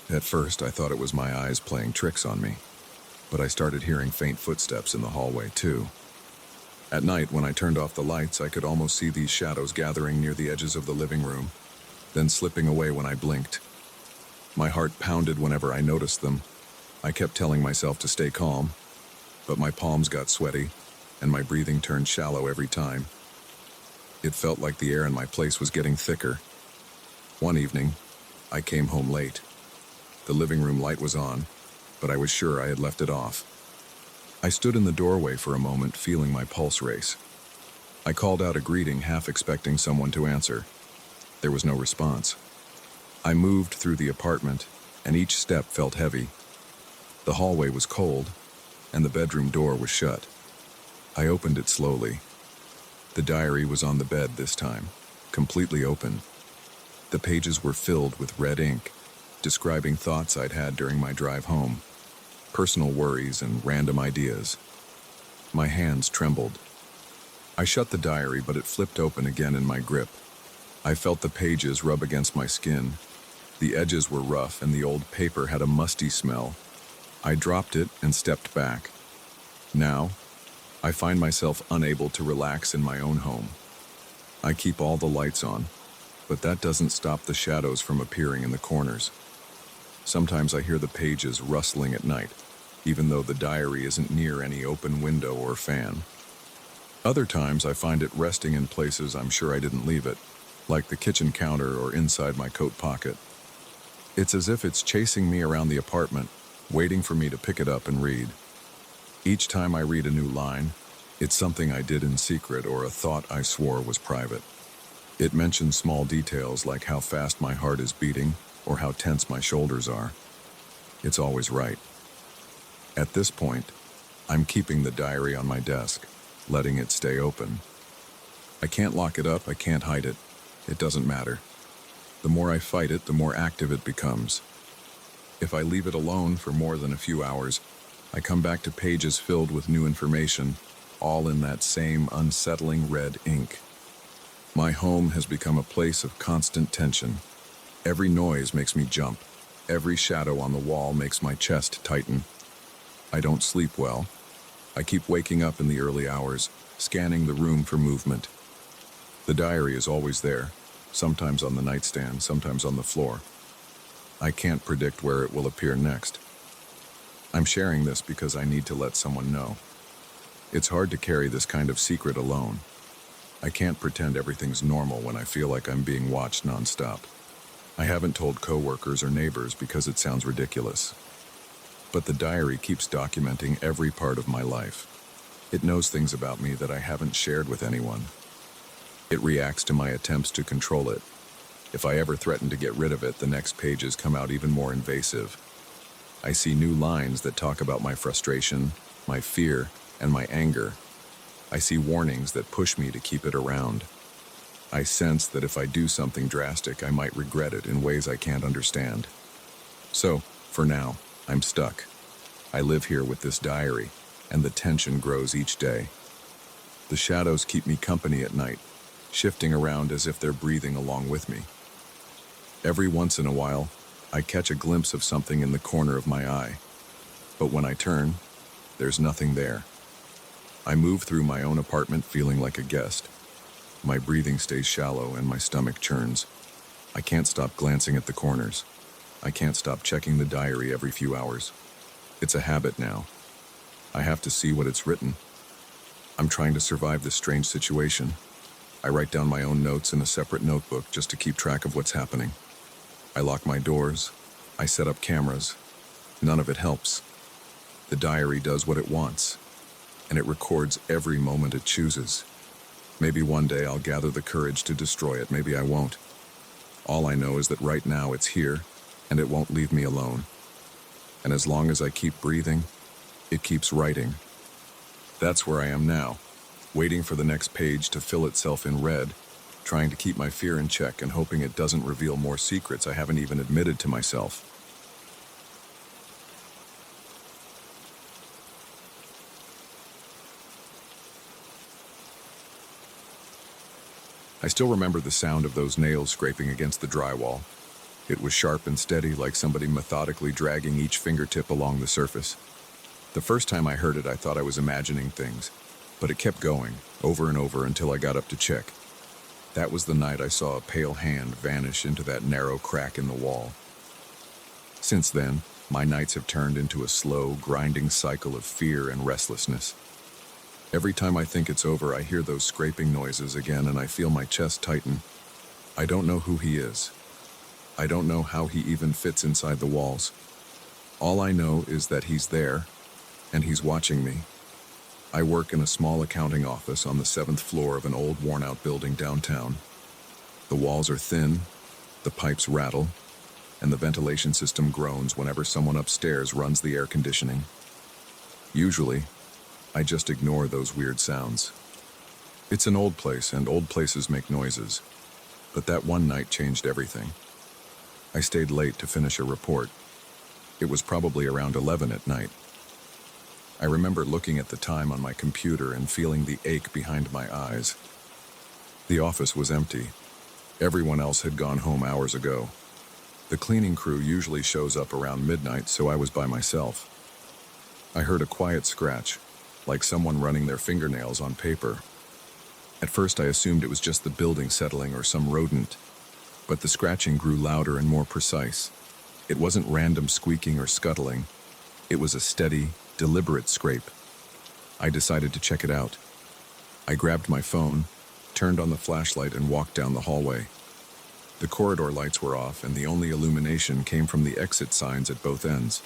At first, I thought it was my eyes playing tricks on me, but I started hearing faint footsteps in the hallway, too. At night, when I turned off the lights, I could almost see these shadows gathering near the edges of the living room, then slipping away when I blinked. My heart pounded whenever I noticed them. I kept telling myself to stay calm, but my palms got sweaty, and my breathing turned shallow every time. It felt like the air in my place was getting thicker. One evening, I came home late. The living room light was on, but I was sure I had left it off. I stood in the doorway for a moment, feeling my pulse race. I called out a greeting, half expecting someone to answer. There was no response. I moved through the apartment, and each step felt heavy. The hallway was cold, and the bedroom door was shut. I opened it slowly. The diary was on the bed this time, completely open. The pages were filled with red ink, describing thoughts I'd had during my drive home, personal worries and random ideas. My hands trembled. I shut the diary, but it flipped open again in my grip. I felt the pages rub against my skin. The edges were rough, and the old paper had a musty smell. I dropped it and stepped back. Now, I find myself unable to relax in my own home. I keep all the lights on. But that doesn't stop the shadows from appearing in the corners. Sometimes I hear the pages rustling at night, even though the diary isn't near any open window or fan. Other times I find it resting in places I'm sure I didn't leave it, like the kitchen counter or inside my coat pocket. It's as if it's chasing me around the apartment, waiting for me to pick it up and read. Each time I read a new line, it's something I did in secret or a thought I swore was private. It mentions small details like how fast my heart is beating or how tense my shoulders are. It's always right. At this point, I'm keeping the diary on my desk, letting it stay open. I can't lock it up, I can't hide it. It doesn't matter. The more I fight it, the more active it becomes. If I leave it alone for more than a few hours, I come back to pages filled with new information, all in that same unsettling red ink. My home has become a place of constant tension. Every noise makes me jump. Every shadow on the wall makes my chest tighten. I don't sleep well. I keep waking up in the early hours, scanning the room for movement. The diary is always there, sometimes on the nightstand, sometimes on the floor. I can't predict where it will appear next. I'm sharing this because I need to let someone know. It's hard to carry this kind of secret alone. I can't pretend everything's normal when I feel like I'm being watched nonstop. I haven't told coworkers or neighbors because it sounds ridiculous. But the diary keeps documenting every part of my life. It knows things about me that I haven't shared with anyone. It reacts to my attempts to control it. If I ever threaten to get rid of it, the next pages come out even more invasive. I see new lines that talk about my frustration, my fear, and my anger. I see warnings that push me to keep it around. I sense that if I do something drastic, I might regret it in ways I can't understand. So, for now, I'm stuck. I live here with this diary, and the tension grows each day. The shadows keep me company at night, shifting around as if they're breathing along with me. Every once in a while, I catch a glimpse of something in the corner of my eye. But when I turn, there's nothing there. I move through my own apartment feeling like a guest. My breathing stays shallow and my stomach churns. I can't stop glancing at the corners. I can't stop checking the diary every few hours. It's a habit now. I have to see what it's written. I'm trying to survive this strange situation. I write down my own notes in a separate notebook just to keep track of what's happening. I lock my doors. I set up cameras. None of it helps. The diary does what it wants, and it records every moment it chooses. Maybe one day I'll gather the courage to destroy it, maybe I won't. All I know is that right now it's here, and it won't leave me alone. And as long as I keep breathing, it keeps writing. That's where I am now, waiting for the next page to fill itself in red, trying to keep my fear in check and hoping it doesn't reveal more secrets I haven't even admitted to myself. I still remember the sound of those nails scraping against the drywall. It was sharp and steady, like somebody methodically dragging each fingertip along the surface. The first time I heard it, I thought I was imagining things, but it kept going, over and over, until I got up to check. That was the night I saw a pale hand vanish into that narrow crack in the wall. Since then, my nights have turned into a slow, grinding cycle of fear and restlessness. Every time I think it's over, I hear those scraping noises again and I feel my chest tighten. I don't know who he is. I don't know how he even fits inside the walls. All I know is that he's there, and he's watching me. I work in a small accounting office on the 7th floor of an old worn-out building downtown. The walls are thin, the pipes rattle, and the ventilation system groans whenever someone upstairs runs the air conditioning. Usually, I just ignore those weird sounds. It's an old place, and old places make noises. But that one night changed everything. I stayed late to finish a report. It was probably around 11 at night. I remember looking at the time on my computer and feeling the ache behind my eyes. The office was empty. Everyone else had gone home hours ago. The cleaning crew usually shows up around midnight, so I was by myself. I heard a quiet scratch, like someone running their fingernails on paper. At first I assumed it was just the building settling or some rodent, But the scratching grew louder and more precise. It wasn't random squeaking or scuttling. It was a steady, deliberate scrape. I decided to check it out. I grabbed my phone, turned on the flashlight, and walked down the hallway. The corridor lights were off, and the only illumination came from the exit signs at both ends.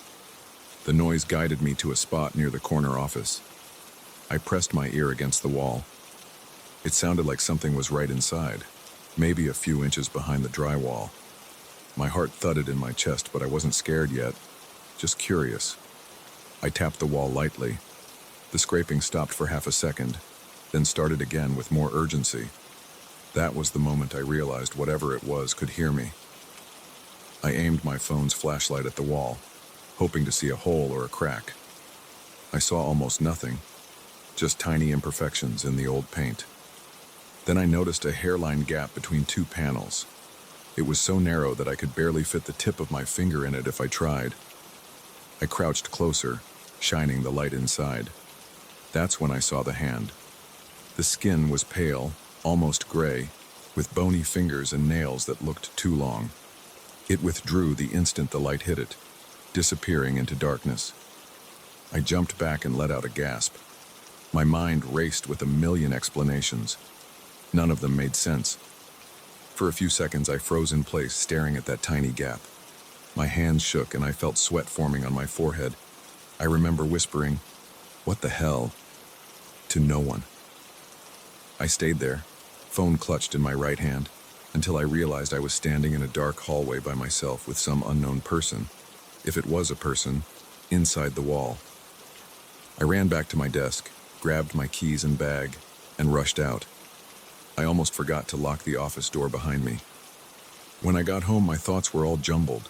The noise guided me to a spot near the corner office. I pressed my ear against the wall. It sounded like something was right inside, maybe a few inches behind the drywall. My heart thudded in my chest, but I wasn't scared yet, just curious. I tapped the wall lightly. The scraping stopped for half a second, then started again with more urgency. That was the moment I realized whatever it was could hear me. I aimed my phone's flashlight at the wall, hoping to see a hole or a crack. I saw almost nothing, just tiny imperfections in the old paint. Then I noticed a hairline gap between two panels. It was so narrow that I could barely fit the tip of my finger in it if I tried. I crouched closer, shining the light inside. That's when I saw the hand. The skin was pale, almost gray, with bony fingers and nails that looked too long. It withdrew the instant the light hit it, disappearing into darkness. I jumped back and let out a gasp. My mind raced with a million explanations. None of them made sense. For a few seconds, I froze in place, staring at that tiny gap. My hands shook and I felt sweat forming on my forehead. I remember whispering, "What the hell?" to no one. I stayed there, phone clutched in my right hand, until I realized I was standing in a dark hallway by myself with some unknown person, if it was a person, inside the wall. I ran back to my desk, grabbed my keys and bag, and rushed out. I almost forgot to lock the office door behind me. When I got home, my thoughts were all jumbled.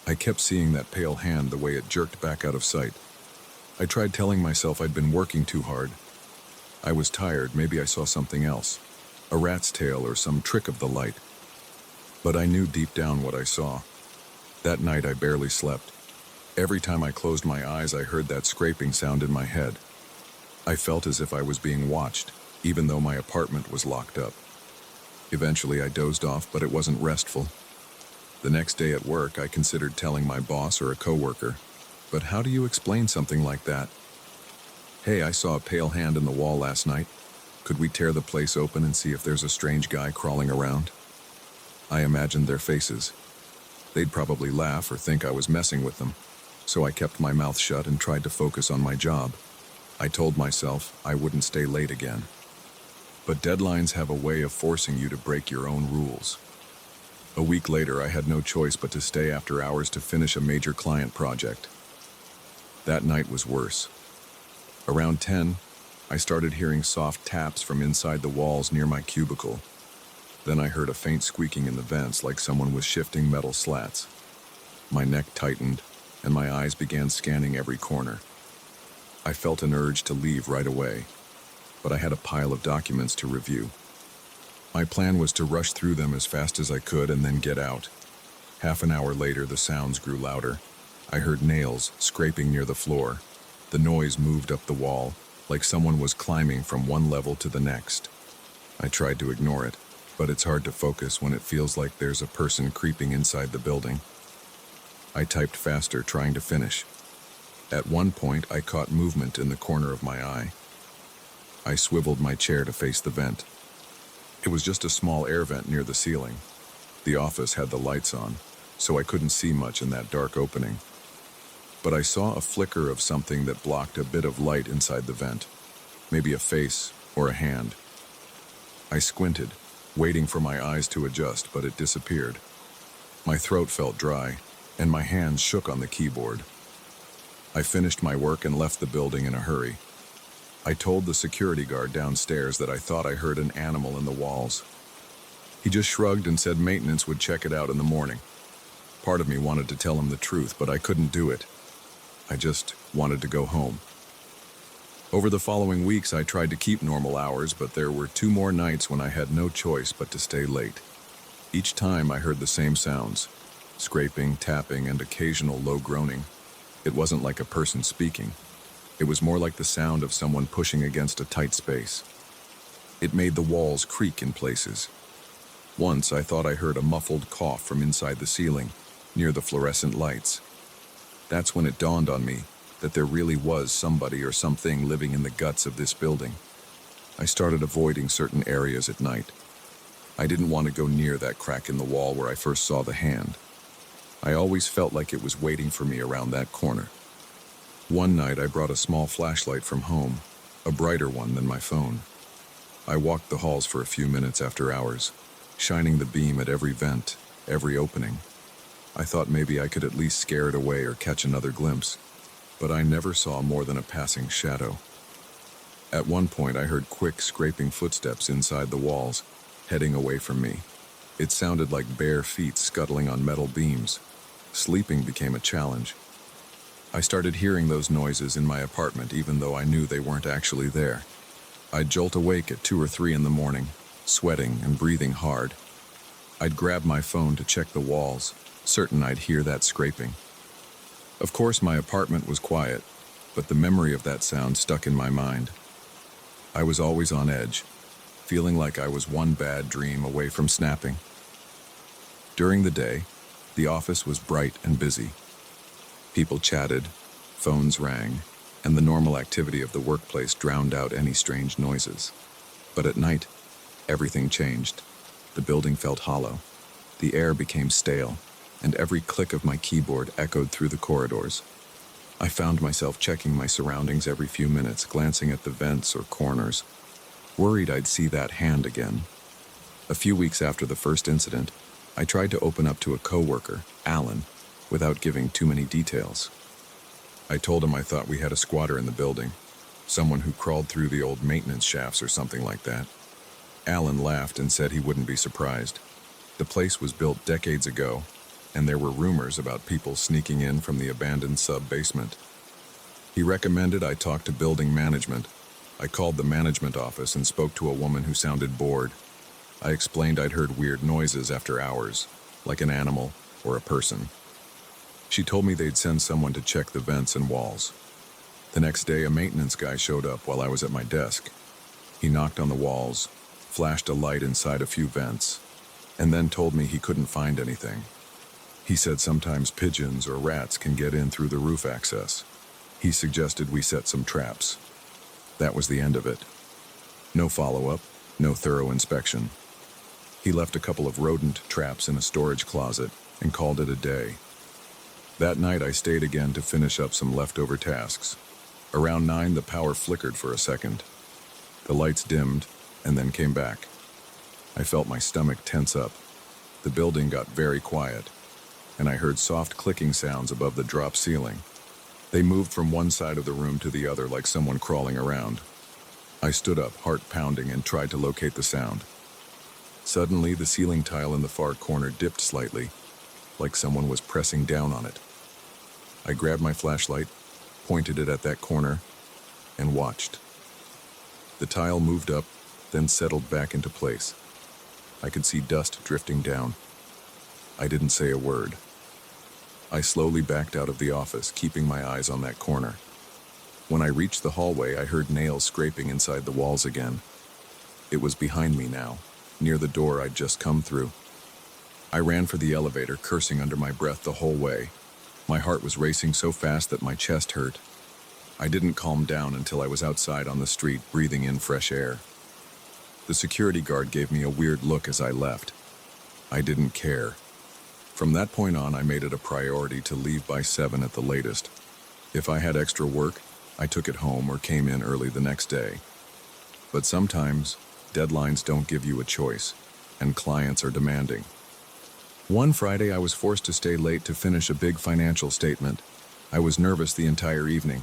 I kept seeing that pale hand the way it jerked back out of sight. I tried telling myself I'd been working too hard. I was tired, maybe I saw something else, a rat's tail or some trick of the light. But I knew deep down what I saw. That night I barely slept. Every time I closed my eyes, I heard that scraping sound in my head. I felt as if I was being watched, even though my apartment was locked up. Eventually I dozed off, but it wasn't restful. The next day at work, I considered telling my boss or a coworker. But how do you explain something like that? "Hey, I saw a pale hand in the wall last night. Could we tear the place open and see if there's a strange guy crawling around?" I imagined their faces. They'd probably laugh or think I was messing with them, so I kept my mouth shut and tried to focus on my job. I told myself I wouldn't stay late again. But deadlines have a way of forcing you to break your own rules. A week later, I had no choice but to stay after hours to finish a major client project. That night was worse. Around 10, I started hearing soft taps from inside the walls near my cubicle. Then I heard a faint squeaking in the vents, like someone was shifting metal slats. My neck tightened, and my eyes began scanning every corner. I felt an urge to leave right away, but I had a pile of documents to review. My plan was to rush through them as fast as I could and then get out. Half an hour later, the sounds grew louder. I heard nails scraping near the floor. The noise moved up the wall, like someone was climbing from one level to the next. I tried to ignore it, but it's hard to focus when it feels like there's a person creeping inside the building. I typed faster, trying to finish. At one point, I caught movement in the corner of my eye. I swiveled my chair to face the vent. It was just a small air vent near the ceiling. The office had the lights on, so I couldn't see much in that dark opening. But I saw a flicker of something that blocked a bit of light inside the vent. Maybe a face or a hand. I squinted, waiting for my eyes to adjust, but it disappeared. My throat felt dry, and my hands shook on the keyboard. I finished my work and left the building in a hurry. I told the security guard downstairs that I thought I heard an animal in the walls. He just shrugged and said maintenance would check it out in the morning. Part of me wanted to tell him the truth, but I couldn't do it. I just wanted to go home. Over the following weeks, I tried to keep normal hours, but there were 2 more nights when I had no choice but to stay late. Each time I heard the same sounds: scraping, tapping, and occasional low groaning. It wasn't like a person speaking. It was more like the sound of someone pushing against a tight space. It made the walls creak in places. Once I thought I heard a muffled cough from inside the ceiling, near the fluorescent lights. That's when it dawned on me that there really was somebody or something living in the guts of this building. I started avoiding certain areas at night. I didn't want to go near that crack in the wall where I first saw the hand. I always felt like it was waiting for me around that corner. One night I brought a small flashlight from home, a brighter one than my phone. I walked the halls for a few minutes after hours, shining the beam at every vent, every opening. I thought maybe I could at least scare it away or catch another glimpse, but I never saw more than a passing shadow. At one point I heard quick scraping footsteps inside the walls, heading away from me. It sounded like bare feet scuttling on metal beams. Sleeping became a challenge. I started hearing those noises in my apartment even though I knew they weren't actually there. I'd jolt awake at 2 or 3 in the morning, sweating and breathing hard. I'd grab my phone to check the walls, certain I'd hear that scraping. Of course, my apartment was quiet, but the memory of that sound stuck in my mind. I was always on edge, feeling like I was one bad dream away from snapping. During the day, the office was bright and busy. People chatted, phones rang, and the normal activity of the workplace drowned out any strange noises. But at night, everything changed. The building felt hollow. The air became stale, and every click of my keyboard echoed through the corridors. I found myself checking my surroundings every few minutes, glancing at the vents or corners, worried I'd see that hand again. A few weeks after the first incident, I tried to open up to a coworker, Alan, without giving too many details. I told him I thought we had a squatter in the building, someone who crawled through the old maintenance shafts or something like that. Alan laughed and said he wouldn't be surprised. The place was built decades ago, and there were rumors about people sneaking in from the abandoned sub-basement. He recommended I talk to building management. I called the management office and spoke to a woman who sounded bored. I explained I'd heard weird noises after hours, like an animal or a person. She told me they'd send someone to check the vents and walls. The next day, a maintenance guy showed up while I was at my desk. He knocked on the walls, flashed a light inside a few vents, and then told me he couldn't find anything. He said sometimes pigeons or rats can get in through the roof access. He suggested we set some traps. That was the end of it. No follow-up, no thorough inspection. He left a couple of rodent traps in a storage closet and called it a day. That night I stayed again to finish up some leftover tasks. Around 9, the power flickered for a second. The lights dimmed and then came back. I felt my stomach tense up. The building got very quiet, and I heard soft clicking sounds above the drop ceiling. They moved from one side of the room to the other like someone crawling around. I stood up, heart pounding, and tried to locate the sound. Suddenly, the ceiling tile in the far corner dipped slightly, like someone was pressing down on it. I grabbed my flashlight, pointed it at that corner, and watched. The tile moved up, then settled back into place. I could see dust drifting down. I didn't say a word. I slowly backed out of the office, keeping my eyes on that corner. When I reached the hallway, I heard nails scraping inside the walls again. It was behind me now, near the door I'd just come through. I ran for the elevator, cursing under my breath the whole way. My heart was racing so fast that my chest hurt. I didn't calm down until I was outside on the street, breathing in fresh air. The security guard gave me a weird look as I left. I didn't care. From that point on, I made it a priority to leave by 7 at the latest. If I had extra work, I took it home or came in early the next day. But sometimes, deadlines don't give you a choice, and clients are demanding. One Friday, I was forced to stay late to finish a big financial statement. I was nervous the entire evening.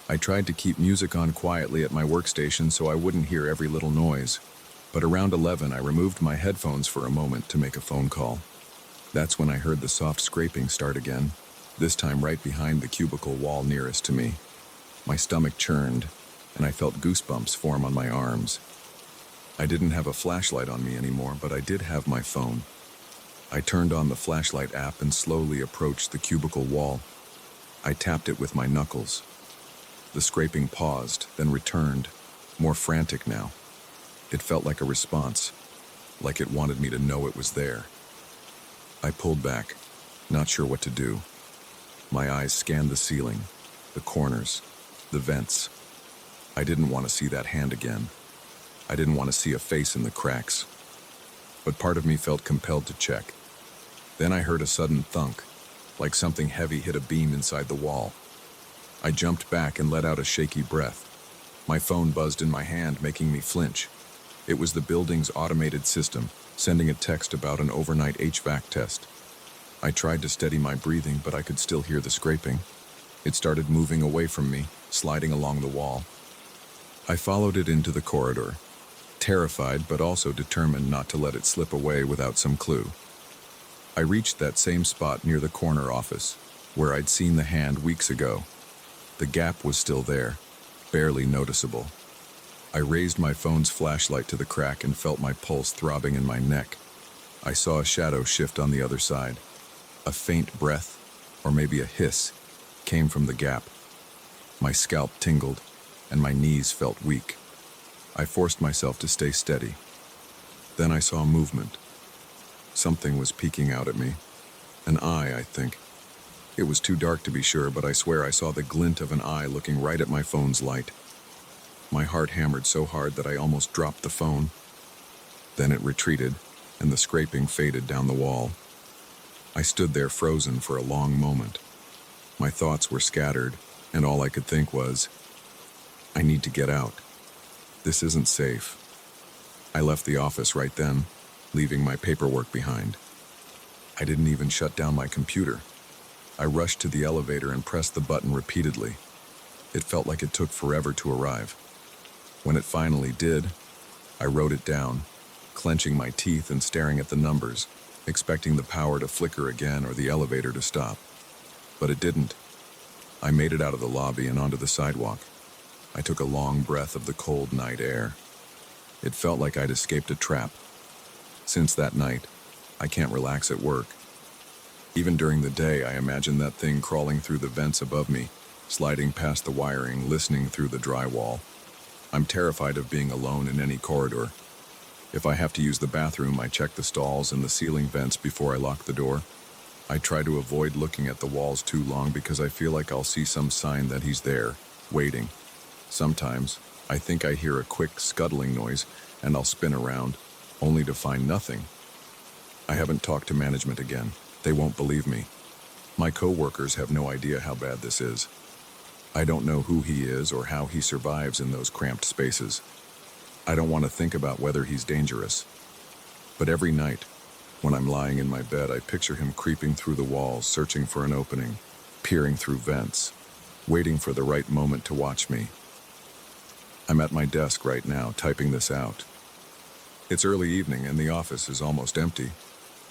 I tried to keep music on quietly at my workstation so I wouldn't hear every little noise. But around 11, I removed my headphones for a moment to make a phone call. That's when I heard the soft scraping start again, this time right behind the cubicle wall nearest to me. My stomach churned, and I felt goosebumps form on my arms. I didn't have a flashlight on me anymore, but I did have my phone. I turned on the flashlight app and slowly approached the cubicle wall. I tapped it with my knuckles. The scraping paused, then returned, more frantic now. It felt like a response. like it wanted me to know it was there. I pulled back, not sure what to do. My eyes scanned the ceiling, the corners, the vents. I didn't want to see that hand again. I didn't want to see a face in the cracks. But part of me felt compelled to check. Then I heard a sudden thunk, like something heavy hit a beam inside the wall. I jumped back and let out a shaky breath. My phone buzzed in my hand, making me flinch. It was the building's automated system, sending a text about an overnight HVAC test. I tried to steady my breathing, but I could still hear the scraping. It started moving away from me, sliding along the wall. I followed it into the corridor, terrified but also determined not to let it slip away without some clue. I reached that same spot near the corner office, where I'd seen the hand weeks ago. The gap was still there, barely noticeable. I raised my phone's flashlight to the crack and felt my pulse throbbing in my neck. I saw a shadow shift on the other side. A faint breath, or maybe a hiss, came from the gap. My scalp tingled, and my knees felt weak. I forced myself to stay steady. Then I saw movement. Something was peeking out at me. An eye, I think. It was too dark to be sure, but I swear I saw the glint of an eye looking right at my phone's light. My heart hammered so hard that I almost dropped the phone. Then it retreated, and the scraping faded down the wall. I stood there frozen for a long moment. My thoughts were scattered, and all I could think was, I need to get out. This isn't safe. I left the office right then, leaving my paperwork behind. I didn't even shut down my computer. I rushed to the elevator and pressed the button repeatedly. It felt like it took forever to arrive. When it finally did, I wrote it down, clenching my teeth and staring at the numbers, expecting the power to flicker again or the elevator to stop. But it didn't. I made it out of the lobby and onto the sidewalk. I took a long breath of the cold night air. It felt like I'd escaped a trap. Since that night, I can't relax at work. Even during the day, I imagine that thing crawling through the vents above me, sliding past the wiring, listening through the drywall. I'm terrified of being alone in any corridor. If I have to use the bathroom, I check the stalls and the ceiling vents before I lock the door. I try to avoid looking at the walls too long because I feel like I'll see some sign that he's there, waiting. Sometimes, I think I hear a quick scuttling noise and I'll spin around, only to find nothing. I haven't talked to management again. They won't believe me. My co-workers have no idea how bad this is. I don't know who he is or how he survives in those cramped spaces. I don't want to think about whether he's dangerous. But every night, when I'm lying in my bed, I picture him creeping through the walls, searching for an opening, peering through vents, waiting for the right moment to watch me. I'm at my desk right now, typing this out. It's early evening and the office is almost empty.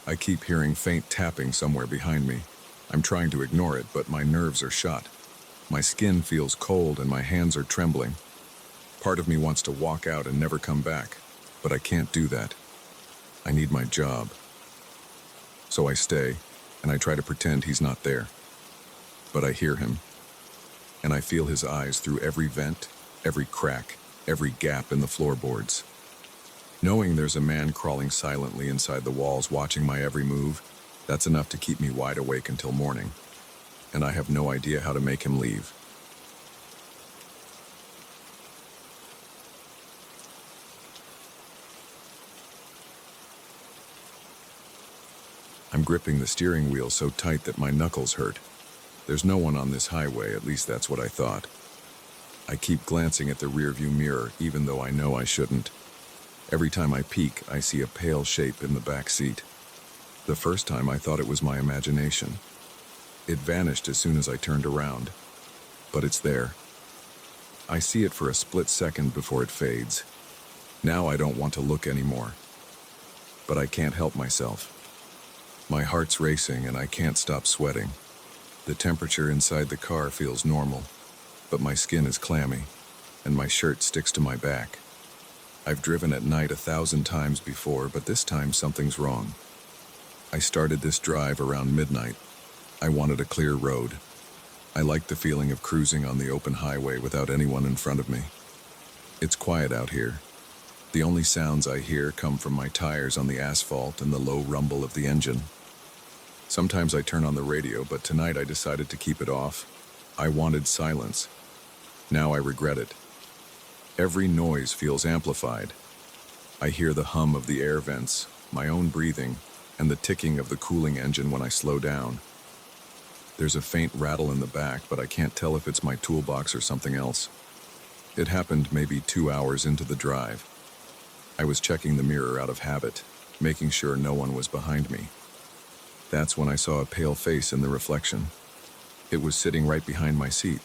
I keep hearing faint tapping somewhere behind me. I'm trying to ignore it, but my nerves are shot. My skin feels cold and my hands are trembling. Part of me wants to walk out and never come back, but I can't do that. I need my job. So I stay, and I try to pretend he's not there. But I hear him, and I feel his eyes through every vent, every crack, every gap in the floorboards. Knowing there's a man crawling silently inside the walls watching my every move, that's enough to keep me wide awake until morning. And I have no idea how to make him leave. I'm gripping the steering wheel so tight that my knuckles hurt. There's no one on this highway, at least that's what I thought. I keep glancing at the rearview mirror, even though I know I shouldn't. Every time I peek, I see a pale shape in the back seat. The first time I thought it was my imagination. It vanished as soon as I turned around. But it's there. I see it for a split second before it fades. Now I don't want to look anymore. But I can't help myself. My heart's racing and I can't stop sweating. The temperature inside the car feels normal, but my skin is clammy, and my shirt sticks to my back. I've driven at night 1,000 times before, but this time something's wrong. I started this drive around midnight. I wanted a clear road. I liked the feeling of cruising on the open highway without anyone in front of me. It's quiet out here. The only sounds I hear come from my tires on the asphalt and the low rumble of the engine. Sometimes I turn on the radio, but tonight I decided to keep it off. I wanted silence. Now I regret it. Every noise feels amplified. I hear the hum of the air vents, my own breathing, and the ticking of the cooling engine when I slow down. There's a faint rattle in the back, but I can't tell if it's my toolbox or something else. It happened maybe 2 hours into the drive. I was checking the mirror out of habit, making sure no one was behind me. That's when I saw a pale face in the reflection. It was sitting right behind my seat.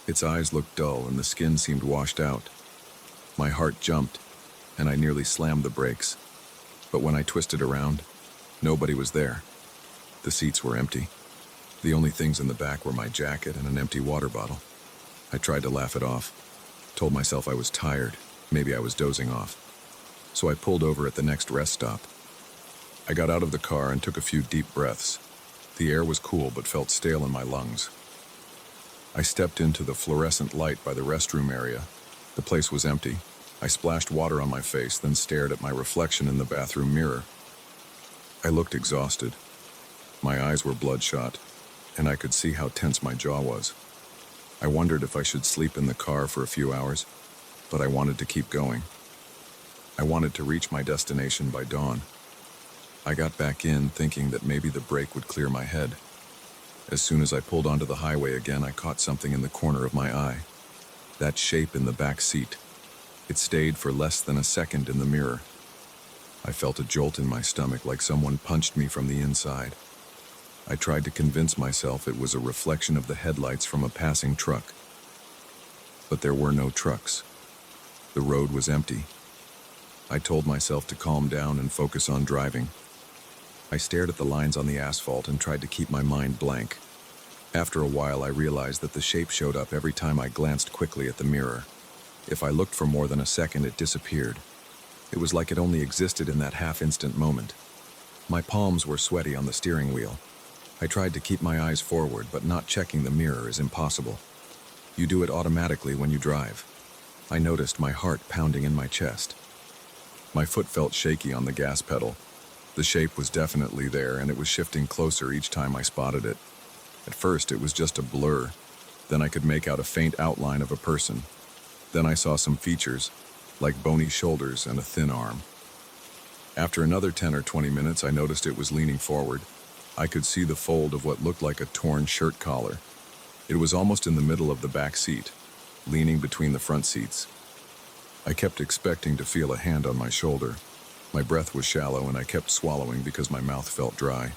Its eyes looked dull and the skin seemed washed out. My heart jumped, and I nearly slammed the brakes. But when I twisted around, nobody was there. The seats were empty. The only things in the back were my jacket and an empty water bottle. I tried to laugh it off, told myself I was tired, maybe I was dozing off. So I pulled over at the next rest stop. I got out of the car and took a few deep breaths. The air was cool but felt stale in my lungs. I stepped into the fluorescent light by the restroom area. The place was empty. I splashed water on my face, then stared at my reflection in the bathroom mirror. I looked exhausted. My eyes were bloodshot, and I could see how tense my jaw was. I wondered if I should sleep in the car for a few hours, but I wanted to keep going. I wanted to reach my destination by dawn. I got back in thinking that maybe the break would clear my head. As soon as I pulled onto the highway again, I caught something in the corner of my eye. That shape in the back seat. It stayed for less than a second in the mirror. I felt a jolt in my stomach, like someone punched me from the inside. I tried to convince myself it was a reflection of the headlights from a passing truck. But there were no trucks. The road was empty. I told myself to calm down and focus on driving. I stared at the lines on the asphalt and tried to keep my mind blank. After a while, I realized that the shape showed up every time I glanced quickly at the mirror. If I looked for more than a second, it disappeared. It was like it only existed in that half-instant moment. My palms were sweaty on the steering wheel. I tried to keep my eyes forward, but not checking the mirror is impossible. You do it automatically when you drive. I noticed my heart pounding in my chest. My foot felt shaky on the gas pedal. The shape was definitely there, and it was shifting closer each time I spotted it. At first, it was just a blur. Then I could make out a faint outline of a person. Then I saw some features, like bony shoulders and a thin arm. After another 10 or 20 minutes, I noticed it was leaning forward. I could see the fold of what looked like a torn shirt collar. It was almost in the middle of the back seat, leaning between the front seats. I kept expecting to feel a hand on my shoulder. My breath was shallow and I kept swallowing because my mouth felt dry.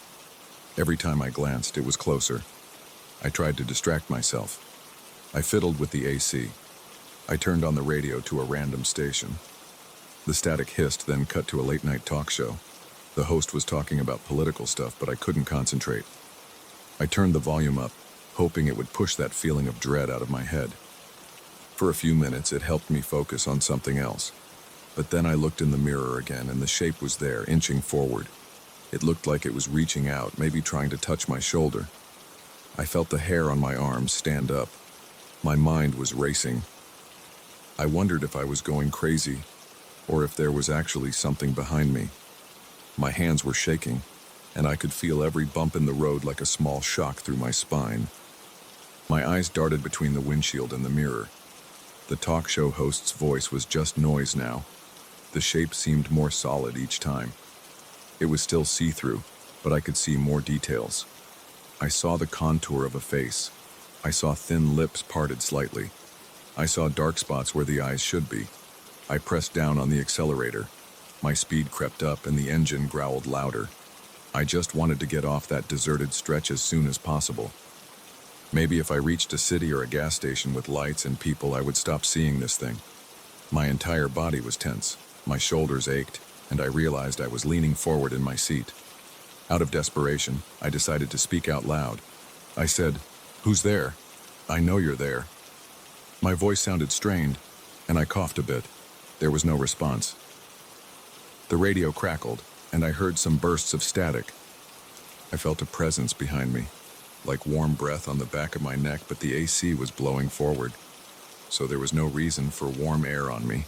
Every time I glanced, it was closer. I tried to distract myself. I fiddled with the AC. I turned on the radio to a random station. The static hissed, then cut to a late-night talk show. The host was talking about political stuff, but I couldn't concentrate. I turned the volume up, hoping it would push that feeling of dread out of my head. For a few minutes, it helped me focus on something else. But then I looked in the mirror again, and the shape was there, inching forward. It looked like it was reaching out, maybe trying to touch my shoulder. I felt the hair on my arms stand up. My mind was racing. I wondered if I was going crazy, or if there was actually something behind me. My hands were shaking, and I could feel every bump in the road like a small shock through my spine. My eyes darted between the windshield and the mirror. The talk show host's voice was just noise now. The shape seemed more solid each time. It was still see-through, but I could see more details. I saw the contour of a face. I saw thin lips parted slightly. I saw dark spots where the eyes should be. I pressed down on the accelerator. My speed crept up and the engine growled louder. I just wanted to get off that deserted stretch as soon as possible. Maybe if I reached a city or a gas station with lights and people, I would stop seeing this thing. My entire body was tense. My shoulders ached, and I realized I was leaning forward in my seat. Out of desperation, I decided to speak out loud. I said, "Who's there? I know you're there." My voice sounded strained, and I coughed a bit. There was no response. The radio crackled, and I heard some bursts of static. I felt a presence behind me, like warm breath on the back of my neck, but the AC was blowing forward, so there was no reason for warm air on me.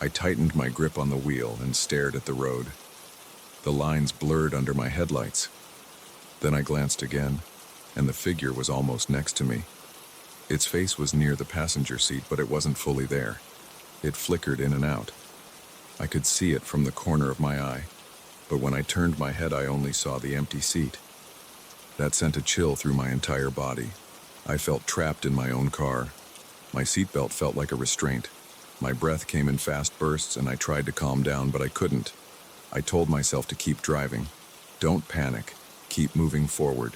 I tightened my grip on the wheel and stared at the road. The lines blurred under my headlights. Then I glanced again, and the figure was almost next to me. Its face was near the passenger seat, but it wasn't fully there. It flickered in and out. I could see it from the corner of my eye, but when I turned my head, I only saw the empty seat. That sent a chill through my entire body. I felt trapped in my own car. My seatbelt felt like a restraint. My breath came in fast bursts, and I tried to calm down, but I couldn't. I told myself to keep driving. Don't panic. Keep moving forward.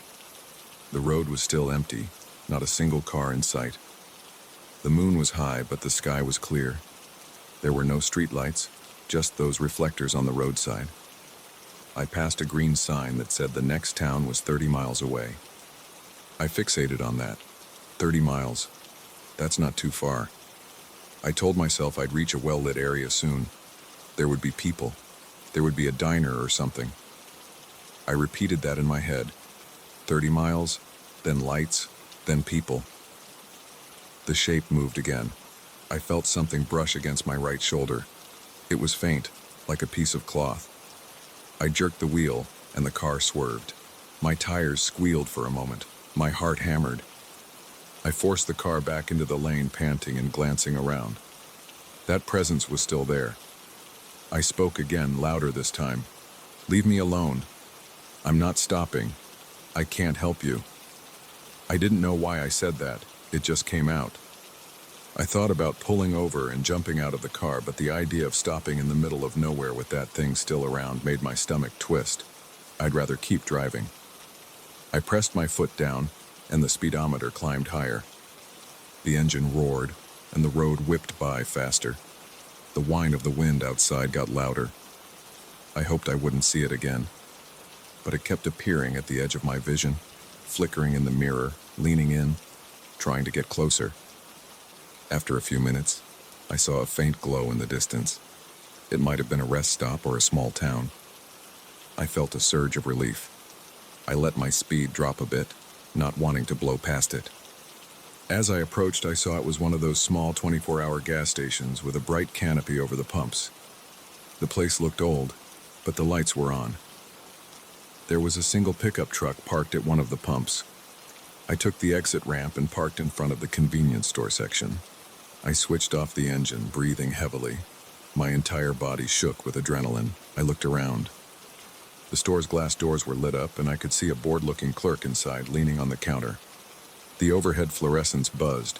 The road was still empty, not a single car in sight. The moon was high, but the sky was clear. There were no streetlights, just those reflectors on the roadside. I passed a green sign that said the next town was 30 miles away. I fixated on that. 30 miles. That's not too far. I told myself I'd reach a well-lit area soon. There would be people. There would be a diner or something. I repeated that in my head. 30 miles, then lights, then people. The shape moved again. I felt something brush against my right shoulder. It was faint, like a piece of cloth. I jerked the wheel, and the car swerved. My tires squealed for a moment. My heart hammered. I forced the car back into the lane, panting and glancing around. That presence was still there. I spoke again, louder this time. "Leave me alone. I'm not stopping. I can't help you." I didn't know why I said that. It just came out. I thought about pulling over and jumping out of the car, but the idea of stopping in the middle of nowhere with that thing still around made my stomach twist. I'd rather keep driving. I pressed my foot down, and the speedometer climbed higher. The engine roared, and the road whipped by faster. The whine of the wind outside got louder. I hoped I wouldn't see it again, but it kept appearing at the edge of my vision, flickering in the mirror, leaning in, trying to get closer. After a few minutes, I saw a faint glow in the distance. It might have been a rest stop or a small town. I felt a surge of relief. I let my speed drop a bit, not wanting to blow past it. As I approached, I saw it was one of those small 24-hour gas stations with a bright canopy over the pumps. The place looked old, but the lights were on. There was a single pickup truck parked at one of the pumps. I took the exit ramp and parked in front of the convenience store section. I switched off the engine, breathing heavily. My entire body shook with adrenaline. I looked around. The store's glass doors were lit up, and I could see a bored-looking clerk inside, leaning on the counter. The overhead fluorescence buzzed.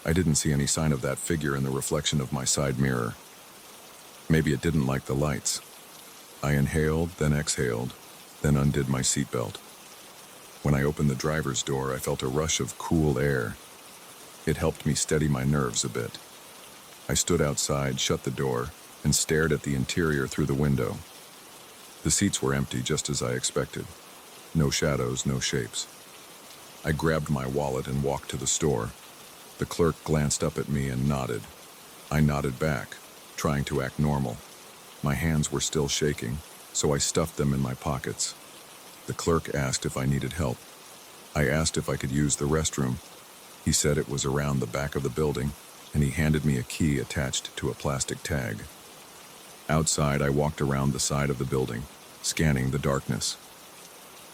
I didn't see any sign of that figure in the reflection of my side mirror. Maybe it didn't like the lights. I inhaled, then exhaled, then undid my seatbelt. When I opened the driver's door, I felt a rush of cool air. It helped me steady my nerves a bit. I stood outside, shut the door, and stared at the interior through the window. The seats were empty, just as I expected. No shadows, no shapes. I grabbed my wallet and walked to the store. The clerk glanced up at me and nodded. I nodded back, trying to act normal. My hands were still shaking, so I stuffed them in my pockets. The clerk asked if I needed help. I asked if I could use the restroom. He said it was around the back of the building, and he handed me a key attached to a plastic tag. Outside, I walked around the side of the building, scanning the darkness.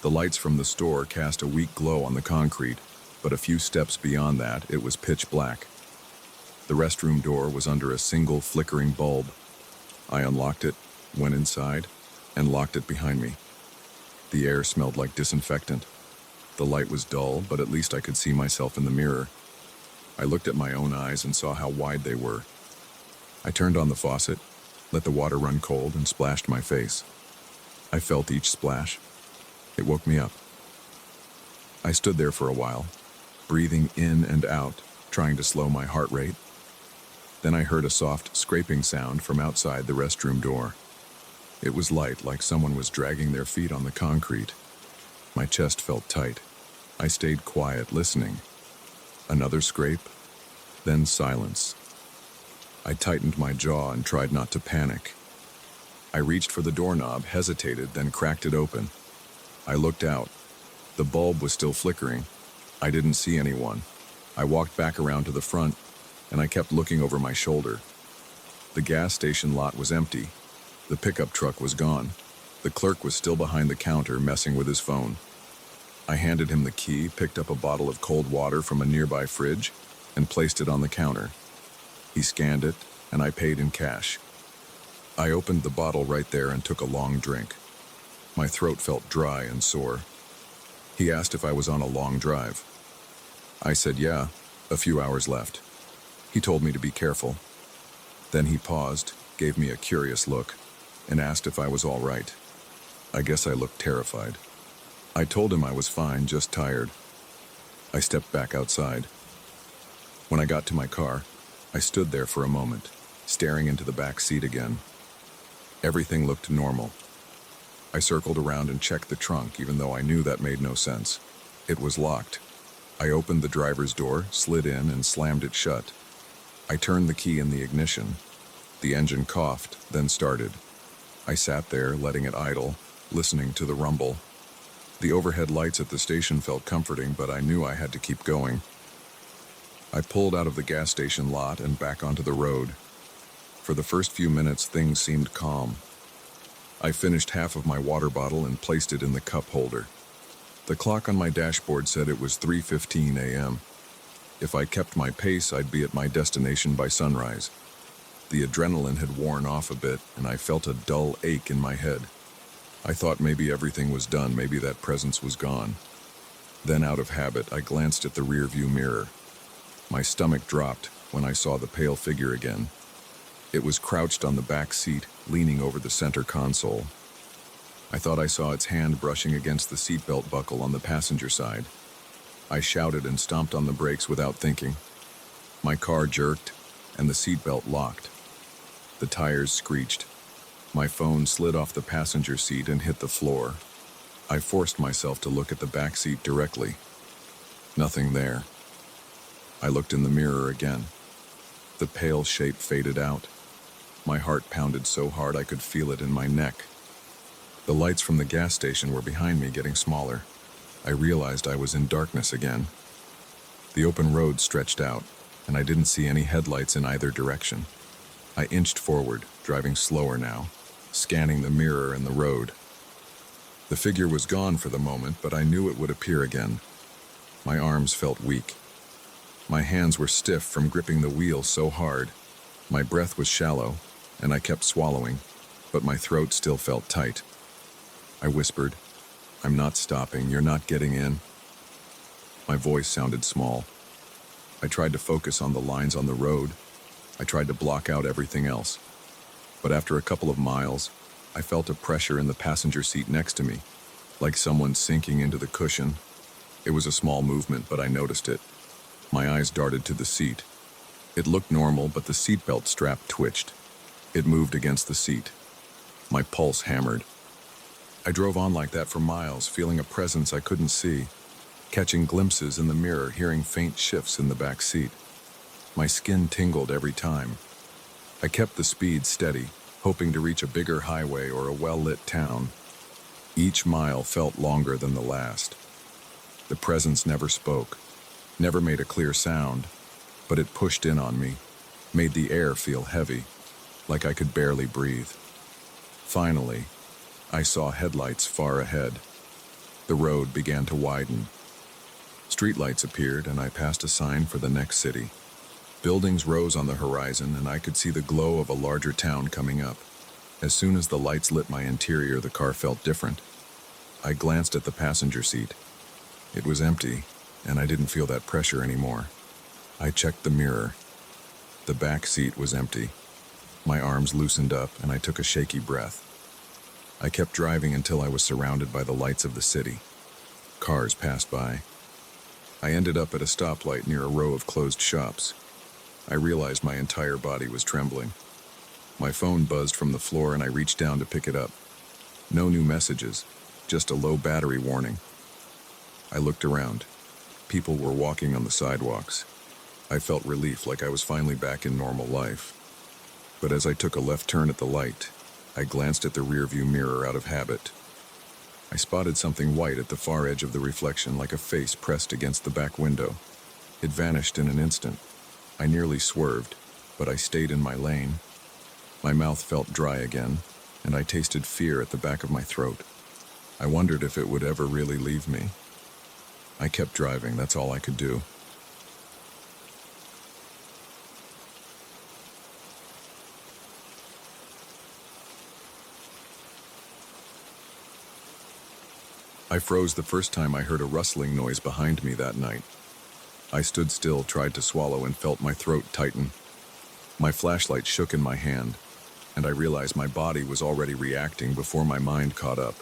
The lights from the store cast a weak glow on the concrete, but a few steps beyond that, it was pitch black. The restroom door was under a single flickering bulb. I unlocked it, went inside, and locked it behind me. The air smelled like disinfectant. The light was dull, but at least I could see myself in the mirror. I looked at my own eyes and saw how wide they were. I turned on the faucet, let the water run cold, and splashed my face. I felt each splash. It woke me up. I stood there for a while, breathing in and out, trying to slow my heart rate. Then I heard a soft scraping sound from outside the restroom door. It was light, like someone was dragging their feet on the concrete. My chest felt tight. I stayed quiet, listening. Another scrape, then silence. I tightened my jaw and tried not to panic. I reached for the doorknob, hesitated, then cracked it open. I looked out. The bulb was still flickering. I didn't see anyone. I walked back around to the front, and I kept looking over my shoulder. The gas station lot was empty. The pickup truck was gone. The clerk was still behind the counter messing with his phone. I handed him the key, picked up a bottle of cold water from a nearby fridge, and placed it on the counter. He scanned it, and I paid in cash. I opened the bottle right there and took a long drink. My throat felt dry and sore. He asked if I was on a long drive. I said yeah, a few hours left. He told me to be careful. Then he paused, gave me a curious look, and asked if I was all right. I guess I looked terrified. I told him I was fine, just tired. I stepped back outside. When I got to my car, I stood there for a moment, staring into the back seat again. Everything looked normal. I circled around and checked the trunk, even though I knew that made no sense. It was locked. I opened the driver's door, slid in, and slammed it shut. I turned the key in the ignition. The engine coughed, then started. I sat there, letting it idle, listening to the rumble. The overhead lights at the station felt comforting, but I knew I had to keep going. I pulled out of the gas station lot and back onto the road. For the first few minutes, things seemed calm. I finished half of my water bottle and placed it in the cup holder. The clock on my dashboard said it was 3:15 a.m. If I kept my pace, I'd be at my destination by sunrise. The adrenaline had worn off a bit, and I felt a dull ache in my head. I thought maybe everything was done, maybe that presence was gone. Then, out of habit, I glanced at the rearview mirror. My stomach dropped when I saw the pale figure again. It was crouched on the back seat, leaning over the center console. I thought I saw its hand brushing against the seatbelt buckle on the passenger side. I shouted and stomped on the brakes without thinking. My car jerked, and the seatbelt locked. The tires screeched. My phone slid off the passenger seat and hit the floor. I forced myself to look at the back seat directly. Nothing there. I looked in the mirror again. The pale shape faded out. My heart pounded so hard I could feel it in my neck. The lights from the gas station were behind me, getting smaller. I realized I was in darkness again. The open road stretched out, and I didn't see any headlights in either direction. I inched forward, driving slower now, scanning the mirror and the road. The figure was gone for the moment, but I knew it would appear again. My arms felt weak. My hands were stiff from gripping the wheel so hard. My breath was shallow, and I kept swallowing, but my throat still felt tight. I whispered, "I'm not stopping, you're not getting in." My voice sounded small. I tried to focus on the lines on the road. I tried to block out everything else. But after a couple of miles, I felt a pressure in the passenger seat next to me, like someone sinking into the cushion. It was a small movement, but I noticed it. My eyes darted to the seat. It looked normal, but the seatbelt strap twitched. It moved against the seat. My pulse hammered. I drove on like that for miles, feeling a presence I couldn't see, catching glimpses in the mirror, hearing faint shifts in the back seat. My skin tingled every time. I kept the speed steady, hoping to reach a bigger highway or a well-lit town. Each mile felt longer than the last. The presence never spoke, never made a clear sound, but it pushed in on me, made the air feel heavy, like I could barely breathe. Finally, I saw headlights far ahead. The road began to widen. Streetlights appeared, and I passed a sign for the next city. Buildings rose on the horizon, and I could see the glow of a larger town coming up. As soon as the lights lit my interior, the car felt different. I glanced at the passenger seat. It was empty, and I didn't feel that pressure anymore. I checked the mirror. The back seat was empty. My arms loosened up, and I took a shaky breath. I kept driving until I was surrounded by the lights of the city. Cars passed by. I ended up at a stoplight near a row of closed shops. I realized my entire body was trembling. My phone buzzed from the floor, and I reached down to pick it up. No new messages, just a low battery warning. I looked around. People were walking on the sidewalks. I felt relief, like I was finally back in normal life. But as I took a left turn at the light, I glanced at the rearview mirror out of habit. I spotted something white at the far edge of the reflection, like a face pressed against the back window. It vanished in an instant. I nearly swerved, but I stayed in my lane. My mouth felt dry again, and I tasted fear at the back of my throat. I wondered if it would ever really leave me. I kept driving, that's all I could do. I froze the first time I heard a rustling noise behind me that night. I stood still, tried to swallow, and felt my throat tighten. My flashlight shook in my hand, and I realized my body was already reacting before my mind caught up.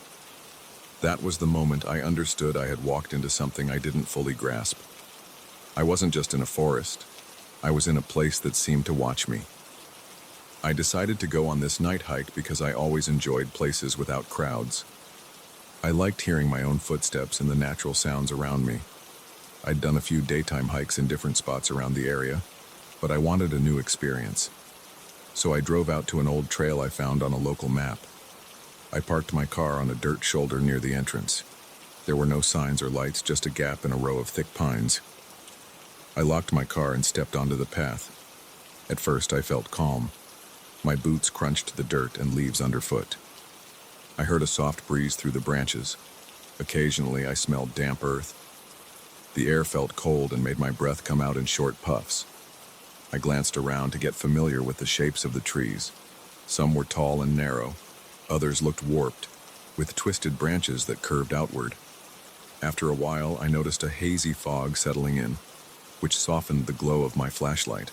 That was the moment I understood I had walked into something I didn't fully grasp. I wasn't just in a forest. I was in a place that seemed to watch me. I decided to go on this night hike because I always enjoyed places without crowds. I liked hearing my own footsteps and the natural sounds around me. I'd done a few daytime hikes in different spots around the area, but I wanted a new experience. So I drove out to an old trail I found on a local map. I parked my car on a dirt shoulder near the entrance. There were no signs or lights, just a gap in a row of thick pines. I locked my car and stepped onto the path. At first, I felt calm. My boots crunched the dirt and leaves underfoot. I heard a soft breeze through the branches. Occasionally, I smelled damp earth. The air felt cold and made my breath come out in short puffs. I glanced around to get familiar with the shapes of the trees. Some were tall and narrow. Others looked warped, with twisted branches that curved outward. After a while, I noticed a hazy fog settling in, which softened the glow of my flashlight.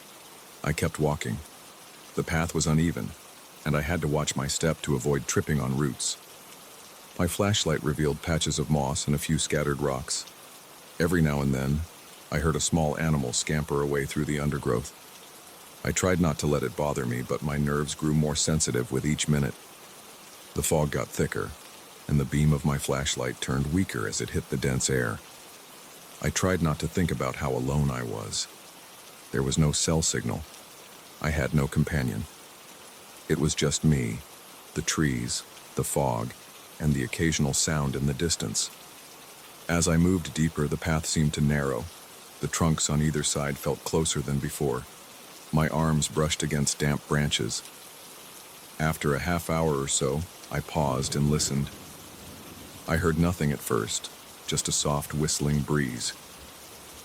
I kept walking. The path was uneven, and I had to watch my step to avoid tripping on roots. My flashlight revealed patches of moss and a few scattered rocks. Every now and then, I heard a small animal scamper away through the undergrowth. I tried not to let it bother me, but my nerves grew more sensitive with each minute. The fog got thicker, and the beam of my flashlight turned weaker as it hit the dense air. I tried not to think about how alone I was. There was no cell signal. I had no companion. It was just me, the trees, the fog, and the occasional sound in the distance. As I moved deeper, the path seemed to narrow. The trunks on either side felt closer than before. My arms brushed against damp branches. After a half hour or so, I paused and listened. I heard nothing at first, just a soft whistling breeze.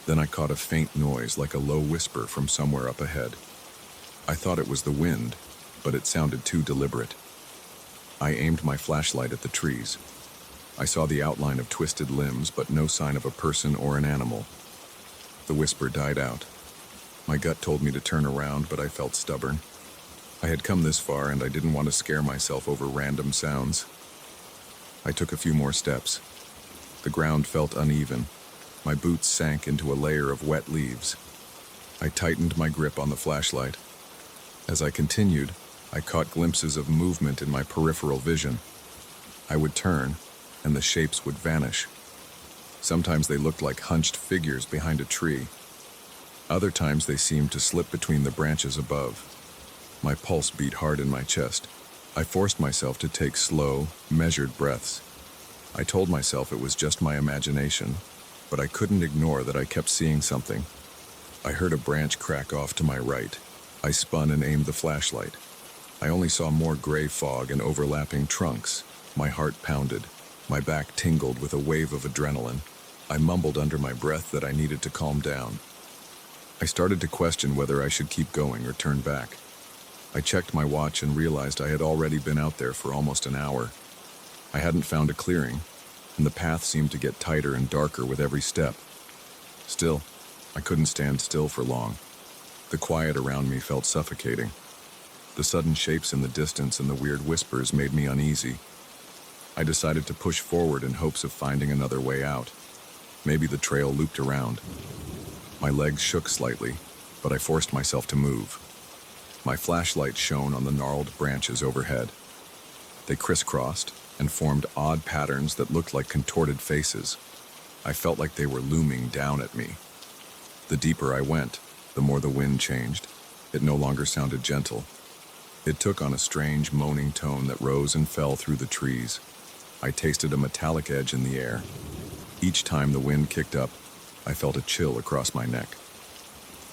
Then I caught a faint noise like a low whisper from somewhere up ahead. I thought it was the wind, but it sounded too deliberate. I aimed my flashlight at the trees. I saw the outline of twisted limbs, but no sign of a person or an animal. The whisper died out. My gut told me to turn around, but I felt stubborn. I had come this far, and I didn't want to scare myself over random sounds. I took a few more steps. The ground felt uneven. My boots sank into a layer of wet leaves. I tightened my grip on the flashlight. As I continued, I caught glimpses of movement in my peripheral vision. I would turn, and the shapes would vanish. Sometimes they looked like hunched figures behind a tree. Other times they seemed to slip between the branches above. My pulse beat hard in my chest. I forced myself to take slow, measured breaths. I told myself it was just my imagination, but I couldn't ignore that I kept seeing something. I heard a branch crack off to my right. I spun and aimed the flashlight. I only saw more gray fog and overlapping trunks. My heart pounded. My back tingled with a wave of adrenaline. I mumbled under my breath that I needed to calm down. I started to question whether I should keep going or turn back. I checked my watch and realized I had already been out there for almost an hour. I hadn't found a clearing, and the path seemed to get tighter and darker with every step. Still, I couldn't stand still for long. The quiet around me felt suffocating. The sudden shapes in the distance and the weird whispers made me uneasy. I decided to push forward in hopes of finding another way out. Maybe the trail looped around. My legs shook slightly, but I forced myself to move. My flashlight shone on the gnarled branches overhead. They crisscrossed and formed odd patterns that looked like contorted faces. I felt like they were looming down at me. The deeper I went, the more the wind changed. It no longer sounded gentle. It took on a strange moaning tone that rose and fell through the trees. I tasted a metallic edge in the air. Each time the wind kicked up, I felt a chill across my neck.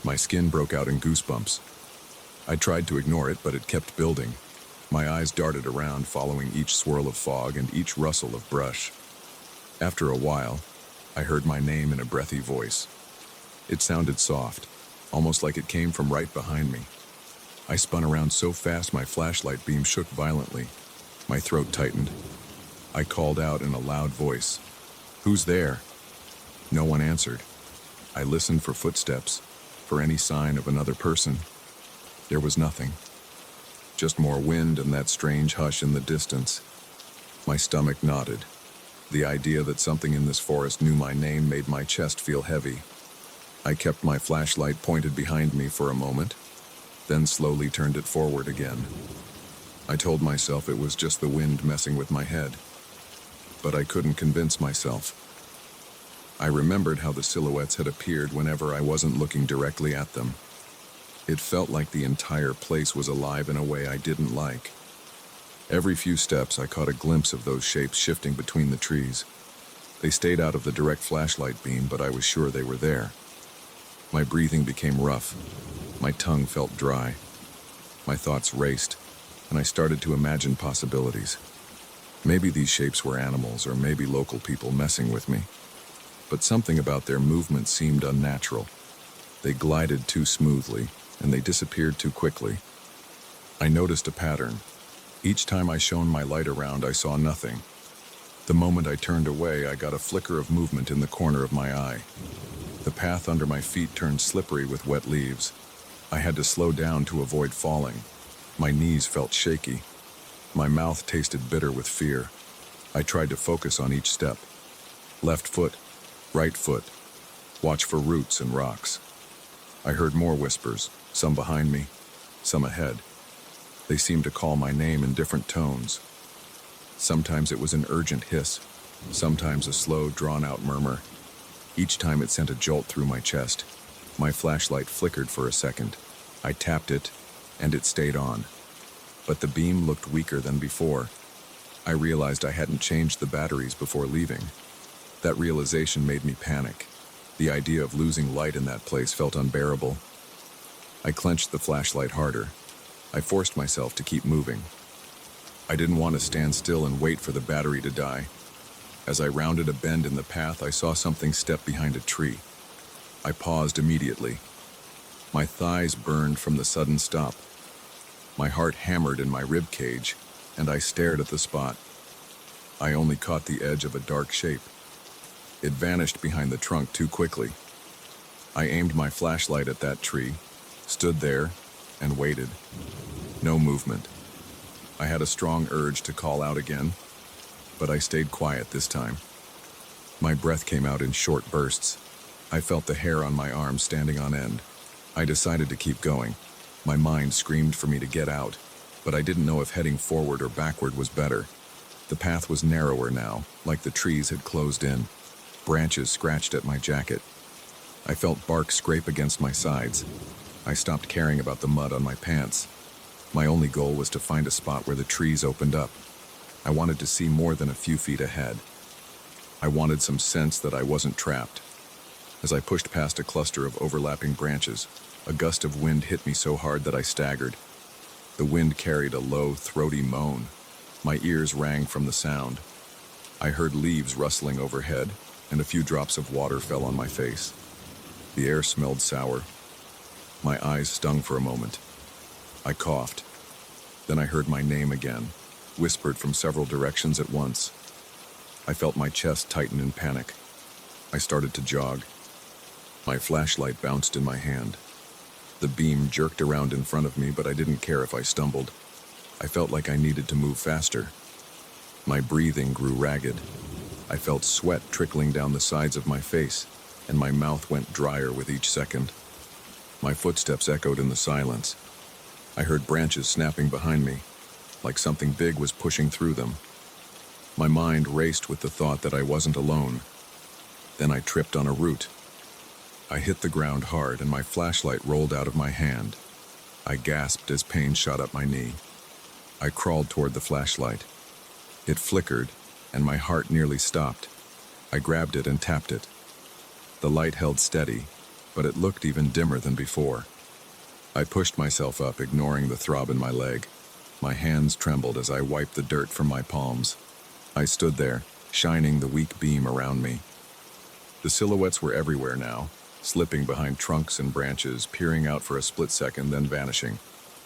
My skin broke out in goosebumps. I tried to ignore it, but it kept building. My eyes darted around, following each swirl of fog and each rustle of brush. After a while, I heard my name in a breathy voice. It sounded soft, almost like it came from right behind me. I spun around so fast my flashlight beam shook violently. My throat tightened. I called out in a loud voice, "Who's there?" No one answered. I listened for footsteps, for any sign of another person. There was nothing. Just more wind and that strange hush in the distance. My stomach knotted. The idea that something in this forest knew my name made my chest feel heavy. I kept my flashlight pointed behind me for a moment, then slowly turned it forward again. I told myself it was just the wind messing with my head, but I couldn't convince myself. I remembered how the silhouettes had appeared whenever I wasn't looking directly at them. It felt like the entire place was alive in a way I didn't like. Every few steps, I caught a glimpse of those shapes shifting between the trees. They stayed out of the direct flashlight beam, but I was sure they were there. My breathing became rough. My tongue felt dry. My thoughts raced, and I started to imagine possibilities. Maybe these shapes were animals, or maybe local people messing with me. But something about their movement seemed unnatural. They glided too smoothly, and they disappeared too quickly. I noticed a pattern. Each time I shone my light around, I saw nothing. The moment I turned away, I got a flicker of movement in the corner of my eye. The path under my feet turned slippery with wet leaves. I had to slow down to avoid falling. My knees felt shaky. My mouth tasted bitter with fear. I tried to focus on each step. Left foot, right foot. Watch for roots and rocks. I heard more whispers, some behind me, some ahead. They seemed to call my name in different tones. Sometimes it was an urgent hiss, sometimes a slow, drawn-out murmur. Each time it sent a jolt through my chest. My flashlight flickered for a second. I tapped it, and it stayed on. But the beam looked weaker than before. I realized I hadn't changed the batteries before leaving. That realization made me panic. The idea of losing light in that place felt unbearable. I clenched the flashlight harder. I forced myself to keep moving. I didn't want to stand still and wait for the battery to die. As I rounded a bend in the path, I saw something step behind a tree. I paused immediately. My thighs burned from the sudden stop. My heart hammered in my rib cage, and I stared at the spot. I only caught the edge of a dark shape. It vanished behind the trunk too quickly. I aimed my flashlight at that tree, stood there, and waited. No movement. I had a strong urge to call out again, but I stayed quiet this time. My breath came out in short bursts. I felt the hair on my arm standing on end. I decided to keep going. My mind screamed for me to get out, but I didn't know if heading forward or backward was better. The path was narrower now, like the trees had closed in. Branches scratched at my jacket. I felt bark scrape against my sides. I stopped caring about the mud on my pants. My only goal was to find a spot where the trees opened up. I wanted to see more than a few feet ahead. I wanted some sense that I wasn't trapped. As I pushed past a cluster of overlapping branches, a gust of wind hit me so hard that I staggered. The wind carried a low, throaty moan. My ears rang from the sound. I heard leaves rustling overhead, and a few drops of water fell on my face. The air smelled sour. My eyes stung for a moment. I coughed. Then I heard my name again, whispered from several directions at once. I felt my chest tighten in panic. I started to jog. My flashlight bounced in my hand. The beam jerked around in front of me, but I didn't care if I stumbled. I felt like I needed to move faster. My breathing grew ragged. I felt sweat trickling down the sides of my face, and my mouth went drier with each second. My footsteps echoed in the silence. I heard branches snapping behind me, like something big was pushing through them. My mind raced with the thought that I wasn't alone. Then I tripped on a root. I hit the ground hard, and my flashlight rolled out of my hand. I gasped as pain shot up my knee. I crawled toward the flashlight. It flickered, and my heart nearly stopped. I grabbed it and tapped it. The light held steady, but it looked even dimmer than before. I pushed myself up, ignoring the throb in my leg. My hands trembled as I wiped the dirt from my palms. I stood there, shining the weak beam around me. The silhouettes were everywhere now, slipping behind trunks and branches, peering out for a split second, then vanishing.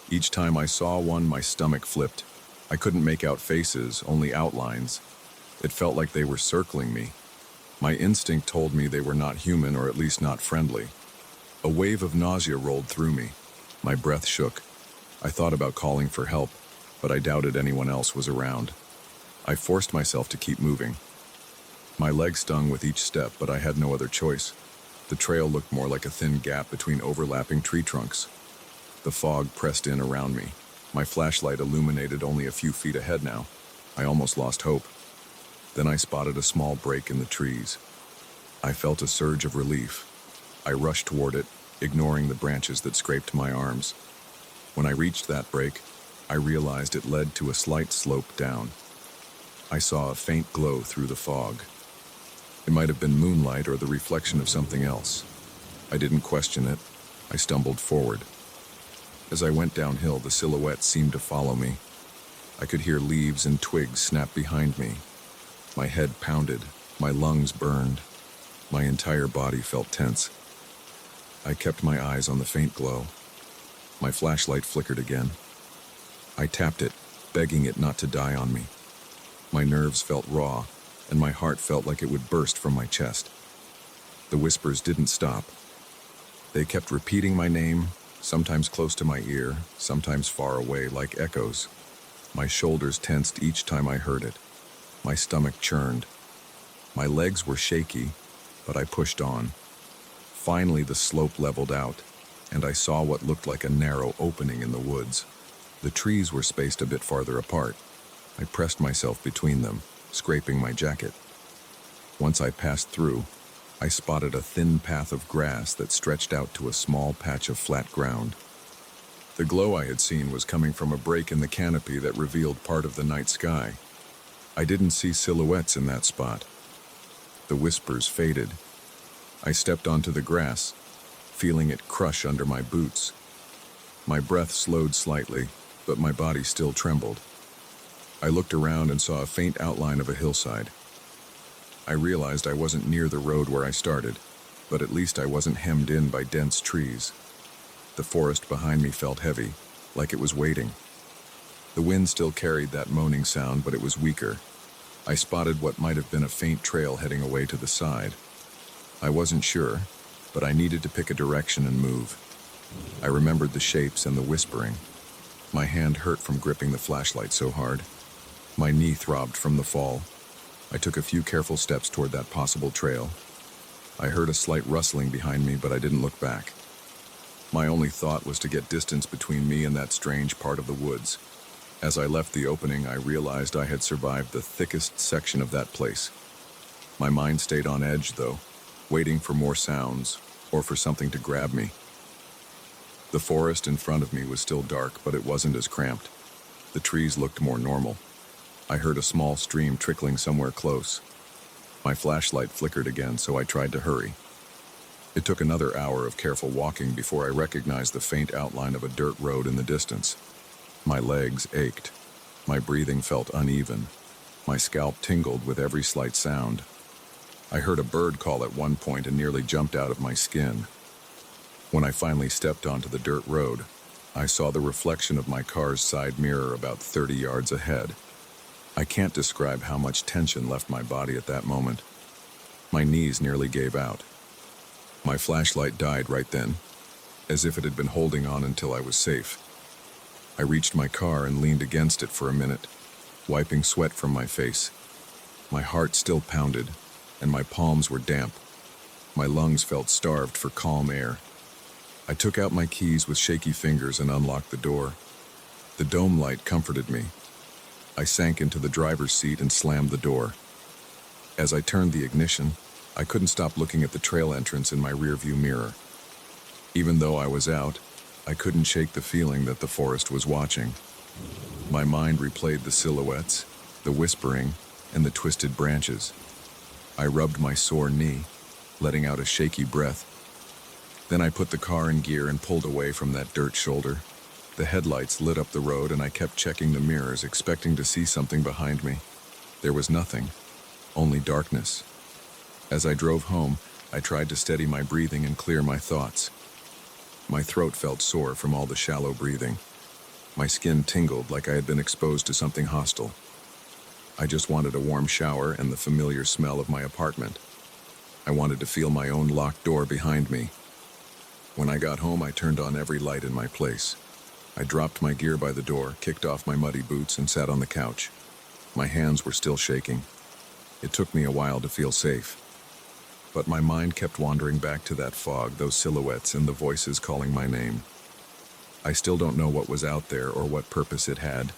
Each time I saw one, my stomach flipped. I couldn't make out faces, only outlines. It felt like they were circling me. My instinct told me they were not human, or at least not friendly. A wave of nausea rolled through me. My breath shook. I thought about calling for help, but I doubted anyone else was around. I forced myself to keep moving. My legs stung with each step, but I had no other choice. The trail looked more like a thin gap between overlapping tree trunks. The fog pressed in around me. My flashlight illuminated only a few feet ahead now. I almost lost hope. Then I spotted a small break in the trees. I felt a surge of relief. I rushed toward it, ignoring the branches that scraped my arms. When I reached that break, I realized it led to a slight slope down. I saw a faint glow through the fog. It might have been moonlight or the reflection of something else. I didn't question it. I stumbled forward. As I went downhill, the silhouette seemed to follow me. I could hear leaves and twigs snap behind me. My head pounded, my lungs burned. My entire body felt tense. I kept my eyes on the faint glow. My flashlight flickered again. I tapped it, begging it not to die on me. My nerves felt raw, and my heart felt like it would burst from my chest. The whispers didn't stop. They kept repeating my name, sometimes close to my ear, sometimes far away like echoes. My shoulders tensed each time I heard it. My stomach churned. My legs were shaky, but I pushed on. Finally, the slope leveled out, and I saw what looked like a narrow opening in the woods. The trees were spaced a bit farther apart. I pressed myself between them, scraping my jacket. Once I passed through, I spotted a thin path of grass that stretched out to a small patch of flat ground. The glow I had seen was coming from a break in the canopy that revealed part of the night sky. I didn't see silhouettes in that spot. The whispers faded. I stepped onto the grass, feeling it crush under my boots. My breath slowed slightly, but my body still trembled. I looked around and saw a faint outline of a hillside. I realized I wasn't near the road where I started, but at least I wasn't hemmed in by dense trees. The forest behind me felt heavy, like it was waiting. The wind still carried that moaning sound, but it was weaker. I spotted what might have been a faint trail heading away to the side. I wasn't sure, but I needed to pick a direction and move. I remembered the shapes and the whispering. My hand hurt from gripping the flashlight so hard. My knee throbbed from the fall. I took a few careful steps toward that possible trail. I heard a slight rustling behind me, but I didn't look back. My only thought was to get distance between me and that strange part of the woods. As I left the opening, I realized I had survived the thickest section of that place. My mind stayed on edge, though, waiting for more sounds, or for something to grab me. The forest in front of me was still dark, but it wasn't as cramped. The trees looked more normal. I heard a small stream trickling somewhere close. My flashlight flickered again, so I tried to hurry. It took another hour of careful walking before I recognized the faint outline of a dirt road in the distance. My legs ached. My breathing felt uneven. My scalp tingled with every slight sound. I heard a bird call at one point and nearly jumped out of my skin. When I finally stepped onto the dirt road, I saw the reflection of my car's side mirror about 30 yards ahead. I can't describe how much tension left my body at that moment. My knees nearly gave out. My flashlight died right then, as if it had been holding on until I was safe. I reached my car and leaned against it for a minute, wiping sweat from my face. My heart still pounded, and my palms were damp. My lungs felt starved for calm air. I took out my keys with shaky fingers and unlocked the door. The dome light comforted me. I sank into the driver's seat and slammed the door. As I turned the ignition, I couldn't stop looking at the trail entrance in my rearview mirror. Even though I was out, I couldn't shake the feeling that the forest was watching. My mind replayed the silhouettes, the whispering, and the twisted branches. I rubbed my sore knee, letting out a shaky breath. Then I put the car in gear and pulled away from that dirt shoulder. The headlights lit up the road and I kept checking the mirrors, expecting to see something behind me. There was nothing, only darkness. As I drove home, I tried to steady my breathing and clear my thoughts. My throat felt sore from all the shallow breathing. My skin tingled like I had been exposed to something hostile. I just wanted a warm shower and the familiar smell of my apartment. I wanted to feel my own locked door behind me. When I got home, I turned on every light in my place. I dropped my gear by the door, kicked off my muddy boots, and sat on the couch. My hands were still shaking. It took me a while to feel safe. But my mind kept wandering back to that fog, those silhouettes, and the voices calling my name. I still don't know what was out there or what purpose it had.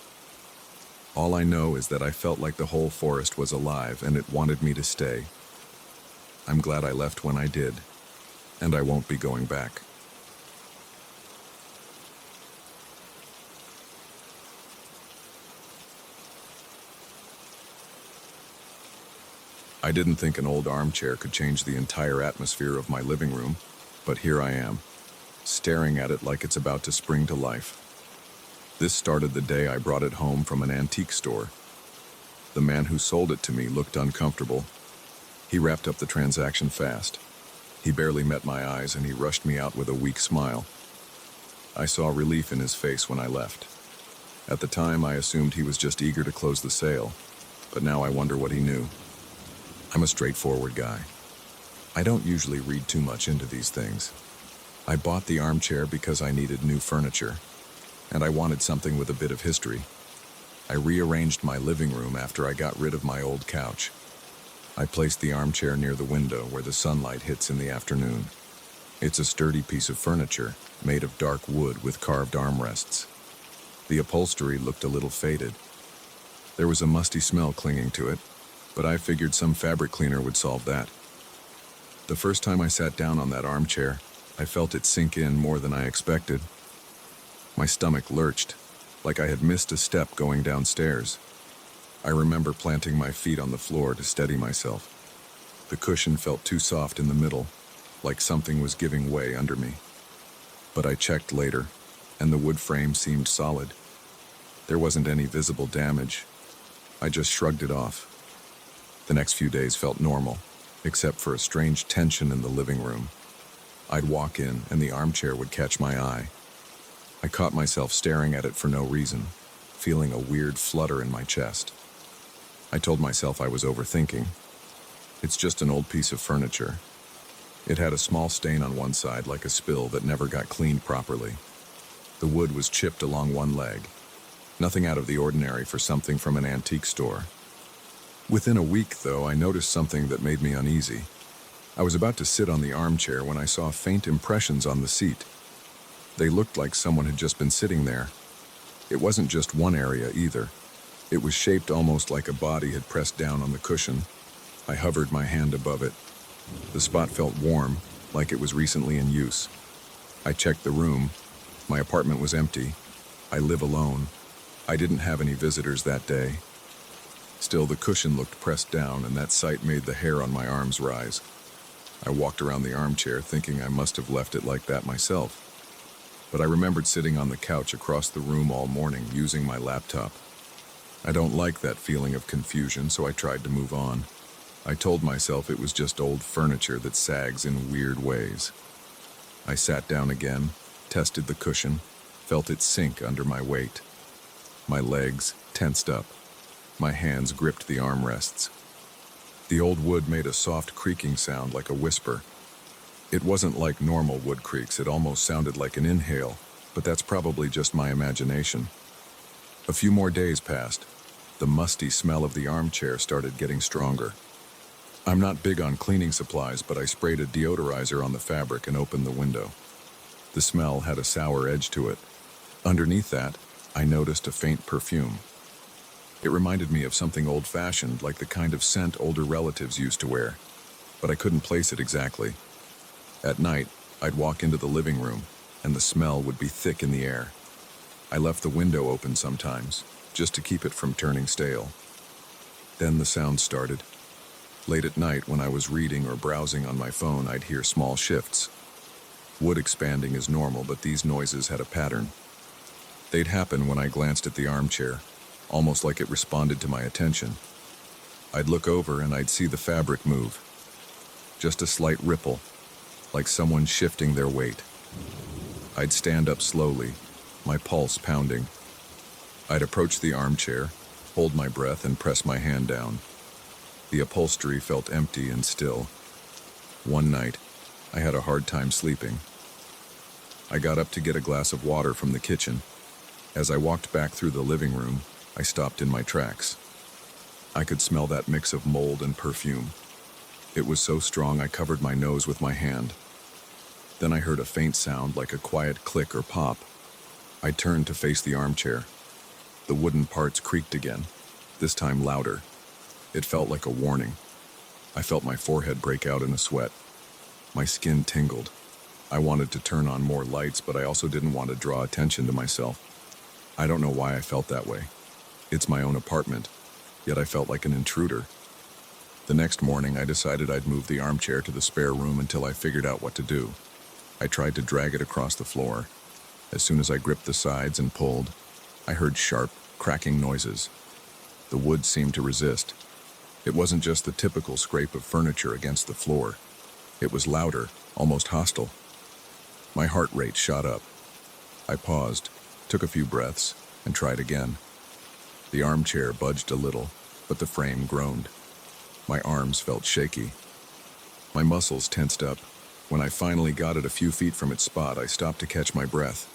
All I know is that I felt like the whole forest was alive and it wanted me to stay. I'm glad I left when I did, and I won't be going back. I didn't think an old armchair could change the entire atmosphere of my living room, but here I am, staring at it like it's about to spring to life. This started the day I brought it home from an antique store. The man who sold it to me looked uncomfortable. He wrapped up the transaction fast. He barely met my eyes and he rushed me out with a weak smile. I saw relief in his face when I left. At the time, I assumed he was just eager to close the sale, but now I wonder what he knew. I'm a straightforward guy. I don't usually read too much into these things. I bought the armchair because I needed new furniture, and I wanted something with a bit of history. I rearranged my living room after I got rid of my old couch. I placed the armchair near the window where the sunlight hits in the afternoon. It's a sturdy piece of furniture, made of dark wood with carved armrests. The upholstery looked a little faded. There was a musty smell clinging to it, but I figured some fabric cleaner would solve that. The first time I sat down on that armchair, I felt it sink in more than I expected. My stomach lurched, like I had missed a step going downstairs. I remember planting my feet on the floor to steady myself. The cushion felt too soft in the middle, like something was giving way under me. But I checked later, and the wood frame seemed solid. There wasn't any visible damage. I just shrugged it off. The next few days felt normal, except for a strange tension in the living room. I'd walk in, and the armchair would catch my eye. I caught myself staring at it for no reason, feeling a weird flutter in my chest. I told myself I was overthinking. It's just an old piece of furniture. It had a small stain on one side, like a spill that never got cleaned properly. The wood was chipped along one leg. Nothing out of the ordinary for something from an antique store. Within a week, though, I noticed something that made me uneasy. I was about to sit on the armchair when I saw faint impressions on the seat. They looked like someone had just been sitting there. It wasn't just one area either. It was shaped almost like a body had pressed down on the cushion. I hovered my hand above it. The spot felt warm, like it was recently in use. I checked the room. My apartment was empty. I live alone. I didn't have any visitors that day. Still, the cushion looked pressed down, and that sight made the hair on my arms rise. I walked around the armchair thinking I must have left it like that myself. But I remembered sitting on the couch across the room all morning using my laptop. I don't like that feeling of confusion, so I tried to move on. I told myself it was just old furniture that sags in weird ways. I sat down again, tested the cushion, felt it sink under my weight. My legs tensed up. My hands gripped the armrests. The old wood made a soft creaking sound like a whisper. It wasn't like normal wood creaks, it almost sounded like an inhale, but that's probably just my imagination. A few more days passed. The musty smell of the armchair started getting stronger. I'm not big on cleaning supplies, but I sprayed a deodorizer on the fabric and opened the window. The smell had a sour edge to it. Underneath that, I noticed a faint perfume. It reminded me of something old-fashioned, like the kind of scent older relatives used to wear, but I couldn't place it exactly. At night, I'd walk into the living room, and the smell would be thick in the air. I left the window open sometimes, just to keep it from turning stale. Then the sound started. Late at night, when I was reading or browsing on my phone, I'd hear small shifts. Wood expanding is normal, but these noises had a pattern. They'd happen when I glanced at the armchair, almost like it responded to my attention. I'd look over and I'd see the fabric move. Just a slight ripple, like someone shifting their weight. I'd stand up slowly, my pulse pounding. I'd approach the armchair, hold my breath, and press my hand down. The upholstery felt empty and still. One night, I had a hard time sleeping. I got up to get a glass of water from the kitchen. As I walked back through the living room, I stopped in my tracks. I could smell that mix of mold and perfume. It was so strong I covered my nose with my hand. Then I heard a faint sound like a quiet click or pop. I turned to face the armchair. The wooden parts creaked again, this time louder. It felt like a warning. I felt my forehead break out in a sweat. My skin tingled. I wanted to turn on more lights, but I also didn't want to draw attention to myself. I don't know why I felt that way. It's my own apartment, yet I felt like an intruder. The next morning, I decided I'd move the armchair to the spare room until I figured out what to do. I tried to drag it across the floor. As soon as I gripped the sides and pulled, I heard sharp, cracking noises. The wood seemed to resist. It wasn't just the typical scrape of furniture against the floor. It was louder, almost hostile. My heart rate shot up. I paused, took a few breaths, and tried again. The armchair budged a little, but the frame groaned. My arms felt shaky. My muscles tensed up. When I finally got it a few feet from its spot, I stopped to catch my breath.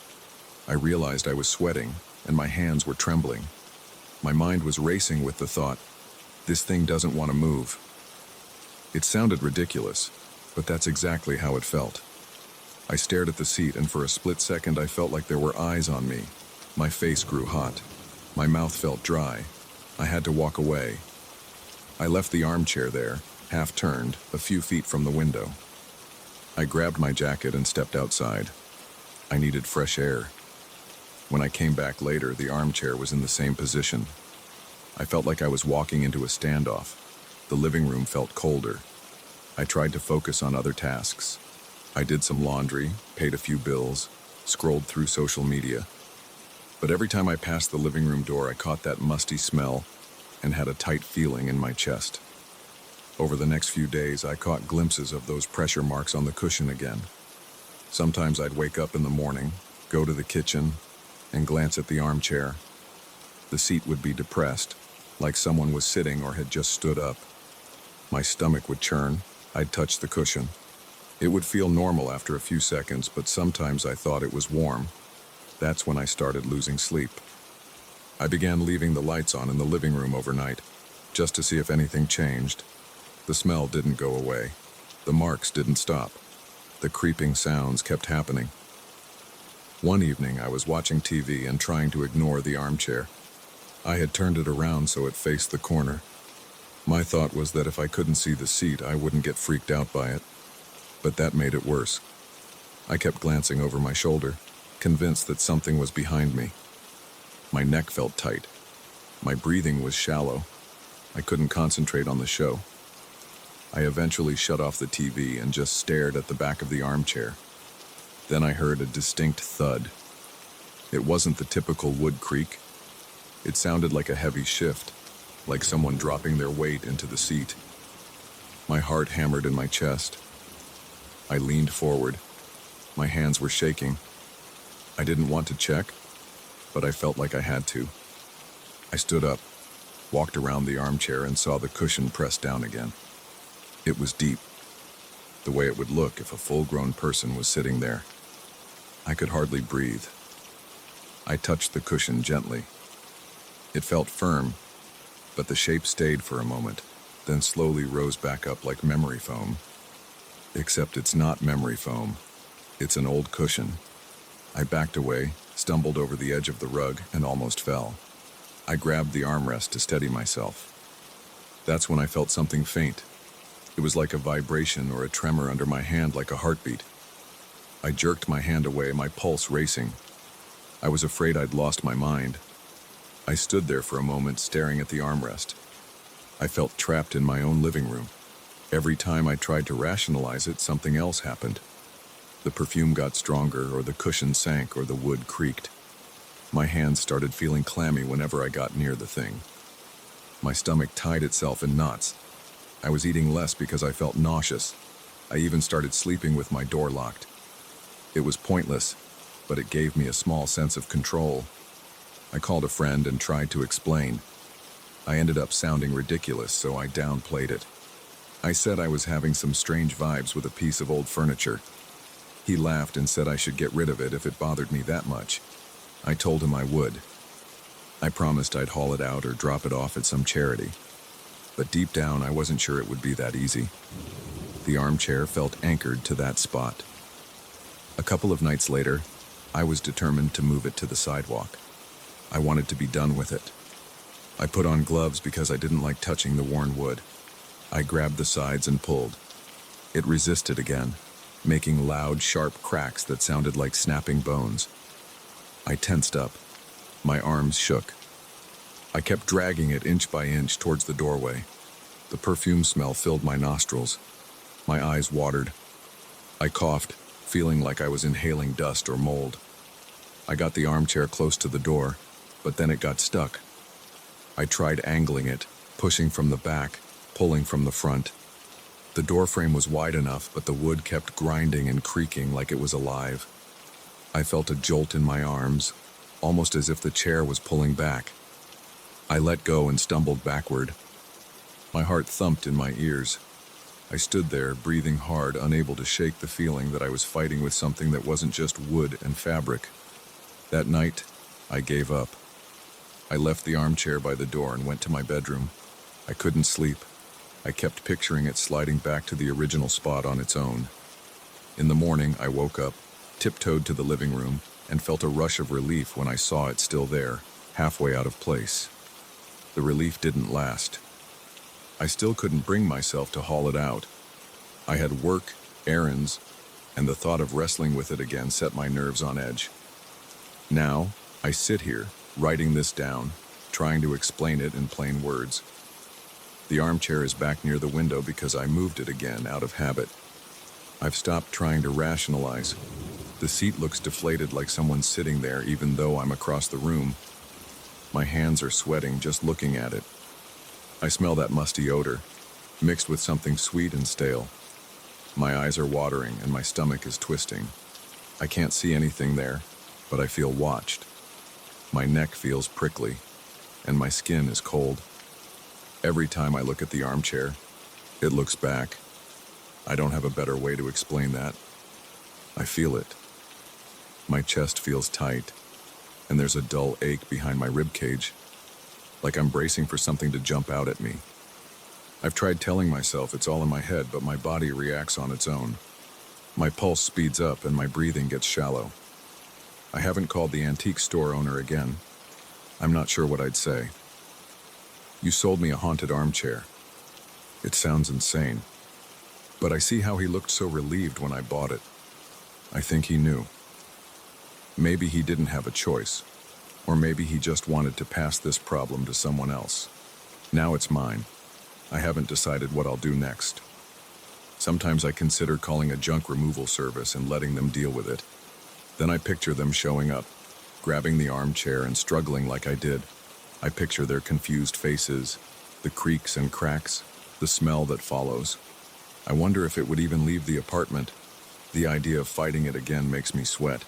I realized I was sweating, and my hands were trembling. My mind was racing with the thought, this thing doesn't want to move. It sounded ridiculous, but that's exactly how it felt. I stared at the seat, and for a split second I felt like there were eyes on me. My face grew hot. My mouth felt dry. I had to walk away. I left the armchair there, half turned, a few feet from the window. I grabbed my jacket and stepped outside. I needed fresh air. When I came back later, the armchair was in the same position. I felt like I was walking into a standoff. The living room felt colder. I tried to focus on other tasks. I did some laundry, paid a few bills, scrolled through social media. But every time I passed the living room door, I caught that musty smell and had a tight feeling in my chest. Over the next few days, I caught glimpses of those pressure marks on the cushion again. Sometimes I'd wake up in the morning, go to the kitchen, and glance at the armchair. The seat would be depressed, like someone was sitting or had just stood up. My stomach would churn. I'd touch the cushion. It would feel normal after a few seconds, but sometimes I thought it was warm. That's when I started losing sleep. I began leaving the lights on in the living room overnight, just to see if anything changed. The smell didn't go away. The marks didn't stop. The creeping sounds kept happening. One evening, I was watching TV and trying to ignore the armchair. I had turned it around so it faced the corner. My thought was that if I couldn't see the seat, I wouldn't get freaked out by it. But that made it worse. I kept glancing over my shoulder, convinced that something was behind me. My neck felt tight. My breathing was shallow. I couldn't concentrate on the show. I eventually shut off the TV and just stared at the back of the armchair. Then I heard a distinct thud. It wasn't the typical wood creak. It sounded like a heavy shift, like someone dropping their weight into the seat. My heart hammered in my chest. I leaned forward. My hands were shaking. I didn't want to check, but I felt like I had to. I stood up, walked around the armchair, and saw the cushion pressed down again. It was deep, the way it would look if a full-grown person was sitting there. I could hardly breathe. I touched the cushion gently. It felt firm, but the shape stayed for a moment, then slowly rose back up like memory foam. Except it's not memory foam. It's an old cushion. I backed away, stumbled over the edge of the rug, and almost fell. I grabbed the armrest to steady myself. That's when I felt something faint. It was like a vibration or a tremor under my hand, like a heartbeat. I jerked my hand away, my pulse racing. I was afraid I'd lost my mind. I stood there for a moment, staring at the armrest. I felt trapped in my own living room. Every time I tried to rationalize it, something else happened. The perfume got stronger, or the cushion sank, or the wood creaked. My hands started feeling clammy whenever I got near the thing. My stomach tied itself in knots. I was eating less because I felt nauseous. I even started sleeping with my door locked. It was pointless, but it gave me a small sense of control. I called a friend and tried to explain. I ended up sounding ridiculous, so I downplayed it. I said I was having some strange vibes with a piece of old furniture. He laughed and said I should get rid of it if it bothered me that much. I told him I would. I promised I'd haul it out or drop it off at some charity. But deep down, I wasn't sure it would be that easy. The armchair felt anchored to that spot. A couple of nights later, I was determined to move it to the sidewalk. I wanted to be done with it. I put on gloves because I didn't like touching the worn wood. I grabbed the sides and pulled. It resisted again, making loud, sharp cracks that sounded like snapping bones. I tensed up. My arms shook. I kept dragging it inch by inch towards the doorway. The perfume smell filled my nostrils. My eyes watered. I coughed, feeling like I was inhaling dust or mold. I got the armchair close to the door, but then it got stuck. I tried angling it, pushing from the back, pulling from the front. The door frame was wide enough, but the wood kept grinding and creaking like it was alive. I felt a jolt in my arms, almost as if the chair was pulling back. I let go and stumbled backward. My heart thumped in my ears. I stood there, breathing hard, unable to shake the feeling that I was fighting with something that wasn't just wood and fabric. That night, I gave up. I left the armchair by the door and went to my bedroom. I couldn't sleep. I kept picturing it sliding back to the original spot on its own. In the morning, I woke up, tiptoed to the living room, and felt a rush of relief when I saw it still there, halfway out of place. The relief didn't last. I still couldn't bring myself to haul it out. I had work, errands, and the thought of wrestling with it again set my nerves on edge. Now, I sit here, writing this down, trying to explain it in plain words. The armchair is back near the window because I moved it again out of habit. I've stopped trying to rationalize. The seat looks deflated, like someone's sitting there even though I'm across the room. My hands are sweating just looking at it. I smell that musty odor, mixed with something sweet and stale. My eyes are watering and my stomach is twisting. I can't see anything there, but I feel watched. My neck feels prickly, and my skin is cold. Every time I look at the armchair, it looks back. I don't have a better way to explain that. I feel it. My chest feels tight, and there's a dull ache behind my rib cage, like I'm bracing for something to jump out at me. I've tried telling myself it's all in my head, but my body reacts on its own. My pulse speeds up and my breathing gets shallow. I haven't called the antique store owner again. I'm not sure what I'd say. You sold me a haunted armchair. It sounds insane, but I see how he looked so relieved when I bought it. I think he knew. Maybe he didn't have a choice, or maybe he just wanted to pass this problem to someone else. Now it's mine. I haven't decided what I'll do next. Sometimes I consider calling a junk removal service and letting them deal with it. Then I picture them showing up, grabbing the armchair and struggling like I did. I picture their confused faces, the creaks and cracks, the smell that follows. I wonder if it would even leave the apartment. The idea of fighting it again makes me sweat.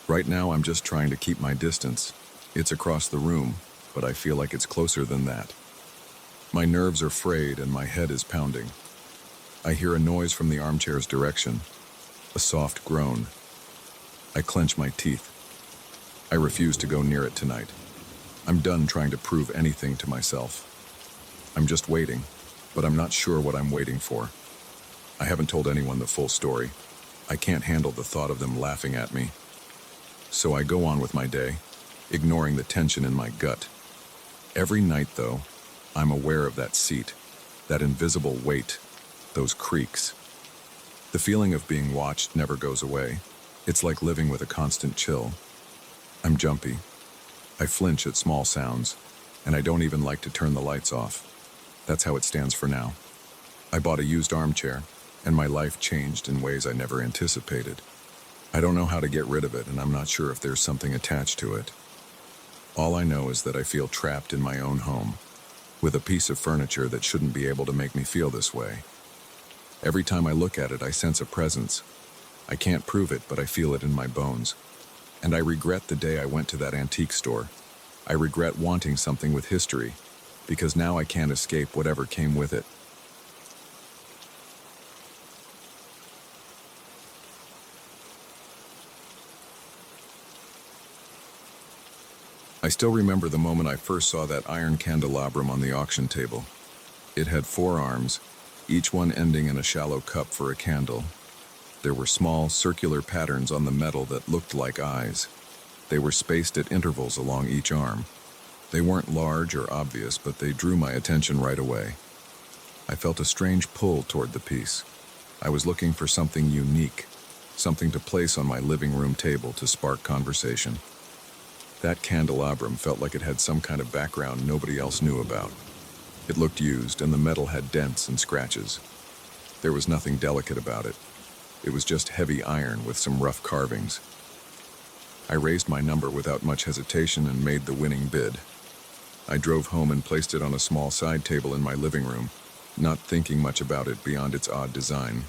Right now, I'm just trying to keep my distance. It's across the room, but I feel like it's closer than that. My nerves are frayed and my head is pounding. I hear a noise from the armchair's direction, a soft groan. I clench my teeth. I refuse to go near it tonight. I'm done trying to prove anything to myself. I'm just waiting, but I'm not sure what I'm waiting for. I haven't told anyone the full story. I can't handle the thought of them laughing at me. So I go on with my day, ignoring the tension in my gut. Every night, though, I'm aware of that seat, that invisible weight, those creaks. The feeling of being watched never goes away. It's like living with a constant chill. I'm jumpy. I flinch at small sounds, and I don't even like to turn the lights off. That's how it stands for now. I bought a used armchair, and my life changed in ways I never anticipated. I don't know how to get rid of it, and I'm not sure if there's something attached to it. All I know is that I feel trapped in my own home, with a piece of furniture that shouldn't be able to make me feel this way. Every time I look at it, I sense a presence. I can't prove it, but I feel it in my bones. And I regret the day I went to that antique store. I regret wanting something with history, because now I can't escape whatever came with it. I still remember the moment I first saw that iron candelabrum on the auction table. It had 4 arms, each one ending in a shallow cup for a candle. There were small, circular patterns on the metal that looked like eyes. They were spaced at intervals along each arm. They weren't large or obvious, but they drew my attention right away. I felt a strange pull toward the piece. I was looking for something unique, something to place on my living room table to spark conversation. That candelabrum felt like it had some kind of background nobody else knew about. It looked used, and the metal had dents and scratches. There was nothing delicate about it. It was just heavy iron with some rough carvings. I raised my number without much hesitation and made the winning bid. I drove home and placed it on a small side table in my living room, not thinking much about it beyond its odd design.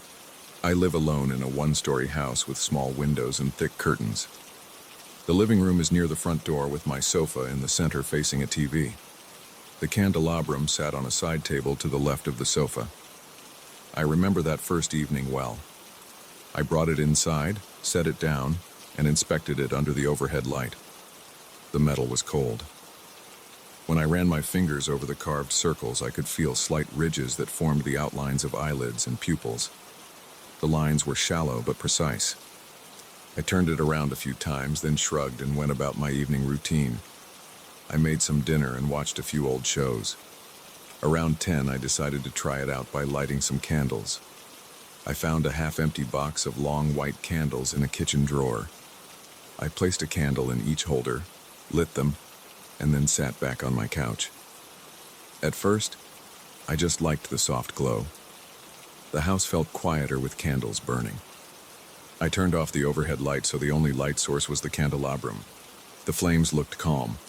I live alone in a 1-story house with small windows and thick curtains. The living room is near the front door with my sofa in the center facing a TV. The candelabrum sat on a side table to the left of the sofa. I remember that first evening well. I brought it inside, set it down, and inspected it under the overhead light. The metal was cold. When I ran my fingers over the carved circles, I could feel slight ridges that formed the outlines of eyelids and pupils. The lines were shallow but precise. I turned it around a few times, then shrugged and went about my evening routine. I made some dinner and watched a few old shows. Around 10, I decided to try it out by lighting some candles. I found a half-empty box of long white candles in a kitchen drawer. I placed a candle in each holder, lit them, and then sat back on my couch. At first, I just liked the soft glow. The house felt quieter with candles burning. I turned off the overhead light so the only light source was the candelabrum. The flames looked calm.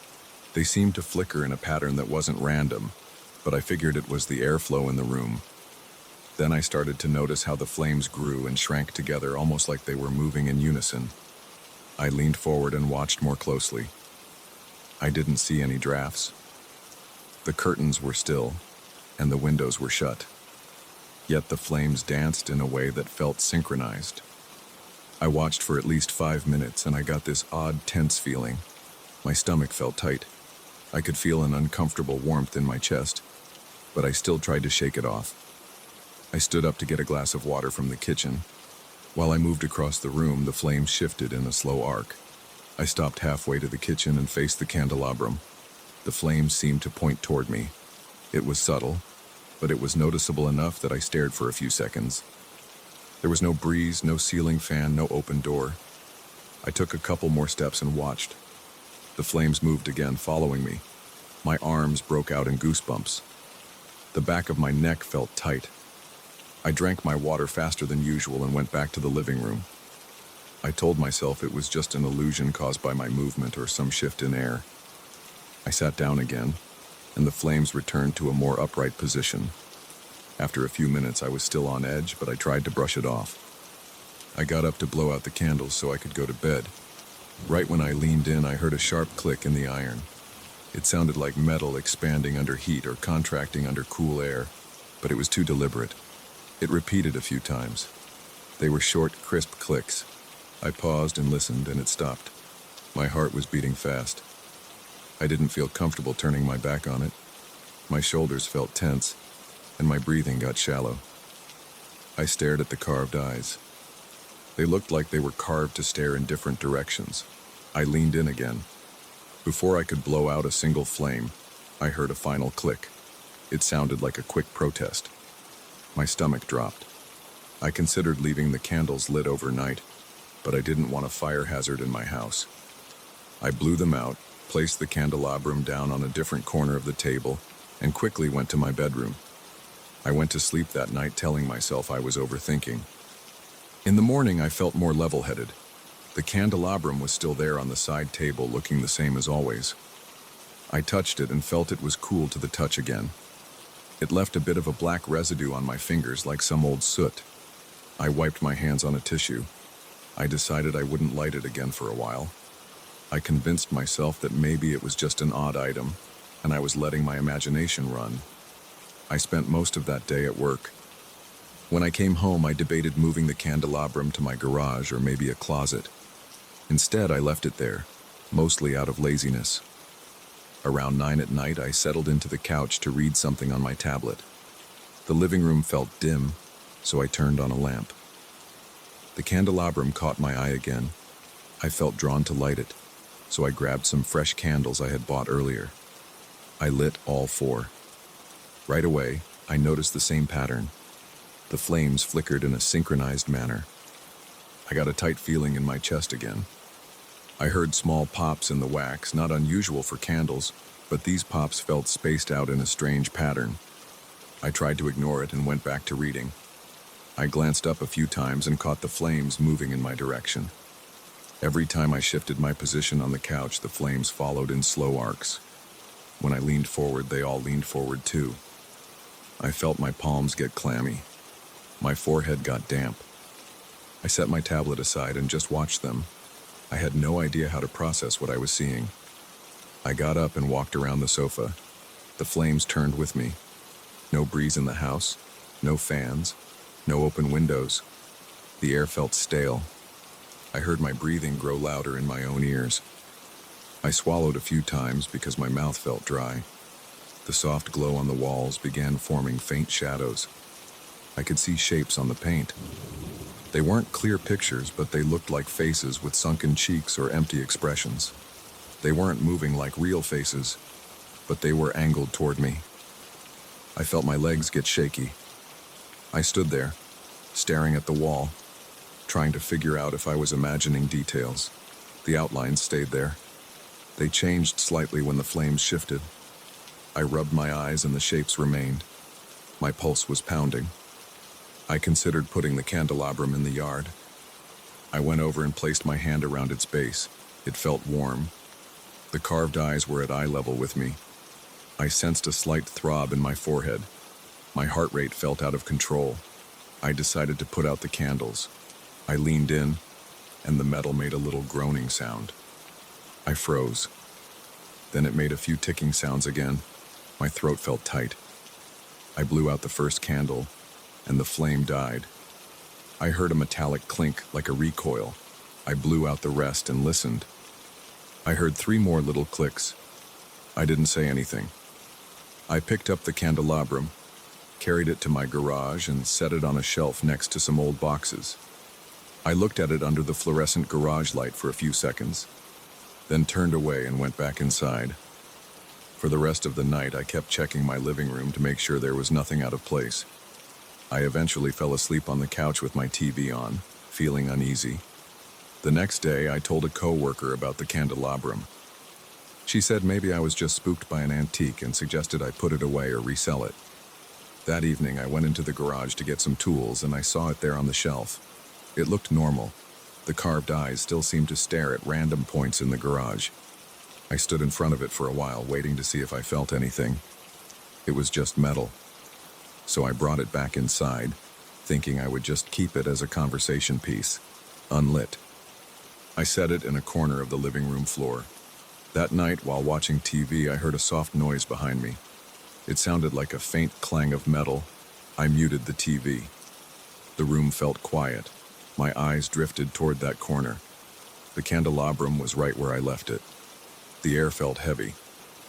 They seemed to flicker in a pattern that wasn't random, but I figured it was the airflow in the room. Then I started to notice how the flames grew and shrank together, almost like they were moving in unison. I leaned forward and watched more closely. I didn't see any drafts. The curtains were still, and the windows were shut. Yet the flames danced in a way that felt synchronized. I watched for at least 5 minutes, and I got this odd, tense feeling. My stomach felt tight. I could feel an uncomfortable warmth in my chest, but I still tried to shake it off. I stood up to get a glass of water from the kitchen. While I moved across the room, the flames shifted in a slow arc. I stopped halfway to the kitchen and faced the candelabrum. The flames seemed to point toward me. It was subtle, but it was noticeable enough that I stared for a few seconds. There was no breeze, no ceiling fan, no open door. I took a couple more steps and watched. The flames moved again, following me. My arms broke out in goosebumps. The back of my neck felt tight. I drank my water faster than usual and went back to the living room. I told myself it was just an illusion caused by my movement or some shift in air. I sat down again, and the flames returned to a more upright position. After a few minutes, I was still on edge, but I tried to brush it off. I got up to blow out the candles so I could go to bed. Right when I leaned in, I heard a sharp click in the iron. It sounded like metal expanding under heat or contracting under cool air, but it was too deliberate. It repeated a few times. They were short, crisp clicks. I paused and listened, and it stopped. My heart was beating fast. I didn't feel comfortable turning my back on it. My shoulders felt tense, and my breathing got shallow. I stared at the carved eyes. They looked like they were carved to stare in different directions. I leaned in again. Before I could blow out a single flame, I heard a final click. It sounded like a quick protest. My stomach dropped. I considered leaving the candles lit overnight, but I didn't want a fire hazard in my house. I blew them out, placed the candelabrum down on a different corner of the table, and quickly went to my bedroom. I went to sleep that night telling myself I was overthinking. In the morning, I felt more level-headed. The candelabrum was still there on the side table, looking the same as always. I touched it and felt it was cool to the touch again. It left a bit of a black residue on my fingers like some old soot. I wiped my hands on a tissue. I decided I wouldn't light it again for a while. I convinced myself that maybe it was just an odd item, and I was letting my imagination run. I spent most of that day at work. When I came home, I debated moving the candelabrum to my garage or maybe a closet. Instead, I left it there, mostly out of laziness. Around 9 at night, I settled into the couch to read something on my tablet. The living room felt dim, so I turned on a lamp. The candelabrum caught my eye again. I felt drawn to light it, so I grabbed some fresh candles I had bought earlier. I lit all 4. Right away, I noticed the same pattern. The flames flickered in a synchronized manner. I got a tight feeling in my chest again. I heard small pops in the wax, not unusual for candles, but these pops felt spaced out in a strange pattern. I tried to ignore it and went back to reading. I glanced up a few times and caught the flames moving in my direction. Every time I shifted my position on the couch, the flames followed in slow arcs. When I leaned forward, they all leaned forward too. I felt my palms get clammy. My forehead got damp. I set my tablet aside and just watched them. I had no idea how to process what I was seeing. I got up and walked around the sofa. The flames turned with me. No breeze in the house, no fans, no open windows. The air felt stale. I heard my breathing grow louder in my own ears. I swallowed a few times because my mouth felt dry. The soft glow on the walls began forming faint shadows. I could see shapes on the paint. They weren't clear pictures, but they looked like faces with sunken cheeks or empty expressions. They weren't moving like real faces, but they were angled toward me. I felt my legs get shaky. I stood there, staring at the wall, trying to figure out if I was imagining details. The outlines stayed there. They changed slightly when the flames shifted. I rubbed my eyes and the shapes remained. My pulse was pounding. I considered putting the candelabrum in the yard. I went over and placed my hand around its base. It felt warm. The carved eyes were at eye level with me. I sensed a slight throb in my forehead. My heart rate felt out of control. I decided to put out the candles. I leaned in, and the metal made a little groaning sound. I froze. Then it made a few ticking sounds again. My throat felt tight. I blew out the first candle, and the flame died. I heard a metallic clink like a recoil. I blew out the rest and listened. I heard 3 more little clicks. I didn't say anything. I picked up the candelabrum, carried it to my garage, and set it on a shelf next to some old boxes. I looked at it under the fluorescent garage light for a few seconds, then turned away and went back inside. For the rest of the night, I kept checking my living room to make sure there was nothing out of place. I eventually fell asleep on the couch with my TV on, feeling uneasy. The next day, I told a coworker about the candelabrum. She said maybe I was just spooked by an antique and suggested I put it away or resell it. That evening, I went into the garage to get some tools, and I saw it there on the shelf. It looked normal. The carved eyes still seemed to stare at random points in the garage. I stood in front of it for a while, waiting to see if I felt anything. It was just metal. So I brought it back inside, thinking I would just keep it as a conversation piece, unlit. I set it in a corner of the living room floor. That night, while watching TV, I heard a soft noise behind me. It sounded like a faint clang of metal. I muted the TV. The room felt quiet. My eyes drifted toward that corner. The candelabrum was right where I left it. The air felt heavy.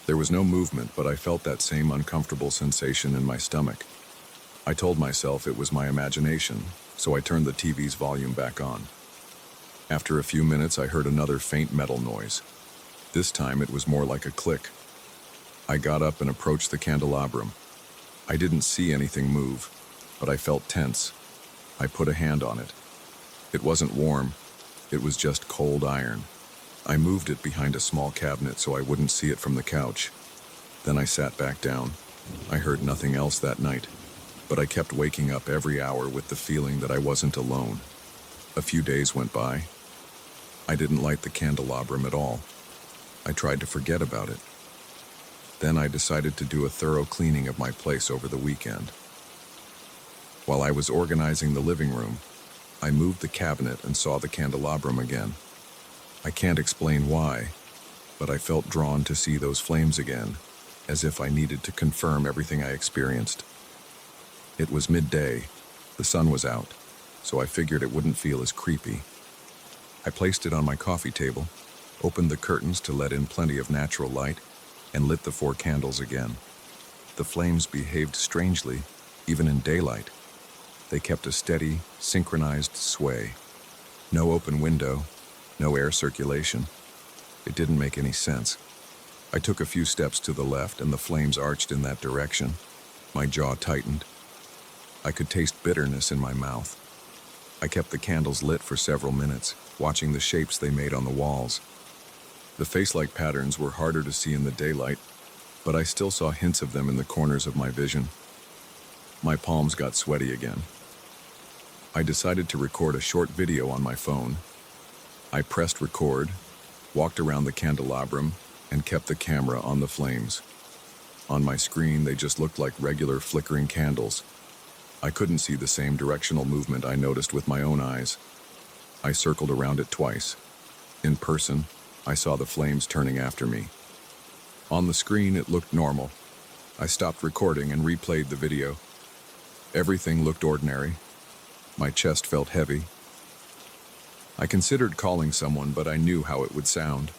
There was no movement, but I felt that same uncomfortable sensation in my stomach. I told myself it was my imagination, so I turned the TV's volume back on. After a few minutes, I heard another faint metal noise. This time, it was more like a click. I got up and approached the candelabrum. I didn't see anything move, but I felt tense. I put a hand on it. It wasn't warm. It was just cold iron. I moved it behind a small cabinet so I wouldn't see it from the couch. Then I sat back down. I heard nothing else that night. but I kept waking up every hour with the feeling that I wasn't alone. A few days went by. I didn't light the candelabrum at all. I tried to forget about it. Then I decided to do a thorough cleaning of my place over the weekend. While I was organizing the living room, I moved the cabinet and saw the candelabrum again. I can't explain why, but I felt drawn to see those flames again, as if I needed to confirm everything I experienced. It was midday, the sun was out, so I figured it wouldn't feel as creepy. I placed it on my coffee table, opened the curtains to let in plenty of natural light, and lit the 4 candles again. The flames behaved strangely, even in daylight. They kept a steady, synchronized sway. No open window, no air circulation. It didn't make any sense. I took a few steps to the left and the flames arched in that direction. My jaw tightened. I could taste bitterness in my mouth. I kept the candles lit for several minutes, watching the shapes they made on the walls. The face-like patterns were harder to see in the daylight, but I still saw hints of them in the corners of my vision. My palms got sweaty again. I decided to record a short video on my phone. I pressed record, walked around the candelabrum, and kept the camera on the flames. On my screen, they just looked like regular flickering candles. I couldn't see the same directional movement I noticed with my own eyes. I circled around it twice. In person, I saw the flames turning after me. On the screen, it looked normal. I stopped recording and replayed the video. Everything looked ordinary. My chest felt heavy. I considered calling someone, but I knew how it would sound.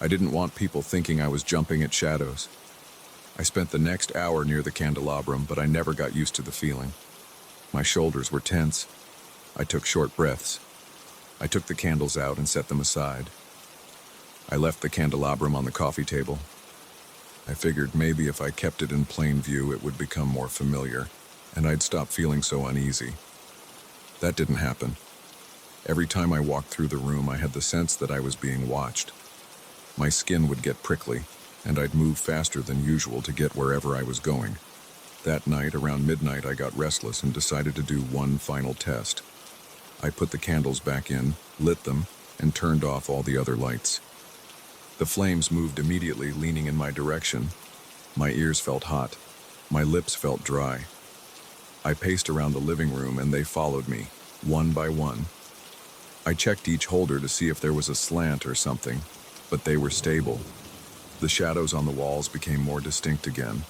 I didn't want people thinking I was jumping at shadows. I spent the next hour near the candelabrum, but I never got used to the feeling. My shoulders were tense. I took short breaths. I took the candles out and set them aside. I left the candelabrum on the coffee table. I figured maybe if I kept it in plain view, it would become more familiar, and I'd stop feeling so uneasy. That didn't happen. Every time I walked through the room, I had the sense that I was being watched. My skin would get prickly, and I'd move faster than usual to get wherever I was going. That night, around midnight, I got restless and decided to do one final test. I put the candles back in, lit them, and turned off all the other lights. The flames moved immediately, leaning in my direction. My ears felt hot. My lips felt dry. I paced around the living room, and they followed me, one by one. I checked each holder to see if there was a slant or something, but they were stable. The shadows on the walls became more distinct again.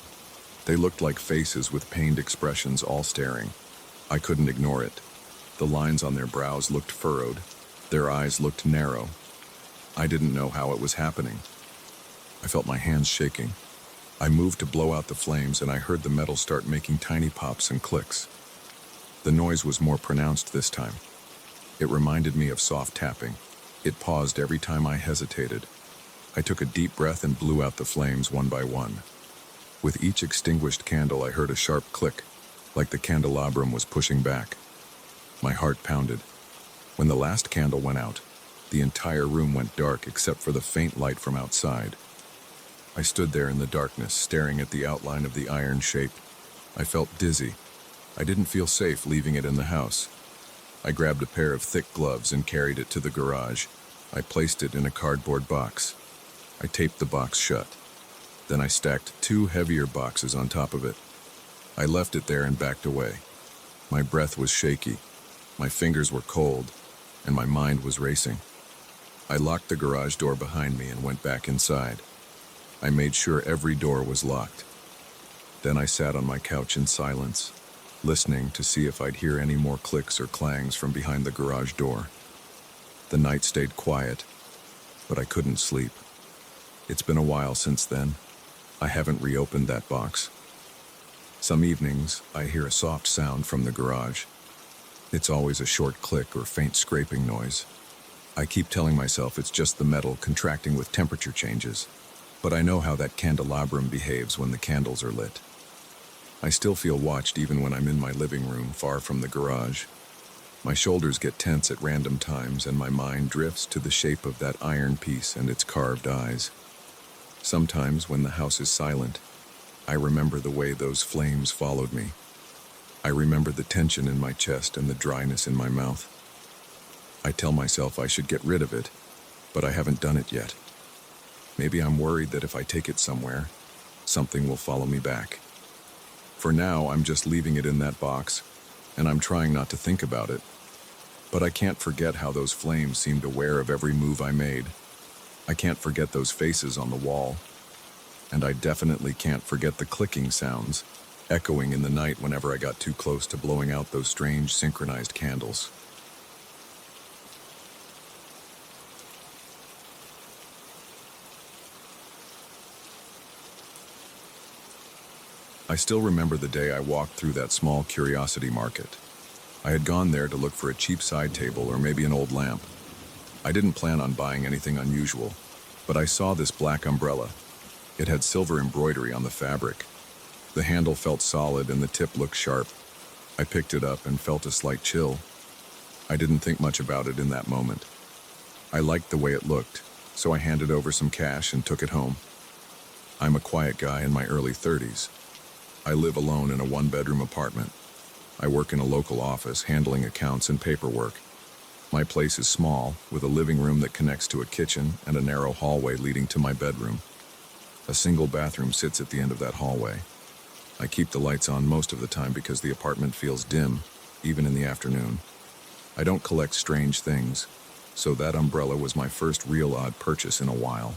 They looked like faces with pained expressions, all staring. I couldn't ignore it. The lines on their brows looked furrowed. Their eyes looked narrow. I didn't know how it was happening. I felt my hands shaking. I moved to blow out the flames, and I heard the metal start making tiny pops and clicks. The noise was more pronounced this time. It reminded me of soft tapping. It paused every time I hesitated. I took a deep breath and blew out the flames one by one. With each extinguished candle, I heard a sharp click, like the candelabrum was pushing back. My heart pounded. When the last candle went out, the entire room went dark except for the faint light from outside. I stood there in the darkness, staring at the outline of the iron shape. I felt dizzy. I didn't feel safe leaving it in the house. I grabbed a pair of thick gloves and carried it to the garage. I placed it in a cardboard box. I taped the box shut. Then I stacked 2 heavier boxes on top of it. I left it there and backed away. My breath was shaky. My fingers were cold, and my mind was racing. I locked the garage door behind me and went back inside. I made sure every door was locked. Then I sat on my couch in silence, listening to see if I'd hear any more clicks or clangs from behind the garage door. The night stayed quiet, but I couldn't sleep. It's been a while since then. I haven't reopened that box. Some evenings, I hear a soft sound from the garage. It's always a short click or faint scraping noise. I keep telling myself it's just the metal contracting with temperature changes, but I know how that candelabrum behaves when the candles are lit. I still feel watched even when I'm in my living room, far from the garage. My shoulders get tense at random times, and my mind drifts to the shape of that iron piece and its carved eyes. Sometimes, when the house is silent, I remember the way those flames followed me. I remember the tension in my chest and the dryness in my mouth. I tell myself I should get rid of it, but I haven't done it yet. Maybe I'm worried that if I take it somewhere, something will follow me back. For now, I'm just leaving it in that box, and I'm trying not to think about it. But I can't forget how those flames seemed aware of every move I made. I can't forget those faces on the wall. And I definitely can't forget the clicking sounds, echoing in the night whenever I got too close to blowing out those strange synchronized candles. I still remember the day I walked through that small curiosity market. I had gone there to look for a cheap side table or maybe an old lamp. I didn't plan on buying anything unusual, but I saw this black umbrella. It had silver embroidery on the fabric. The handle felt solid and the tip looked sharp. I picked it up and felt a slight chill. I didn't think much about it in that moment. I liked the way it looked, so I handed over some cash and took it home. I'm a quiet guy in my early 30s. I live alone in a one-bedroom apartment. I work in a local office handling accounts and paperwork. My place is small, with a living room that connects to a kitchen and a narrow hallway leading to my bedroom. A single bathroom sits at the end of that hallway. I keep the lights on most of the time because the apartment feels dim, even in the afternoon. I don't collect strange things, so that umbrella was my first real odd purchase in a while.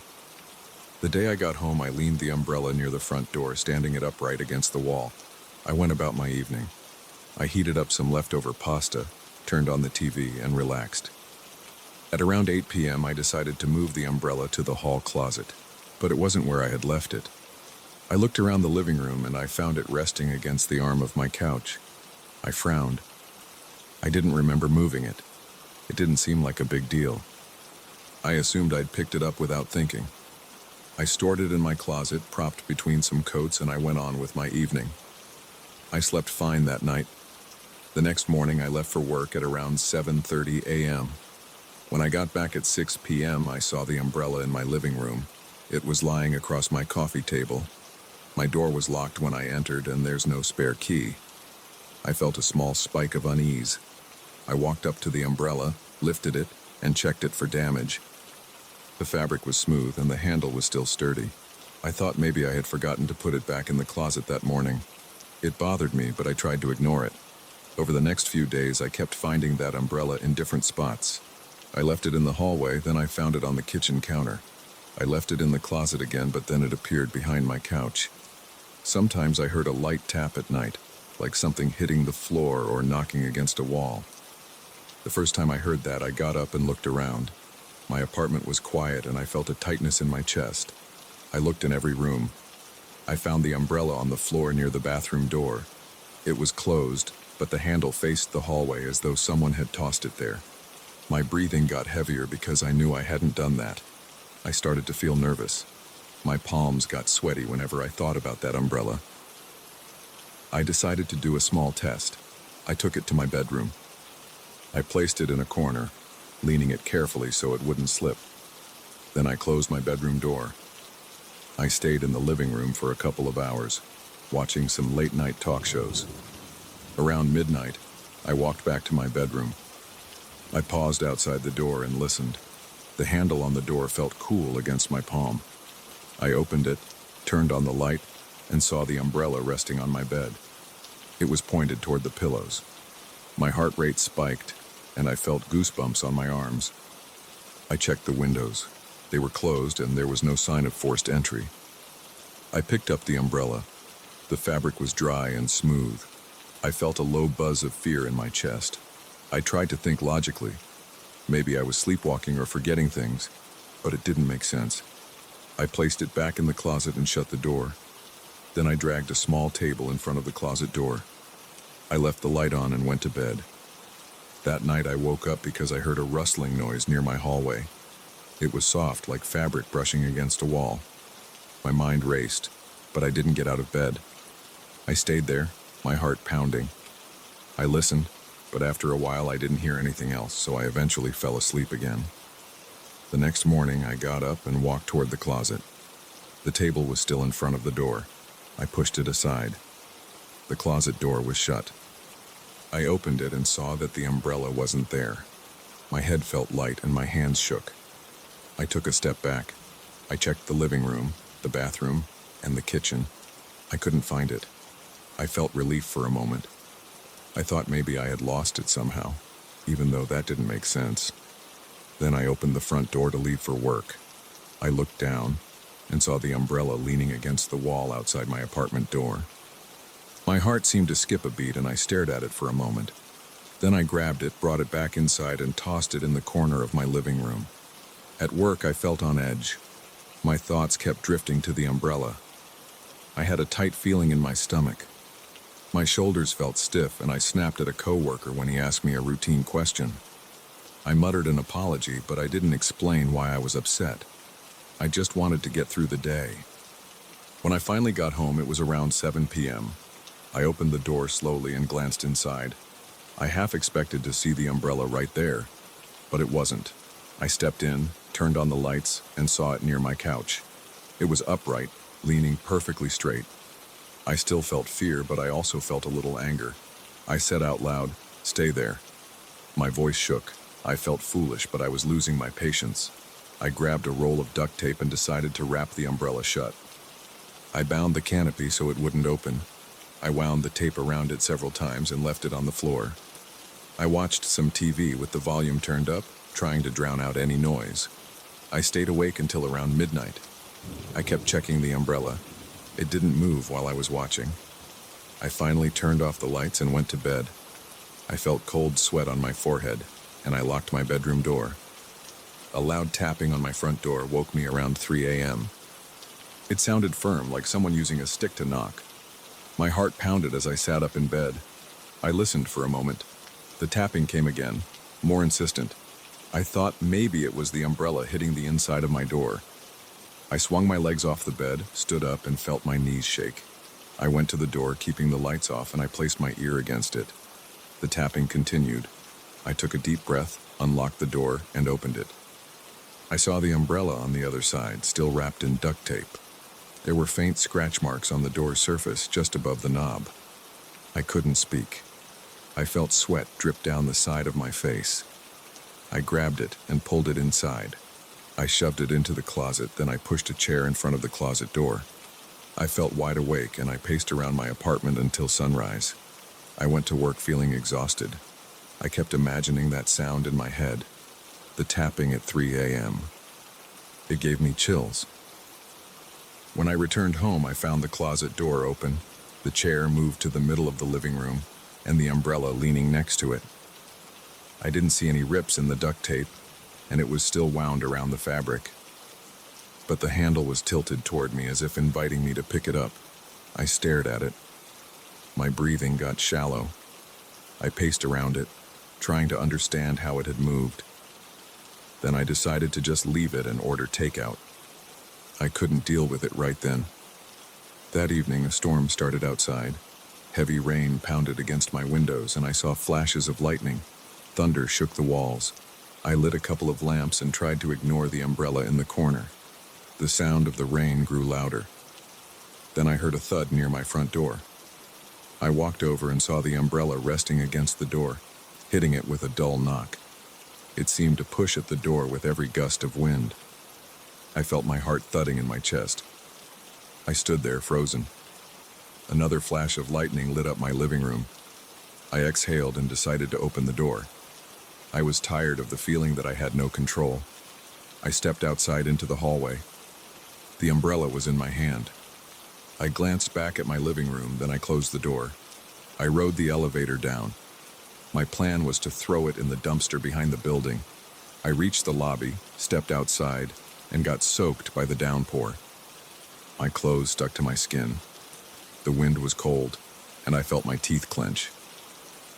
The day I got home, I leaned the umbrella near the front door, standing it upright against the wall. I went about my evening. I heated up some leftover pasta, turned on the TV, and relaxed. At around 8 p.m., I decided to move the umbrella to the hall closet, but it wasn't where I had left it. I looked around the living room and I found it resting against the arm of my couch. I frowned. I didn't remember moving it. It didn't seem like a big deal. I assumed I'd picked it up without thinking. I stored it in my closet, propped between some coats, and I went on with my evening. I slept fine that night. The next morning, I left for work at around 7:30 a.m. When I got back at 6 p.m., I saw the umbrella in my living room. It was lying across my coffee table. My door was locked when I entered, and there's no spare key. I felt a small spike of unease. I walked up to the umbrella, lifted it, and checked it for damage. The fabric was smooth and the handle was still sturdy. I thought maybe I had forgotten to put it back in the closet that morning. It bothered me, but I tried to ignore it. Over the next few days, I kept finding that umbrella in different spots. I left it in the hallway, then I found it on the kitchen counter. I left it in the closet again, but then it appeared behind my couch. Sometimes I heard a light tap at night, like something hitting the floor or knocking against a wall. The first time I heard that, I got up and looked around. My apartment was quiet and I felt a tightness in my chest. I looked in every room. I found the umbrella on the floor near the bathroom door. It was closed, but the handle faced the hallway as though someone had tossed it there. My breathing got heavier because I knew I hadn't done that. I started to feel nervous. My palms got sweaty whenever I thought about that umbrella. I decided to do a small test. I took it to my bedroom. I placed it in a corner, leaning it carefully so it wouldn't slip. Then I closed my bedroom door. I stayed in the living room for a couple of hours, watching some late-night talk shows. Around midnight, I walked back to my bedroom. I paused outside the door and listened. The handle on the door felt cool against my palm. I opened it, turned on the light, and saw the umbrella resting on my bed. It was pointed toward the pillows. My heart rate spiked, and I felt goosebumps on my arms. I checked the windows. They were closed, and there was no sign of forced entry. I picked up the umbrella. The fabric was dry and smooth. I felt a low buzz of fear in my chest. I tried to think logically. Maybe I was sleepwalking or forgetting things, but it didn't make sense. I placed it back in the closet and shut the door. Then I dragged a small table in front of the closet door. I left the light on and went to bed. That night I woke up because I heard a rustling noise near my hallway. It was soft, like fabric brushing against a wall. My mind raced, but I didn't get out of bed. I stayed there, my heart pounding. I listened, but after a while I didn't hear anything else, so I eventually fell asleep again. The next morning I got up and walked toward the closet. The table was still in front of the door. I pushed it aside. The closet door was shut. I opened it and saw that the umbrella wasn't there. My head felt light and my hands shook. I took a step back. I checked the living room, the bathroom, and the kitchen. I couldn't find it. I felt relief for a moment. I thought maybe I had lost it somehow, even though that didn't make sense. Then I opened the front door to leave for work. I looked down and saw the umbrella leaning against the wall outside my apartment door. My heart seemed to skip a beat and I stared at it for a moment. Then I grabbed it, brought it back inside, and tossed it in the corner of my living room. At work, I felt on edge. My thoughts kept drifting to the umbrella. I had a tight feeling in my stomach. My shoulders felt stiff and I snapped at a coworker when he asked me a routine question. I muttered an apology, but I didn't explain why I was upset. I just wanted to get through the day. When I finally got home, it was around 7 p.m. I opened the door slowly and glanced inside. I half expected to see the umbrella right there, but it wasn't. I stepped in, turned on the lights, and saw it near my couch. It was upright, leaning perfectly straight. I still felt fear, but I also felt a little anger. I said out loud, "Stay there." My voice shook. I felt foolish, but I was losing my patience. I grabbed a roll of duct tape and decided to wrap the umbrella shut. I bound the canopy so it wouldn't open. I wound the tape around it several times and left it on the floor. I watched some TV with the volume turned up, trying to drown out any noise. I stayed awake until around midnight. I kept checking the umbrella. It didn't move while I was watching. I finally turned off the lights and went to bed. I felt cold sweat on my forehead, and I locked my bedroom door. A loud tapping on my front door woke me around 3 a.m. It sounded firm, like someone using a stick to knock. My heart pounded as I sat up in bed. I listened for a moment. The tapping came again, more insistent. I thought maybe it was the umbrella hitting the inside of my door. I swung my legs off the bed, stood up, and felt my knees shake. I went to the door, keeping the lights off, and I placed my ear against it. The tapping continued. I took a deep breath, unlocked the door, and opened it. I saw the umbrella on the other side, still wrapped in duct tape. There were faint scratch marks on the door's surface just above the knob. I couldn't speak. I felt sweat drip down the side of my face. I grabbed it and pulled it inside. I shoved it into the closet, then I pushed a chair in front of the closet door. I felt wide awake and I paced around my apartment until sunrise. I went to work feeling exhausted. I kept imagining that sound in my head, the tapping at 3 a.m. It gave me chills. When I returned home, I found the closet door open, the chair moved to the middle of the living room, and the umbrella leaning next to it. I didn't see any rips in the duct tape, and it was still wound around the fabric. But the handle was tilted toward me as if inviting me to pick it up. I stared at it. My breathing got shallow. I paced around it, trying to understand how it had moved. Then I decided to just leave it and order takeout. I couldn't deal with it right then. That evening, a storm started outside. Heavy rain pounded against my windows, and I saw flashes of lightning. Thunder shook the walls. I lit a couple of lamps and tried to ignore the umbrella in the corner. The sound of the rain grew louder. Then I heard a thud near my front door. I walked over and saw the umbrella resting against the door, hitting it with a dull knock. It seemed to push at the door with every gust of wind. I felt my heart thudding in my chest. I stood there, frozen. Another flash of lightning lit up my living room. I exhaled and decided to open the door. I was tired of the feeling that I had no control. I stepped outside into the hallway. The umbrella was in my hand. I glanced back at my living room, then I closed the door. I rode the elevator down. My plan was to throw it in the dumpster behind the building. I reached the lobby, stepped outside, and got soaked by the downpour. My clothes stuck to my skin. The wind was cold, and I felt my teeth clench.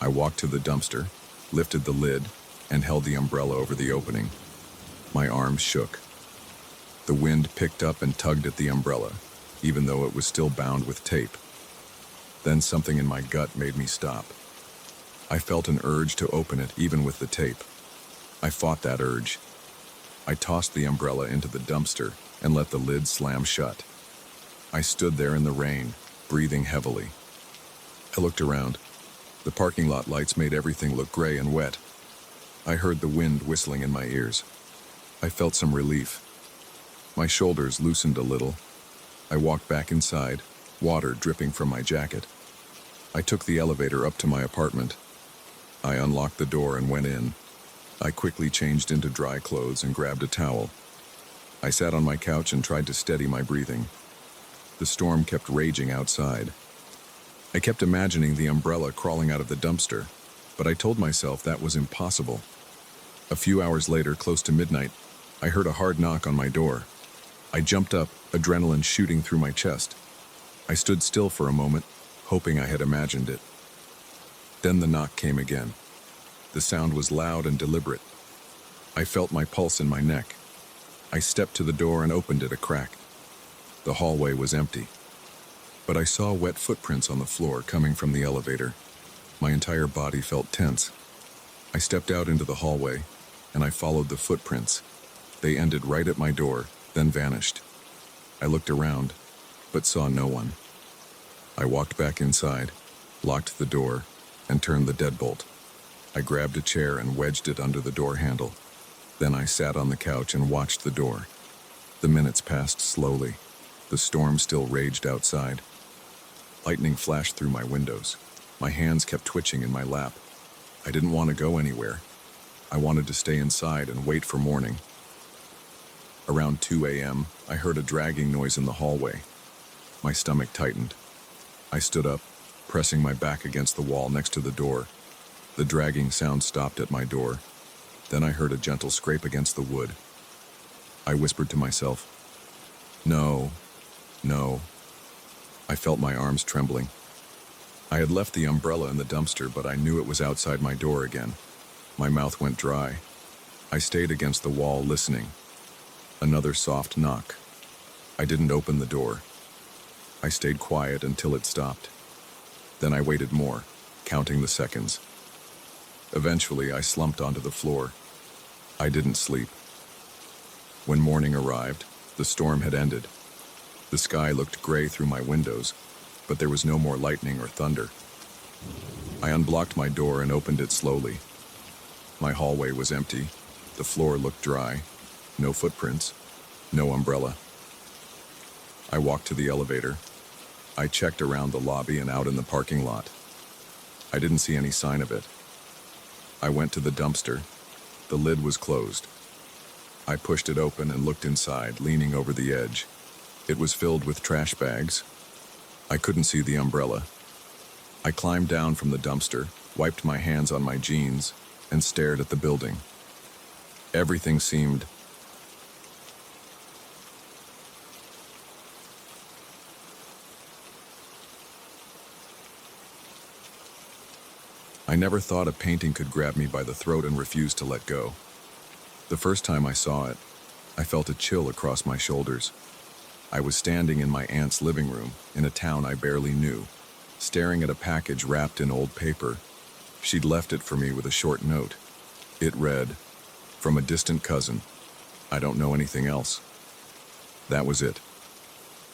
I walked to the dumpster, lifted the lid, and held the umbrella over the opening. My arms shook. The wind picked up and tugged at the umbrella, even though it was still bound with tape. Then something in my gut made me stop. I felt an urge to open it, even with the tape. I fought that urge. I tossed the umbrella into the dumpster and let the lid slam shut. I stood there in the rain, breathing heavily. I looked around. The parking lot lights made everything look gray and wet. I heard the wind whistling in my ears. I felt some relief. My shoulders loosened a little. I walked back inside, water dripping from my jacket. I took the elevator up to my apartment. I unlocked the door and went in. I quickly changed into dry clothes and grabbed a towel. I sat on my couch and tried to steady my breathing. The storm kept raging outside. I kept imagining the umbrella crawling out of the dumpster, but I told myself that was impossible. A few hours later, close to midnight, I heard a hard knock on my door. I jumped up, adrenaline shooting through my chest. I stood still for a moment, hoping I had imagined it. Then the knock came again. The sound was loud and deliberate. I felt my pulse in my neck. I stepped to the door and opened it a crack. The hallway was empty. But I saw wet footprints on the floor coming from the elevator. My entire body felt tense. I stepped out into the hallway, and I followed the footprints. They ended right at my door, then vanished. I looked around, but saw no one. I walked back inside, locked the door, and turned the deadbolt. I grabbed a chair and wedged it under the door handle. Then I sat on the couch and watched the door. The minutes passed slowly. The storm still raged outside. Lightning flashed through my windows. My hands kept twitching in my lap. I didn't want to go anywhere. I wanted to stay inside and wait for morning. Around 2 a.m., I heard a dragging noise in the hallway. My stomach tightened. I stood up, pressing my back against the wall next to the door. The dragging sound stopped at my door. Then I heard a gentle scrape against the wood. I whispered to myself, "No, no." I felt my arms trembling. I had left the umbrella in the dumpster, but I knew it was outside my door again. My mouth went dry. I stayed against the wall, listening. Another soft knock. I didn't open the door. I stayed quiet until it stopped. Then I waited more, counting the seconds. Eventually, I slumped onto the floor. I didn't sleep. When morning arrived, the storm had ended. The sky looked gray through my windows, but there was no more lightning or thunder. I unblocked my door and opened it slowly. My hallway was empty. The floor looked dry. No footprints. No umbrella. I walked to the elevator. I checked around the lobby and out in the parking lot. I didn't see any sign of it. I went to the dumpster. The lid was closed. I pushed it open and looked inside, leaning over the edge. It was filled with trash bags. I couldn't see the umbrella. I climbed down from the dumpster, wiped my hands on my jeans, and stared at the building. Everything seemed I never thought a painting could grab me by the throat and refuse to let go. The first time I saw it, I felt a chill across my shoulders. I was standing in my aunt's living room in a town I barely knew, staring at a package wrapped in old paper. She'd left it for me with a short note. It read, "From a distant cousin. I don't know anything else." That was it.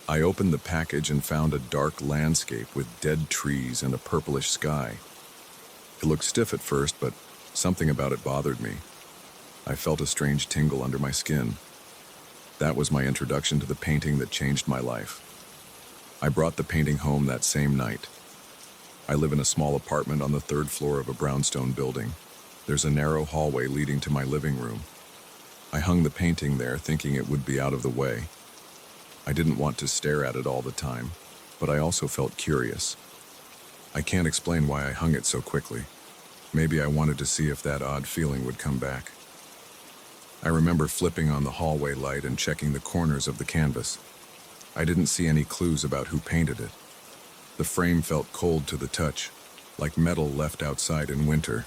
I opened the package and found a dark landscape with dead trees and a purplish sky. It looked stiff at first, but something about it bothered me. I felt a strange tingle under my skin. That was my introduction to the painting that changed my life. I brought the painting home that same night. I live in a small apartment on the third floor of a brownstone building. There's a narrow hallway leading to my living room. I hung the painting there, thinking it would be out of the way. I didn't want to stare at it all the time, but I also felt curious. I can't explain why I hung it so quickly. Maybe I wanted to see if that odd feeling would come back. I remember flipping on the hallway light and checking the corners of the canvas. I didn't see any clues about who painted it. The frame felt cold to the touch, like metal left outside in winter.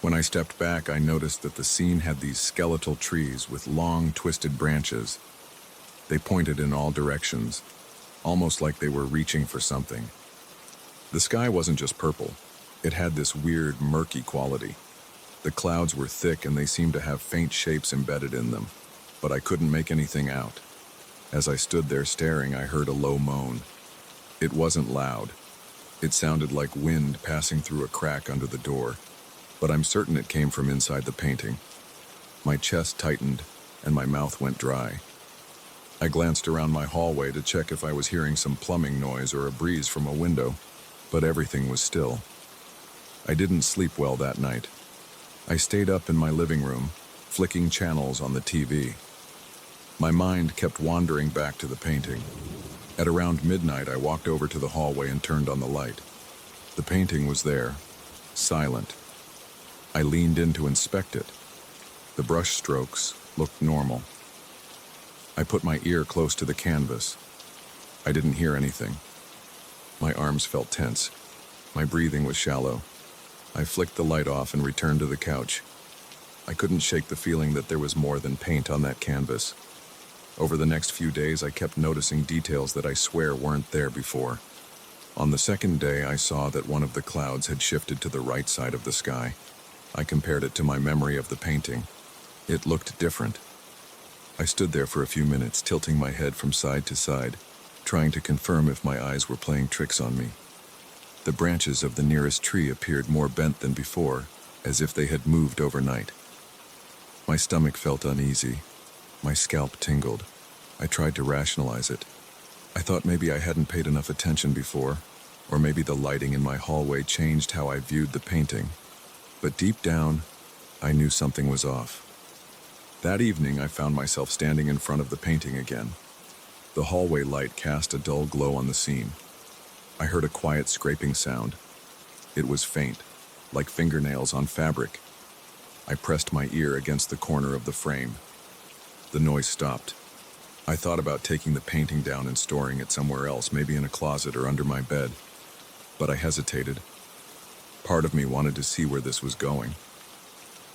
When I stepped back, I noticed that the scene had these skeletal trees with long, twisted branches. They pointed in all directions, almost like they were reaching for something. The sky wasn't just purple. It had this weird, murky quality. The clouds were thick and they seemed to have faint shapes embedded in them, but I couldn't make anything out. As I stood there staring, I heard a low moan. It wasn't loud. It sounded like wind passing through a crack under the door, but I'm certain it came from inside the painting. My chest tightened and my mouth went dry. I glanced around my hallway to check if I was hearing some plumbing noise or a breeze from a window, but everything was still. I didn't sleep well that night. I stayed up in my living room, flicking channels on the TV. My mind kept wandering back to the painting. At around midnight, I walked over to the hallway and turned on the light. The painting was there, silent. I leaned in to inspect it. The brush strokes looked normal. I put my ear close to the canvas. I didn't hear anything. My arms felt tense. My breathing was shallow. I flicked the light off and returned to the couch. I couldn't shake the feeling that there was more than paint on that canvas. Over the next few days, I kept noticing details that I swear weren't there before. On the second day, I saw that one of the clouds had shifted to the right side of the sky. I compared it to my memory of the painting. It looked different. I stood there for a few minutes, tilting my head from side to side, trying to confirm if my eyes were playing tricks on me. The branches of the nearest tree appeared more bent than before, as if they had moved overnight. My stomach felt uneasy. My scalp tingled. I tried to rationalize it. I thought maybe I hadn't paid enough attention before, or maybe the lighting in my hallway changed how I viewed the painting. But deep down, I knew something was off. That evening, I found myself standing in front of the painting again. The hallway light cast a dull glow on the scene. I heard a quiet scraping sound. It was faint, like fingernails on fabric. I pressed my ear against the corner of the frame. The noise stopped. I thought about taking the painting down and storing it somewhere else, maybe in a closet or under my bed. But I hesitated. Part of me wanted to see where this was going.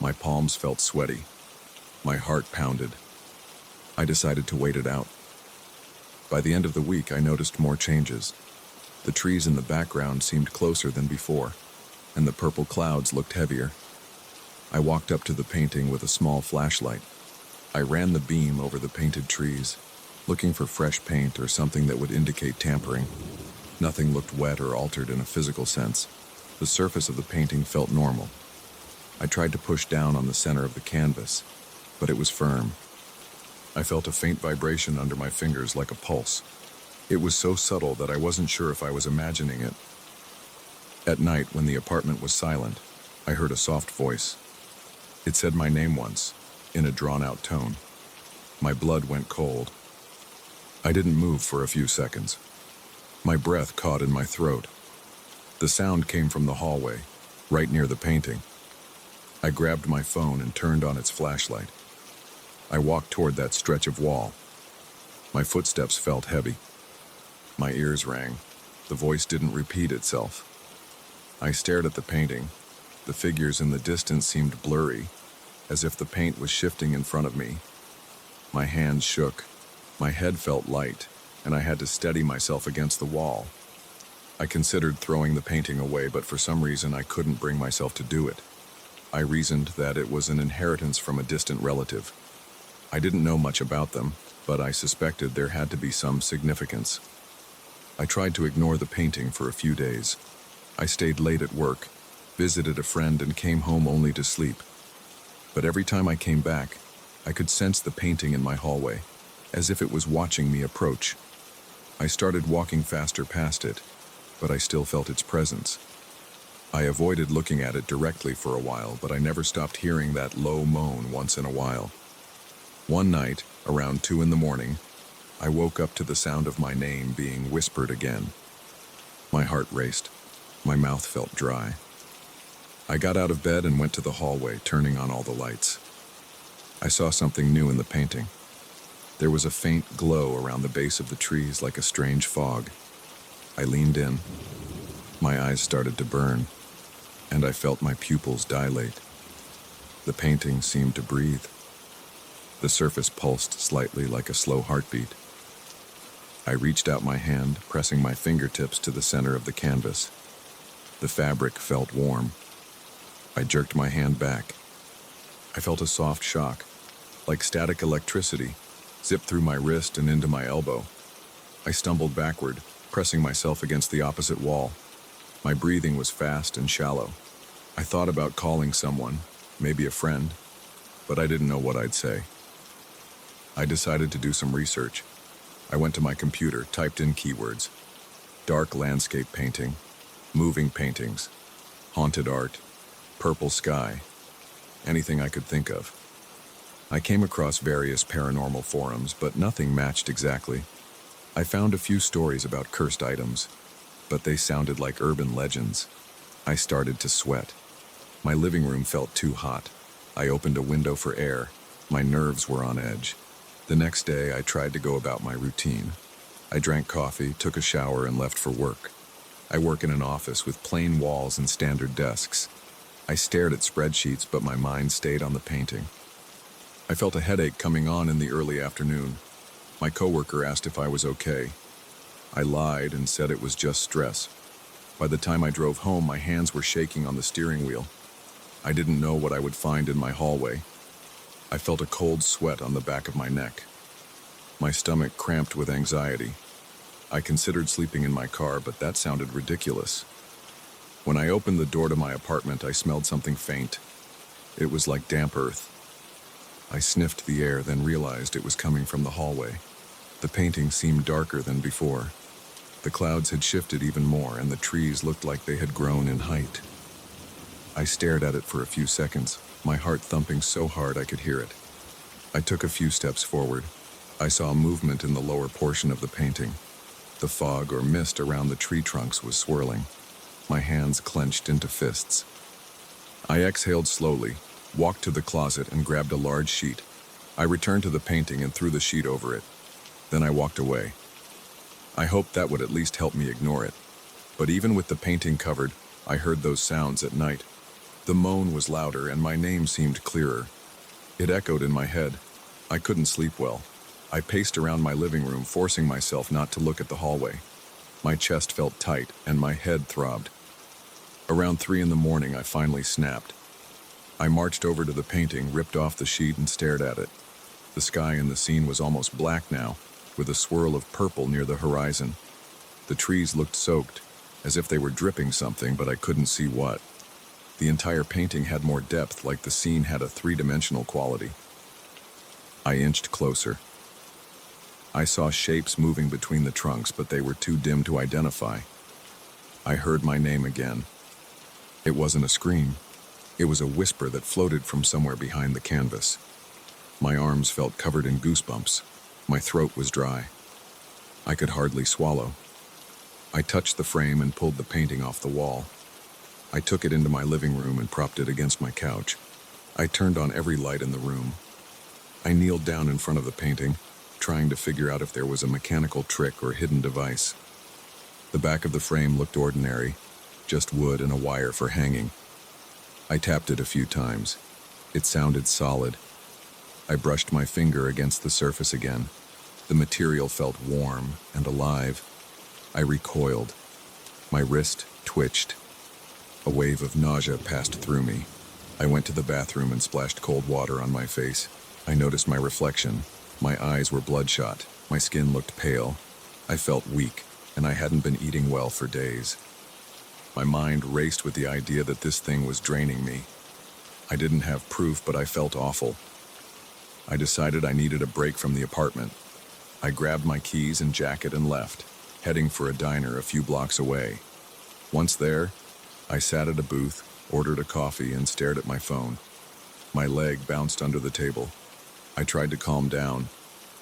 My palms felt sweaty. My heart pounded. I decided to wait it out. By the end of the week, I noticed more changes. The trees in the background seemed closer than before, and the purple clouds looked heavier. I walked up to the painting with a small flashlight. I ran the beam over the painted trees, looking for fresh paint or something that would indicate tampering. Nothing looked wet or altered in a physical sense. The surface of the painting felt normal. I tried to push down on the center of the canvas, but it was firm. I felt a faint vibration under my fingers like a pulse. It was so subtle that I wasn't sure if I was imagining it. At night, when the apartment was silent, I heard a soft voice. It said my name once, in a drawn-out tone. My blood went cold. I didn't move for a few seconds. My breath caught in my throat. The sound came from the hallway, right near the painting. I grabbed my phone and turned on its flashlight. I walked toward that stretch of wall. My footsteps felt heavy. My ears rang. The voice didn't repeat itself. I stared at the painting. The figures in the distance seemed blurry, as if the paint was shifting in front of me. My hands shook. My head felt light, and I had to steady myself against the wall. I considered throwing the painting away, but for some reason I couldn't bring myself to do it. I reasoned that it was an inheritance from a distant relative. I didn't know much about them, but I suspected there had to be some significance. I tried to ignore the painting for a few days. I stayed late at work, visited a friend, and came home only to sleep. But every time I came back, I could sense the painting in my hallway, as if it was watching me approach. I started walking faster past it, but I still felt its presence. I avoided looking at it directly for a while, but I never stopped hearing that low moan once in a while. One night, around 2 a.m, I woke up to the sound of my name being whispered again. My heart raced. My mouth felt dry. I got out of bed and went to the hallway, turning on all the lights. I saw something new in the painting. There was a faint glow around the base of the trees, like a strange fog. I leaned in. My eyes started to burn, and I felt my pupils dilate. The painting seemed to breathe. The surface pulsed slightly like a slow heartbeat. I reached out my hand, pressing my fingertips to the center of the canvas. The fabric felt warm. I jerked my hand back. I felt a soft shock, like static electricity, zip through my wrist and into my elbow. I stumbled backward, pressing myself against the opposite wall. My breathing was fast and shallow. I thought about calling someone, maybe a friend, but I didn't know what I'd say. I decided to do some research. I went to my computer, typed in keywords: dark landscape painting, moving paintings, haunted art, purple sky, anything I could think of. I came across various paranormal forums, but nothing matched exactly. I found a few stories about cursed items, but they sounded like urban legends. I started to sweat. My living room felt too hot. I opened a window for air. My nerves were on edge. The next day, I tried to go about my routine. I drank coffee, took a shower, and left for work. I work in an office with plain walls and standard desks. I stared at spreadsheets, but my mind stayed on the painting. I felt a headache coming on in the early afternoon. My coworker asked if I was okay. I lied and said it was just stress. By the time I drove home, my hands were shaking on the steering wheel. I didn't know what I would find in my hallway. I felt a cold sweat on the back of my neck. My stomach cramped with anxiety. I considered sleeping in my car, but that sounded ridiculous. When I opened the door to my apartment, I smelled something faint. It was like damp earth. I sniffed the air, then realized it was coming from the hallway. The painting seemed darker than before. The clouds had shifted even more, and the trees looked like they had grown in height. I stared at it for a few seconds, my heart thumping so hard I could hear it. I took a few steps forward. I saw movement in the lower portion of the painting. The fog or mist around the tree trunks was swirling. My hands clenched into fists. I exhaled slowly, walked to the closet, and grabbed a large sheet. I returned to the painting and threw the sheet over it. Then I walked away. I hoped that would at least help me ignore it. But even with the painting covered, I heard those sounds at night. The moan was louder and my name seemed clearer. It echoed in my head. I couldn't sleep well. I paced around my living room, forcing myself not to look at the hallway. My chest felt tight and my head throbbed. Around 3 a.m, I finally snapped. I marched over to the painting, ripped off the sheet, and stared at it. The sky in the scene was almost black now, with a swirl of purple near the horizon. The trees looked soaked, as if they were dripping something, but I couldn't see what. The entire painting had more depth, like the scene had a 3-dimensional quality. I inched closer. I saw shapes moving between the trunks, but they were too dim to identify. I heard my name again. It wasn't a scream. It was a whisper that floated from somewhere behind the canvas. My arms felt covered in goosebumps. My throat was dry. I could hardly swallow. I touched the frame and pulled the painting off the wall. I took it into my living room and propped it against my couch. I turned on every light in the room. I kneeled down in front of the painting, trying to figure out if there was a mechanical trick or hidden device. The back of the frame looked ordinary, just wood and a wire for hanging. I tapped it a few times. It sounded solid. I brushed my finger against the surface again. The material felt warm and alive. I recoiled. My wrist twitched. A wave of nausea passed through me. I went to the bathroom and splashed cold water on my face. I noticed my reflection. My eyes were bloodshot. My skin looked pale. I felt weak, and I hadn't been eating well for days. My mind raced with the idea that this thing was draining me. I didn't have proof, but I felt awful. I decided I needed a break from the apartment. I grabbed my keys and jacket and left, heading for a diner a few blocks away. Once there, I sat at a booth, ordered a coffee, and stared at my phone. My leg bounced under the table. I tried to calm down,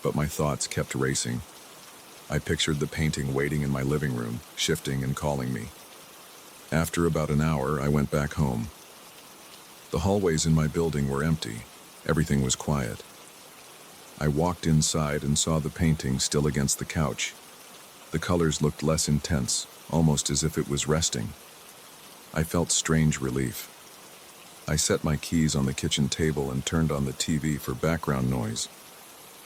but my thoughts kept racing. I pictured the painting waiting in my living room, shifting and calling me. After about an hour, I went back home. The hallways in my building were empty. Everything was quiet. I walked inside and saw the painting still against the couch. The colors looked less intense, almost as if it was resting. I felt strange relief. I set my keys on the kitchen table and turned on the TV for background noise.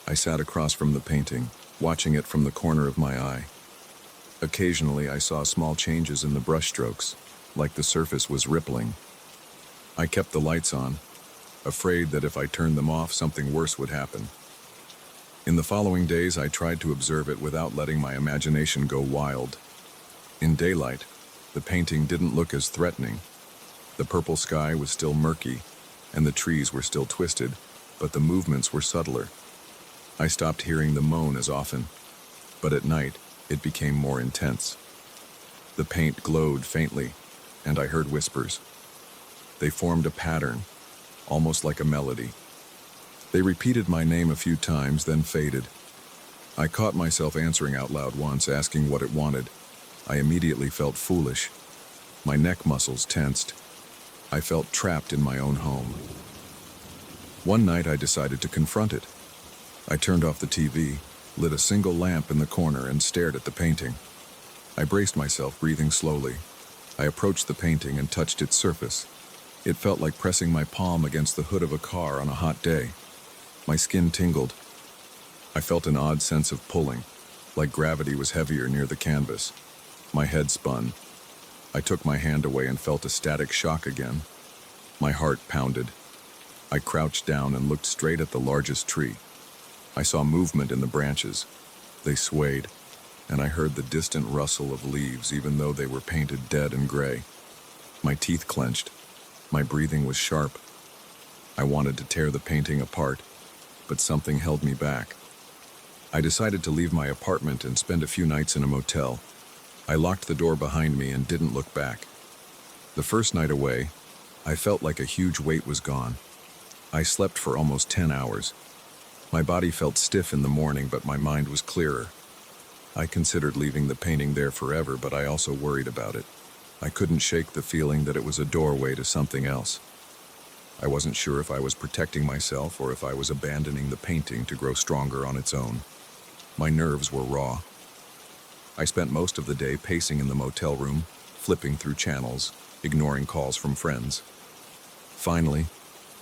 I sat across from the painting, watching it from the corner of my eye. Occasionally, I saw small changes in the brushstrokes, like the surface was rippling. I kept the lights on, afraid that if I turned them off, something worse would happen. In the following days, I tried to observe it without letting my imagination go wild. In daylight, The painting didn't look as threatening. The purple sky was still murky, and the trees were still twisted, but the movements were subtler. I stopped hearing the moan as often, but at night, it became more intense. The paint glowed faintly, and I heard whispers. They formed a pattern, almost like a melody. They repeated my name a few times, then faded. I caught myself answering out loud once, asking what it wanted. I immediately felt foolish. My neck muscles tensed. I felt trapped in my own home. One night I decided to confront it. I turned off the TV, lit a single lamp in the corner, and stared at the painting. I braced myself, breathing slowly. I approached the painting and touched its surface. It felt like pressing my palm against the hood of a car on a hot day. My skin tingled. I felt an odd sense of pulling, like gravity was heavier near the canvas. My head spun. I took my hand away and felt a static shock again. My heart pounded. I crouched down and looked straight at the largest tree. I saw movement in the branches. They swayed, and I heard the distant rustle of leaves even though they were painted dead and gray. My teeth clenched. My breathing was sharp. I wanted to tear the painting apart, but something held me back. I decided to leave my apartment and spend a few nights in a motel. I locked the door behind me and didn't look back. The first night away, I felt like a huge weight was gone. I slept for almost 10 hours. My body felt stiff in the morning, but my mind was clearer. I considered leaving the painting there forever, but I also worried about it. I couldn't shake the feeling that it was a doorway to something else. I wasn't sure if I was protecting myself or if I was abandoning the painting to grow stronger on its own. My nerves were raw. I spent most of the day pacing in the motel room, flipping through channels, ignoring calls from friends. Finally,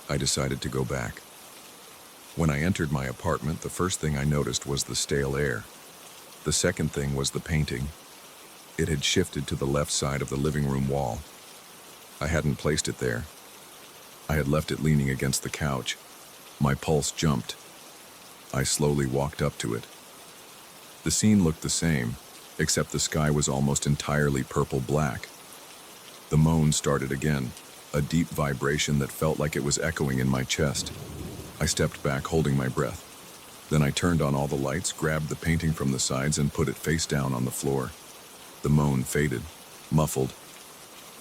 I decided to go back. When I entered my apartment, the first thing I noticed was the stale air. The second thing was the painting. It had shifted to the left side of the living room wall. I hadn't placed it there. I had left it leaning against the couch. My pulse jumped. I slowly walked up to it. The scene looked the same, except the sky was almost entirely purple-black. The moan started again, a deep vibration that felt like it was echoing in my chest. I stepped back, holding my breath. Then I turned on all the lights, grabbed the painting from the sides, and put it face down on the floor. The moan faded, muffled.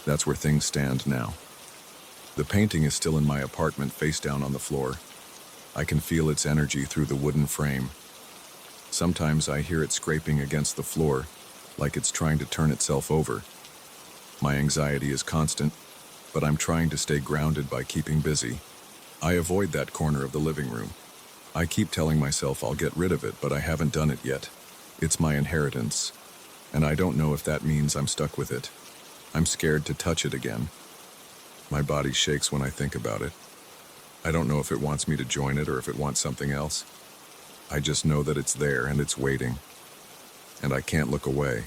That's where things stand now. The painting is still in my apartment, face down on the floor. I can feel its energy through the wooden frame. Sometimes I hear it scraping against the floor, like it's trying to turn itself over. My anxiety is constant, but I'm trying to stay grounded by keeping busy. I avoid that corner of the living room. I keep telling myself I'll get rid of it, but I haven't done it yet. It's my inheritance, and I don't know if that means I'm stuck with it. I'm scared to touch it again. My body shakes when I think about it. I don't know if it wants me to join it or if it wants something else. I just know that it's there and it's waiting, and I can't look away.